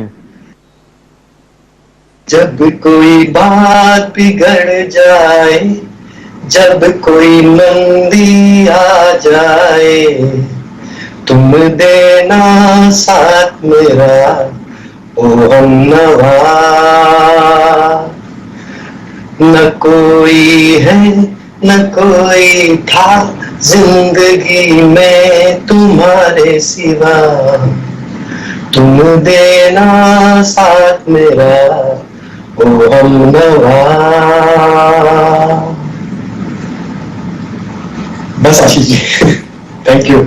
जब कोई बात बिगड़ जाए, जब कोई मंदी आ जाए, तुम देना साथ मेरा ओ हमनवा, न कोई है न कोई था जिंदगी में तुम्हारे सिवा, तुम देना साथ मेरा ओ हमनवा। बस आशीष जी, थैंक यू।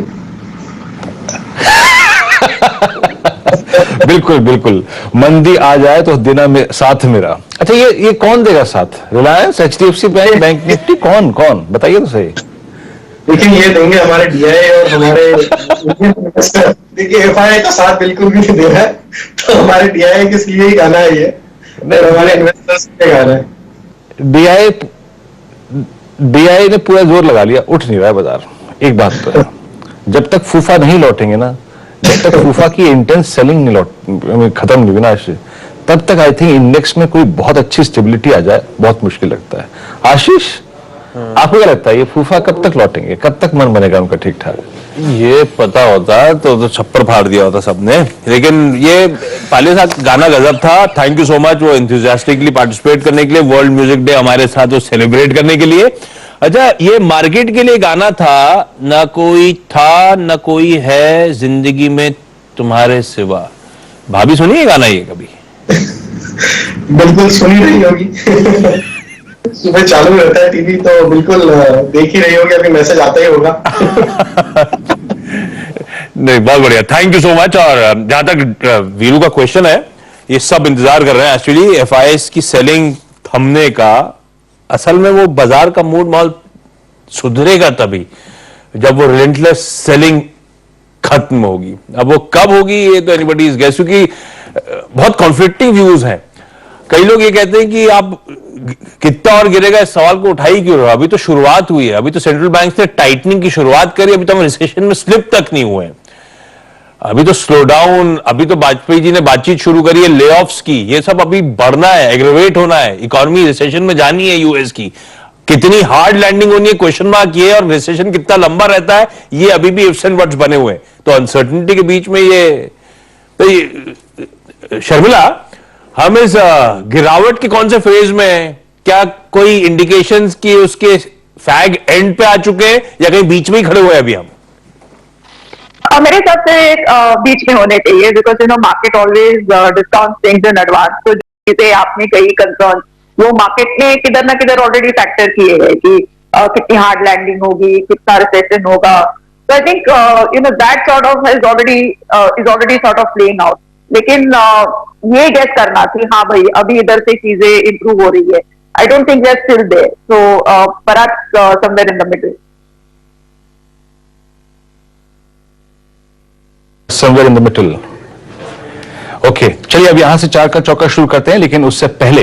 बिल्कुल बिल्कुल, मंदी आ जाए तो देना साथ मेरा। अच्छा, ये कौन देगा साथ? Reliance, HDFC bank, bank Nifty, कौन कौन बताइए तो सही। देखिए ये देंगे हमारे DI और हमारे इन्वेस्टर। देखिए FII का साथ बिल्कुल भी नहीं दे रहा है, तो हमारे DI के लिए ही गाना है ये, और हमारे इन्वेस्टर्स के गाना है। DI ने पूरा जोर लगा लिया, उठ नहीं रहा है बाजार। एक बात तो है, जब तक फूफा नहीं लौटेंगे ना, जब तक फूफा की इंटेंस सेलिंग नहीं खत्म नहीं हुई ना, तब तक आई थिंक इंडेक्स में कोई बहुत अच्छी स्टेबिलिटी आ जाए बहुत मुश्किल लगता है। आशीष, आपको क्या लगता है ये फूफा कब तक लौटेंगे, कब तक मन बनेगा उनका ठीक ठाक? ये पता होता तो छप्पर फाड़ दिया होता सबने। लेकिन ये पाले साहब गाना गजब था। थैंक यू सो मच वो एंथुसियास्टिकली पार्टिसिपेट करने के लिए, वर्ल्ड म्यूजिक डे हमारे साथ वो सेलिब्रेट करने के लिए। अच्छा, ये मार्केट के लिए गाना था, ना कोई था न कोई है जिंदगी में तुम्हारे सिवा। भाभी सुनिए गाना ये कभी? बिल्कुल सुनी रही होगी। सुबह चालू रहता है टीवी, तो बिल्कुल देख ही रही होगी, अभी मैसेज आता ही होगा। नहीं, बहुत बढ़िया, थैंक यू सो मच। और जहां तक वीरू का क्वेश्चन है, ये सब इंतजार कर रहे हैं एक्चुअली FIs की सेलिंग थमने का। असल में वो बाजार का मूड माहौल सुधरेगा तभी जब वो रिलेंटलेस सेलिंग खत्म होगी। अब वो कब होगी ये तो एनीबडी इज गेस, क्योंकि बहुत कॉन्फ्लिक्टिंग व्यूज हैं। कई लोग ये कहते हैं कि आप कितना और गिरेगा, इस सवाल को उठाई क्यों रहे हो? अभी तो शुरुआत हुई है, अभी तो सेंट्रल बैंक ने टाइटनिंग की शुरुआत करी, अभी तो हम रिसेशन में स्लिप तक नहीं हुए, अभी तो स्लो डाउन, अभी तो वाजपेयी जी ने बातचीत शुरू करी है ले ऑफ्स की। ये सब अभी बढ़ना है, एग्रेवेट होना है, इकोनॉमी रिसेशन में जानी है यूएस की। कितनी हार्ड लैंडिंग होनी है क्वेश्चन मार्क ये, और रिसेशन कितना लंबा रहता है ये अभी भी इफ्स एंड बट्स बने हुए हैं। तो अनसर्टेनिटी के बीच में ये शर्मिला, हम इस गिरावट के कौन से फेज में हैं? क्या कोई इंडिकेशंस कि उसके फैग एंड पे आ चुके हैं या कहीं बीच में ही खड़े हुए हैं अभी हम? मेरे हिसाब से बीच में होने चाहिए, because market always discount things in advance. तो जिसे आपने कही कंसर्न, वो मार्केट ने किधर ना किधर ऑलरेडी फैक्टर किए हैं कि कितनी हार्ड लैंडिंग होगी, कितना रिसेशन होगा। तो I think that sort of is already sort of playing out. लेकिन ये गेस करना कि हाँ भाई अभी इधर से चीजें इंप्रूव हो रही है, I don't think we are still there, so perhaps somewhere in the middle. Somewhere in the middle. Okay, चलिए अब यहां से चार का चौका शुरू करते हैं, लेकिन उससे पहले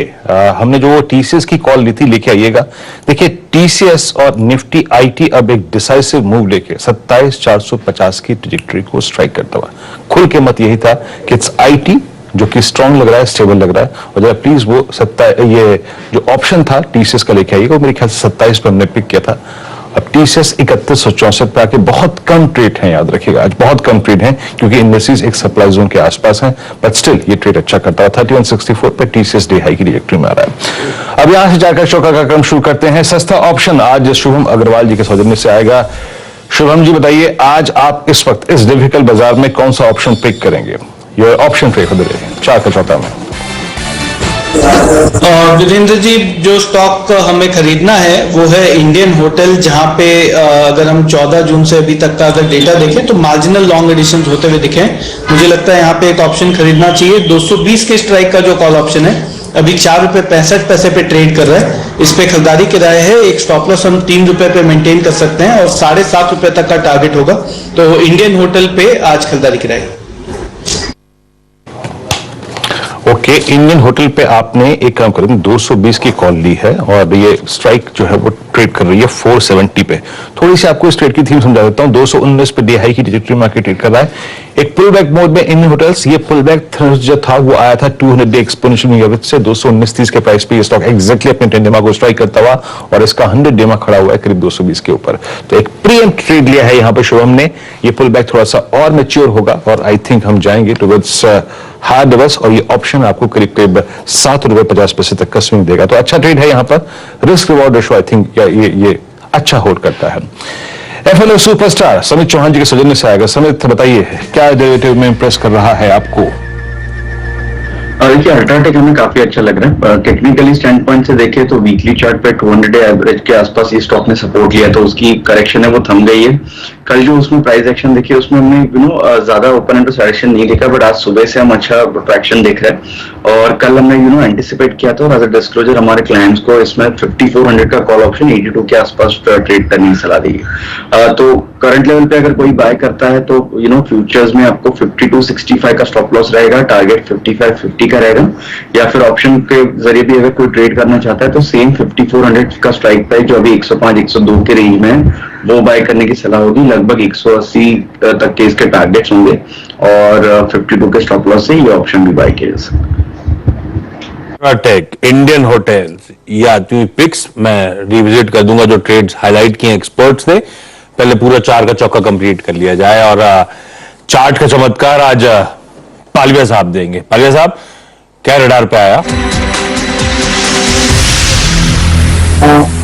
हमने जो TCS की कॉल ली थी, लेके आइएगा। देखिए TCS और निफ्टी IT अब एक डिसाइसिव मूव लेके 27,450 की ट्रैजेक्टरी को स्ट्राइक करता हुआ। खुल के मत यही था कि इट्स IT जो कि स्ट्रांग लग रहा है, स्टेबल लग रहा है। और जरा प्लीज वो ये जो ऑप्शन था TCS का लेके आइएगा, वो मेरे ख्याल से 27 पर हमने पिक किया था। अब TCS 3164 पे आके बहुत कम ट्रेड है, याद रखिएगा आज बहुत कम ट्रेड है, क्योंकि इंडेक्सेस एक सप्लाई जोन के आसपास हैं, बट स्टिल ये ट्रेड अच्छा करता है। 3164 पे TCS डे हाई की ट्रैजेक्टरी में आ रहा है। अब यहां से जाकर चौका का क्रम शुरू करते हैं। सस्ता ऑप्शन आज शुभम अग्रवाल जी के सौजन्य से आएगा। शुभम जी बताइए, आज आप इस वक्त इस डिफिकल्ट बाजार में कौन सा ऑप्शन पिक करेंगे? योर ऑप्शन पे खुद चार का चौथा में। वीरेंद्र जी, जो स्टॉक हमें खरीदना है वो है इंडियन होटल, जहां पे अगर हम 14 जून से अभी तक का अगर डेटा देखें तो मार्जिनल लॉन्ग एडिशन होते हुए दिखे। मुझे लगता है यहाँ पे एक ऑप्शन खरीदना चाहिए। 220 के स्ट्राइक का जो कॉल ऑप्शन है अभी 4 रुपए 65 पैसे पे ट्रेड कर रहा है। इस पे खरीदारी किराया है। एक स्टॉप लॉस हम 3 रुपए पे मेंटेन कर सकते हैं और 7.5 रुपए तक का टारगेट होगा। तो इंडियन होटल पे आज खरीदारी किराया। ओके, इंडियन होटल पे आपने एक काम करें, 220 की कॉल ली है और ये स्ट्राइक जो है वो ट्रेड कर रही है 470 पे। थोड़ी सी आपको इस ट्रेड की थीम समझा देता हूं। 219 पे डे हाई की ट्रेजेक्टरी मार्केट ट्रेड कर रहा है। एक पुल बैक मोड में इंडियन होटल्स, ये पुल बैक जो था वो आया था 200 डे एक्सपोनेंशियल मूविंग एवरेज से 219.30 के प्राइस पे ये स्टॉक एग्जैक्टली अपने टेंडेमा को स्ट्राइक करता हुआ और इसका 100 डेमा खड़ा हुआ है करीब 220 के ऊपर। तो एक प्रीएम्प्ट ट्रेड लिया है यहां पर शुभम ने। ये पुल बैक थोड़ा सा और मैच्योर होगा और आई थिंक हम जाएंगे टुवर्ड्स हार्ड रिवर्स और ये ऑप्शन आपको करीब करीब ₹7.50 तक का स्विंग देगा। तो अच्छा ट्रेड है यहां पर। Risk reward ratio I think ये अच्छा होल्ड करता है। एफएलओ सुपरस्टार समित चौहान जी के सौजन्य से आएगा। समित बताइए क्या डेरिवेटिव में इंप्रेस कर रहा है आपको? देखिए अल्ट्राटेक हमें काफी अच्छा लग रहा है। टेक्निकली स्टैंड पॉइंट से देखें तो वीकली चार्ट पे 200 डे एवरेज के आसपास ये स्टॉक ने सपोर्ट लिया, तो उसकी करेक्शन है वो थम गई है। कल जो उसमें प्राइस एक्शन देखी उसमें हमने ज्यादा ओपन एंड डायरेक्शन नहीं देखा, बट आज सुबह से हम अच्छा ट्रैक्शन देख रहे हैं। और कल हमने एंटिसिपेट किया था और एज अ डिस्क्लोजर हमारे क्लाइंट्स को इसमें 5400 का कॉल ऑप्शन 82 के आसपास ट्रेड करने की सलाह दी है। तो करंट लेवल पे अगर कोई बाय करता है तो फ्यूचर्स में आपको 52.65 का स्टॉप लॉस रहेगा, टारगेट 55.50 का रहेगा। या फिर ऑप्शन के जरिए भी अगर कोई ट्रेड करना चाहता है तो सेम 5400 का स्ट्राइक प्राइस जो अभी 105-102 के रेंज में है वो बाय करने की सलाह होगी। लगभग 180 तक के इसके टारगेट्स होंगे और 52 के स्टॉप लॉस से ये ऑप्शन भी बाय किया जा सकता है। इंडियन होटल्स या पिक्स मैं रिविजिट कर दूंगा जो ट्रेड्स हाईलाइट किए एक्सपर्ट्स ने। पहले पूरा 4 का चौका कंप्लीट कर लिया जाए और चार्ट का चमत्कार आज पालविया साहब देंगे। पालविया साहब क्या रडार पे आया?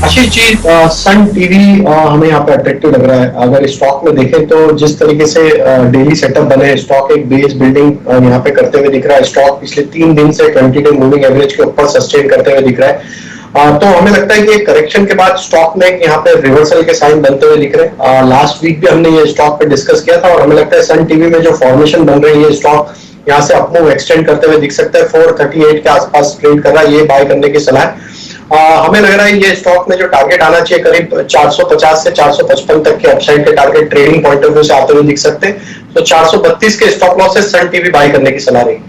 आशीष जी, सन टीवी हमें यहाँ पे अट्रैक्टिव लग रहा है। अगर स्टॉक में देखें तो जिस तरीके से डेली सेटअप बने, स्टॉक एक बेस बिल्डिंग यहाँ पे करते हुए दिख रहा है। स्टॉक पिछले 3 दिन से 20 डे मूविंग एवरेज के ऊपर सस्टेन करते हुए दिख रहा है। तो हमें लगता है कि करेक्शन के बाद स्टॉक में यहाँ पे रिवर्सल के साइन बनते हुए दिख रहे हैं। लास्ट वीक भी हमने ये स्टॉक पे डिस्कस किया था और हमें लगता है सन टीवी में जो फॉर्मेशन बन रही है स्टॉक यहाँ से अपमूव एक्सटेंड करते हुए दिख सकता है। 438 के आसपास ट्रेड कर रहा है, ये बाय करने की सलाह है। हमें लग रहा है ये स्टॉक में जो टारगेट आना चाहिए करीब 450 से 455 तक के अपसाइड के target trading point of view से आते हुए दिख सकते हैं। तो 432 के स्टॉप लॉस से सन टीवी बाय करने की सलाह रहेगी।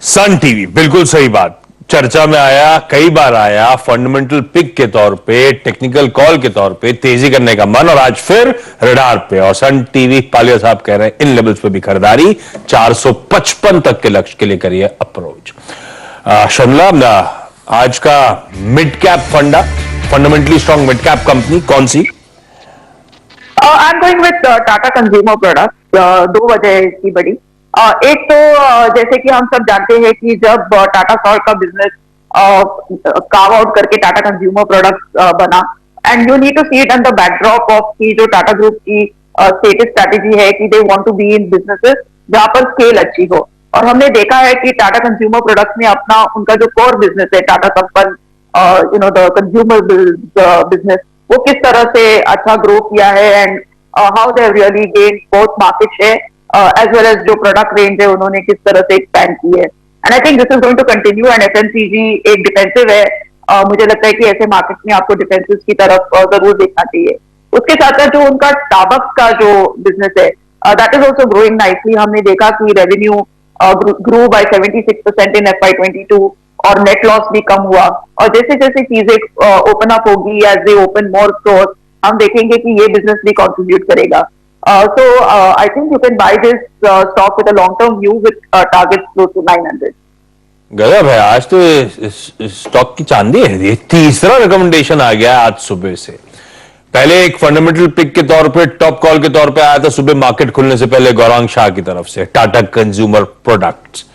सन टीवी बिल्कुल सही बात, चर्चा में आया, कई बार आया, फंडामेंटल पिक के तौर पे, टेक्निकल कॉल के तौर पे तेजी करने का मन, और आज फिर रडार पे। और सन टीवी पालिया साहब कह रहे हैं इन लेवल्स पे भी खरीदारी, 455 तक के लक्ष्य के लिए करिए अप्रोच। शर्मिला, आज का mid cap fundamentally strong mid cap company कौन सी? I am going with Tata consumer products. 2 वजह है इसकी बड़ी। एक तो जैसे कि हम सब जानते हैं कि जब टाटा सॉल्ट का बिजनेस कार्व आउट करके टाटा कंज्यूमर प्रोडक्ट्स बना, and you need to see it on the backdrop of की जो टाटा ग्रुप की स्टेटस स्ट्रैटेजी है कि they want to be in businesses जहां पर स्केल अच्छी हो। और हमने देखा है कि टाटा कंज्यूमर प्रोडक्ट्स में अपना उनका जो कोर बिजनेस है टाटा संपन्न, द कंज्यूमर बिजनेस, वो किस तरह से अच्छा ग्रो किया है and how they really gain both market share as well as जो प्रोडक्ट रेंज है उन्होंने किस तरह से एक्सपैंड की है। And I think this is going to continue. And FMCG एक डिफेंसिव है, मुझे लगता है कि ऐसे मार्केट में आपको डिफेंसिव की तरफ जरूर देखना चाहिए। उसके साथ साथ जो उनका स्टारबक्स का जो बिजनेस है that is also growing nicely. हमने देखा कि revenue grew by 76% in FY22 और नेट लॉस भी कम हुआ। और जैसे जैसे चीजें ओपन अप होगी, as they open more stores, हम देखेंगे कि ये बिजनेस भी कंट्रीब्यूट करेगा। So I think you can buy this stock with a long-term view with targets close to 900. गजब है, आज तो स्टॉक की चांदी है। ये तीसरा रिकमेंडेशन आ गया आज सुबह से। पहले एक फंडामेंटल पिक के तौर पे, टॉप कॉल के तौर पे आया था सुबह मार्केट खुलने से पहले गौरांग शाह की तरफ से, टाटा कंज्यूमर प्रोडक्ट्स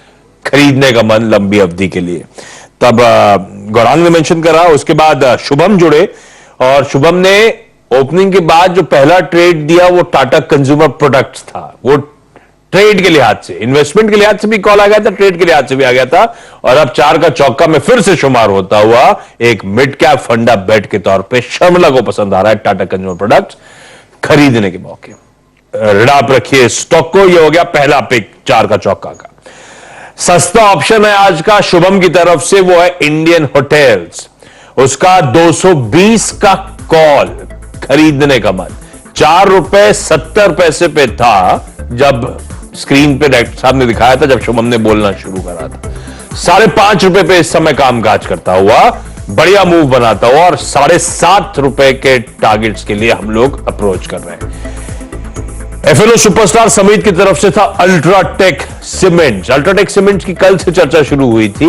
खरीदने का मन लंबी अवधि के लिए। तब गौरांग ने मेंशन करा, उसके बाद शुभम जुड़े और शुभम ने ओपनिंग के बाद जो पहला ट्रेड दिया वो टाटा कंज्यूमर प्रोडक्ट्स था। वो ट्रेड के लिहाज से, इन्वेस्टमेंट के लिहाज से भी कॉल आ गया था, ट्रेड के लिहाज से भी आ गया था। और अब 4 का चौका में फिर से शुमार होता हुआ एक मिड कैप फंडा बेट के तौर पे शर्मिला को पसंद आ रहा है टाटा कंज्यूमर प्रोडक्ट्स खरीदने के मौके। रिडाप रखिए स्टॉक को, ये हो गया पहला पिक 4 का चौका का। सस्ता ऑप्शन है आज का शुभम की तरफ से, वो है इंडियन होटल्स। उसका 220 का कॉल खरीदने का मन, ₹4.70 पे था जब स्क्रीन पे डायरेक्टर साहब ने दिखाया था जब शुभम ने बोलना शुरू करा था। ₹5.5 पे इस समय कामकाज करता हुआ बढ़िया मूव बनाता हुआ और ₹7.5 के टारगेट्स के लिए हम लोग अप्रोच कर रहे हैं। एफएलओ सुपरस्टार समीत की तरफ से था अल्ट्राटेक सीमेंट। अल्ट्राटेक सीमेंट की कल से चर्चा शुरू हुई थी,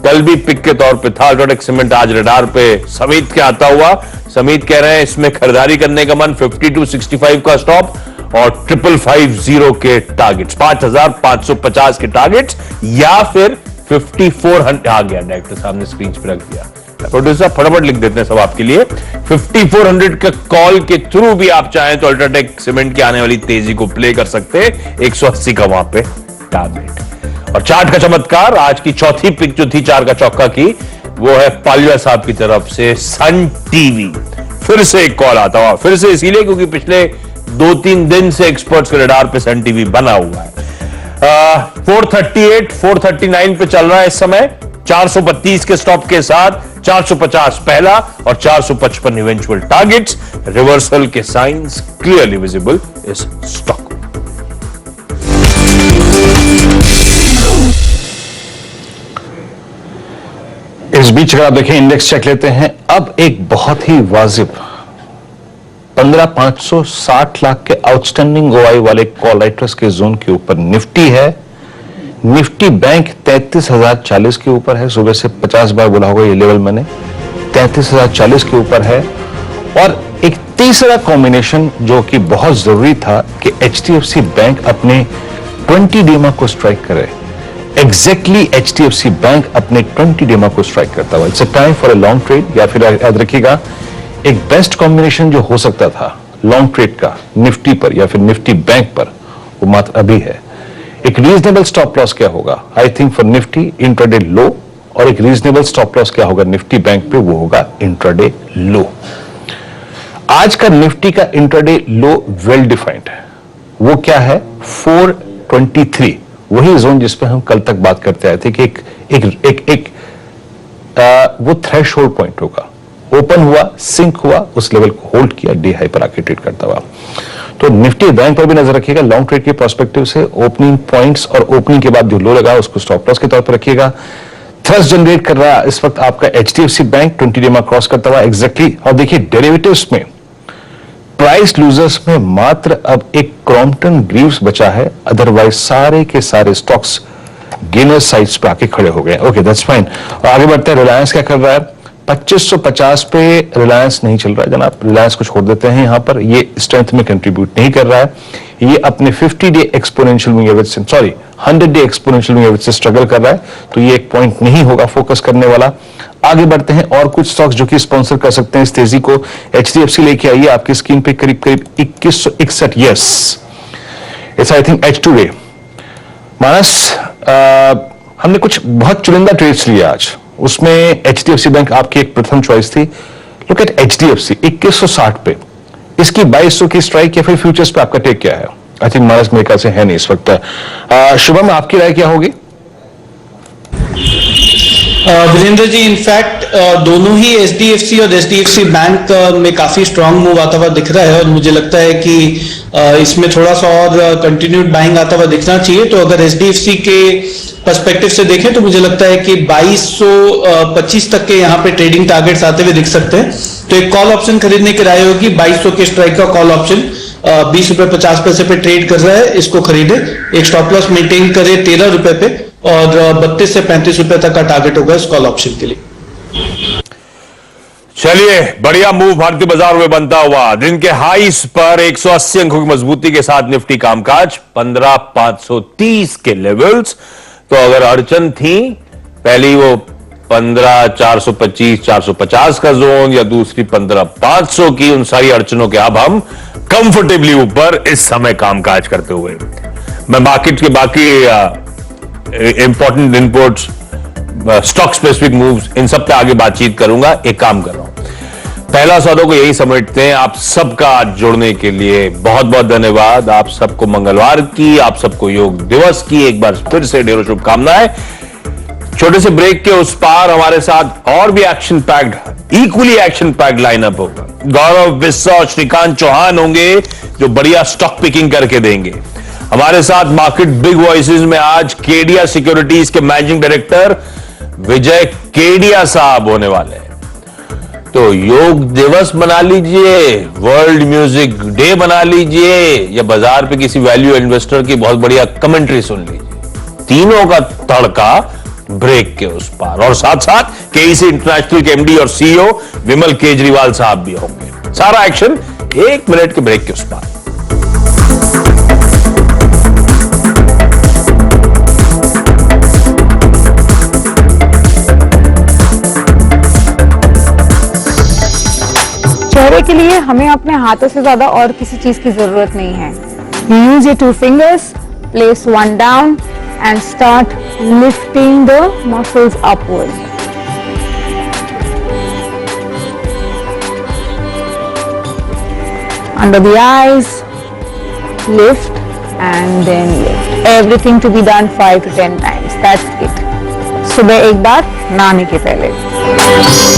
कल भी पिक के तौर पे था अल्ट्राटेक सीमेंट, आज रडार पे समीत के आता हुआ। समीत कह रहे हैं इसमें खरीदारी करने का मन, 5265 का स्टॉप और 5550 के टारगेट्स, 5550 के टारगेट्स या फिर 5400 आ गया, डायरेक्टर साहब ने स्क्रीन पे रख दिया। प्रोड्यूसर फटाफट लिख देते हैं सब आपके लिए। 5400 के कॉल के थ्रू भी आप चाहें तो अल्ट्राटेक सीमेंट की आने वाली तेजी को प्ले कर सकते हैं। 180 का वहां पे टारगेट। और चार्ट का चमत्कार, आज की चौथी पिक जो थी 4 का चौका की, वो है पालिया साहब की तरफ से सन टीवी। फिर से एक कॉल आता हुआ, फिर से इसीलिए क्योंकि पिछले 2-3 दिन से एक्सपर्ट्स के रडार पे सन टीवी बना हुआ है। 438, 439 पे चल रहा है इस समय, 432 के स्टॉप के साथ 450 पहला और 455 इवेंचुअल टारगेट्स। रिवर्सल के साइंस क्लियरली विजिबल इस स्टॉक। इस बीच अगर आप देखें इंडेक्स चेक लेते हैं, अब एक बहुत ही वाजिब 15,560 लाख के आउटस्टैंडिंग ओआई वाले कॉल राइटर्स के जोन के ऊपर निफ्टी है। निफ्टी बैंक 33,040 के ऊपर है, सुबह से 50 बार बोला होगा ये लेवल मैंने, 33,040 के ऊपर है। और एक तीसरा कॉम्बिनेशन जो कि बहुत जरूरी था कि एचडीएफसी बैंक अपने 20 डीमा को स्ट्राइक करे। एग्जैक्टली एचडीएफसी बैंक अपने 20 डीमा को स्ट्राइक करता हुआ। It's a time for a long trade, या फिर याद रखिएगा एक बेस्ट कॉम्बिनेशन जो हो सकता था लॉन्ग ट्रेड का निफ्टी पर या फिर निफ्टी बैंक पर, वो मात्र अभी है। एक रीजनेबल स्टॉप लॉस क्या होगा I think for Nifty intraday low, और एक रीजनेबल स्टॉप लॉस क्या होगा निफ्टी बैंक पे, वो होगा इंट्राडे लो। आज का निफ्टी का इंट्राडे लो वेल डिफाइंड है, वो क्या है 423, वही जोन जिस पे हम कल तक बात करते आए थे कि वो थ्रेशोल्ड पॉइंट होगा। ओपन हुआ, सिंक हुआ, उस लेवल को होल्ड किया, डी हाई पर आके ट्रेड करता हुआ। तो निफ्टी बैंक पर भी नजर रखिएगा लॉन्ग ट्रेड के पर्सपेक्टिव से। ओपनिंग पॉइंट्स और ओपनिंग के बाद जो लो लगा उसको स्टॉप लॉस के तौर पर रखिएगा। थ्रस्ट जनरेट कर रहा है इस वक्त आपका एचडीएफसी बैंक 20 डीमा क्रॉस करता हुआ एग्जैक्टली। और देखिए डेरिवेटिव्स में प्राइस लूजर्स में मात्र अब एक क्रॉम्पटन ग्रीव्स बचा है, अदरवाइज सारे के सारे स्टॉक्स गेनर साइड्स पे आके खड़े हो गए। Okay that's fine. और आगे बढ़ते हैं, रिलायंस क्या कर रहा है, 2550 पे रिलायंस नहीं चल रहा है जनाब, रिलायंस को छोड़ देते हैं यहां पर, ये स्ट्रेंथ में कंट्रीब्यूट नहीं कर रहा है, ये अपने 50 डे एक्सपोनेंशियल मूविंग एवरेज से, sorry 100 day exponential moving average से स्ट्रगल कर रहा है, तो ये एक पॉइंट नहीं होगा फोकस करने वाला। आगे बढ़ते हैं, और कुछ स्टॉक्स जो कि स्पॉन्सर कर सकते हैं इस तेजी को। एचडीएफसी लेके आइए आपकी स्क्रीन पे करीब 2161, yes it's I think H2 day. Manas हमने कुछ बहुत चुनिंदा ट्रेड्स लिए आज, उसमें एचडीएफसी बैंक आपकी एक प्रथम चॉइस थी। लुक एट एचडीएफसी 2160 पे, इसकी 2200 की स्ट्राइक या फिर फ्यूचर्स पे आपका टेक क्या है? आई थिंक मानस मेरे ख्याल से है नहीं इस वक्त। शुभम आपकी राय क्या होगी? वीरेंद्र जी, इनफैक्ट दोनों ही एचडीएफसी और एचडीएफसी बैंक में काफी स्ट्रांग मूव आता हुआ दिख रहा है, और मुझे लगता है कि इसमें थोड़ा सा और कंटिन्यूड बाइंग आता हुआ दिखना चाहिए। तो अगर एचडीएफसी के पर्सपेक्टिव से देखें तो मुझे लगता है कि 2225 तक के यहाँ पे ट्रेडिंग टारगेट्स आते हुए दिख सकते हैं। तो एक कॉल ऑप्शन खरीदने की राय होगी, 2200 के स्ट्राइक का कॉल ऑप्शन ₹20.50 पे ट्रेड कर रहा है, इसको खरीदे। एक स्टॉप लॉस मेंटेन करे ₹13 पे, और 32 से 35 रुपए तक का टारगेट होगा इस कॉल ऑप्शन के लिए। चलिए, बढ़िया मूव भारतीय बाजार में बनता हुआ, दिन के हाईस पर 180 अंकों की मजबूती के साथ निफ्टी कामकाज 15,530 के लेवल्स। तो अगर अड़चन थी पहली वो 15,425 450 का जोन, या दूसरी 15,500 की, उन सारी अड़चनों के अब हम कंफर्टेबली ऊपर इस समय कामकाज करते हुए मैं मार्केट के बाकी important inputs, stock specific moves, इन सब पे आगे बातचीत करूंगा। एक काम कर रहा हूं, पहला सौदा को यही समेटते हैं। आप सबका आज जुड़ने के लिए बहुत बहुत धन्यवाद। आप सबको मंगलवार की, आप सबको योग दिवस की एक बार फिर से ढेरों शुभकामनाएं। छोटे से ब्रेक के उस पार हमारे साथ और भी action packed, equally action packed lineup होगा। गौरव बिस्सा और श्रीकांत चौहान होंगे जो बढ़िया स्टॉक पिकिंग करके देंगे। हमारे साथ मार्केट बिग वॉइसेस में आज केडिया सिक्योरिटीज के मैनेजिंग डायरेक्टर विजय केडिया साहब होने वाले हैं। तो योग दिवस बना लीजिए, वर्ल्ड म्यूजिक डे बना लीजिए, या बाजार पे किसी वैल्यू इन्वेस्टर की बहुत बढ़िया कमेंट्री सुन लीजिए, तीनों का तड़का ब्रेक के उस पार। और साथ साथ केईसी इंटरनेशनल के एमडी और सीईओ विमल केजरीवाल साहब भी होंगे। सारा एक्शन 1 मिनट के ब्रेक के उस पार। चेहरे के लिए हमें अपने हाथों से ज्यादा और किसी चीज की जरूरत नहीं है। You use your 2 fingers, place one down and start lifting the muscles upward. Under the eyes, lift and then lift. Everything to be done 5 to 10 times. That's it. सुबह एक बार नहाने के पहले।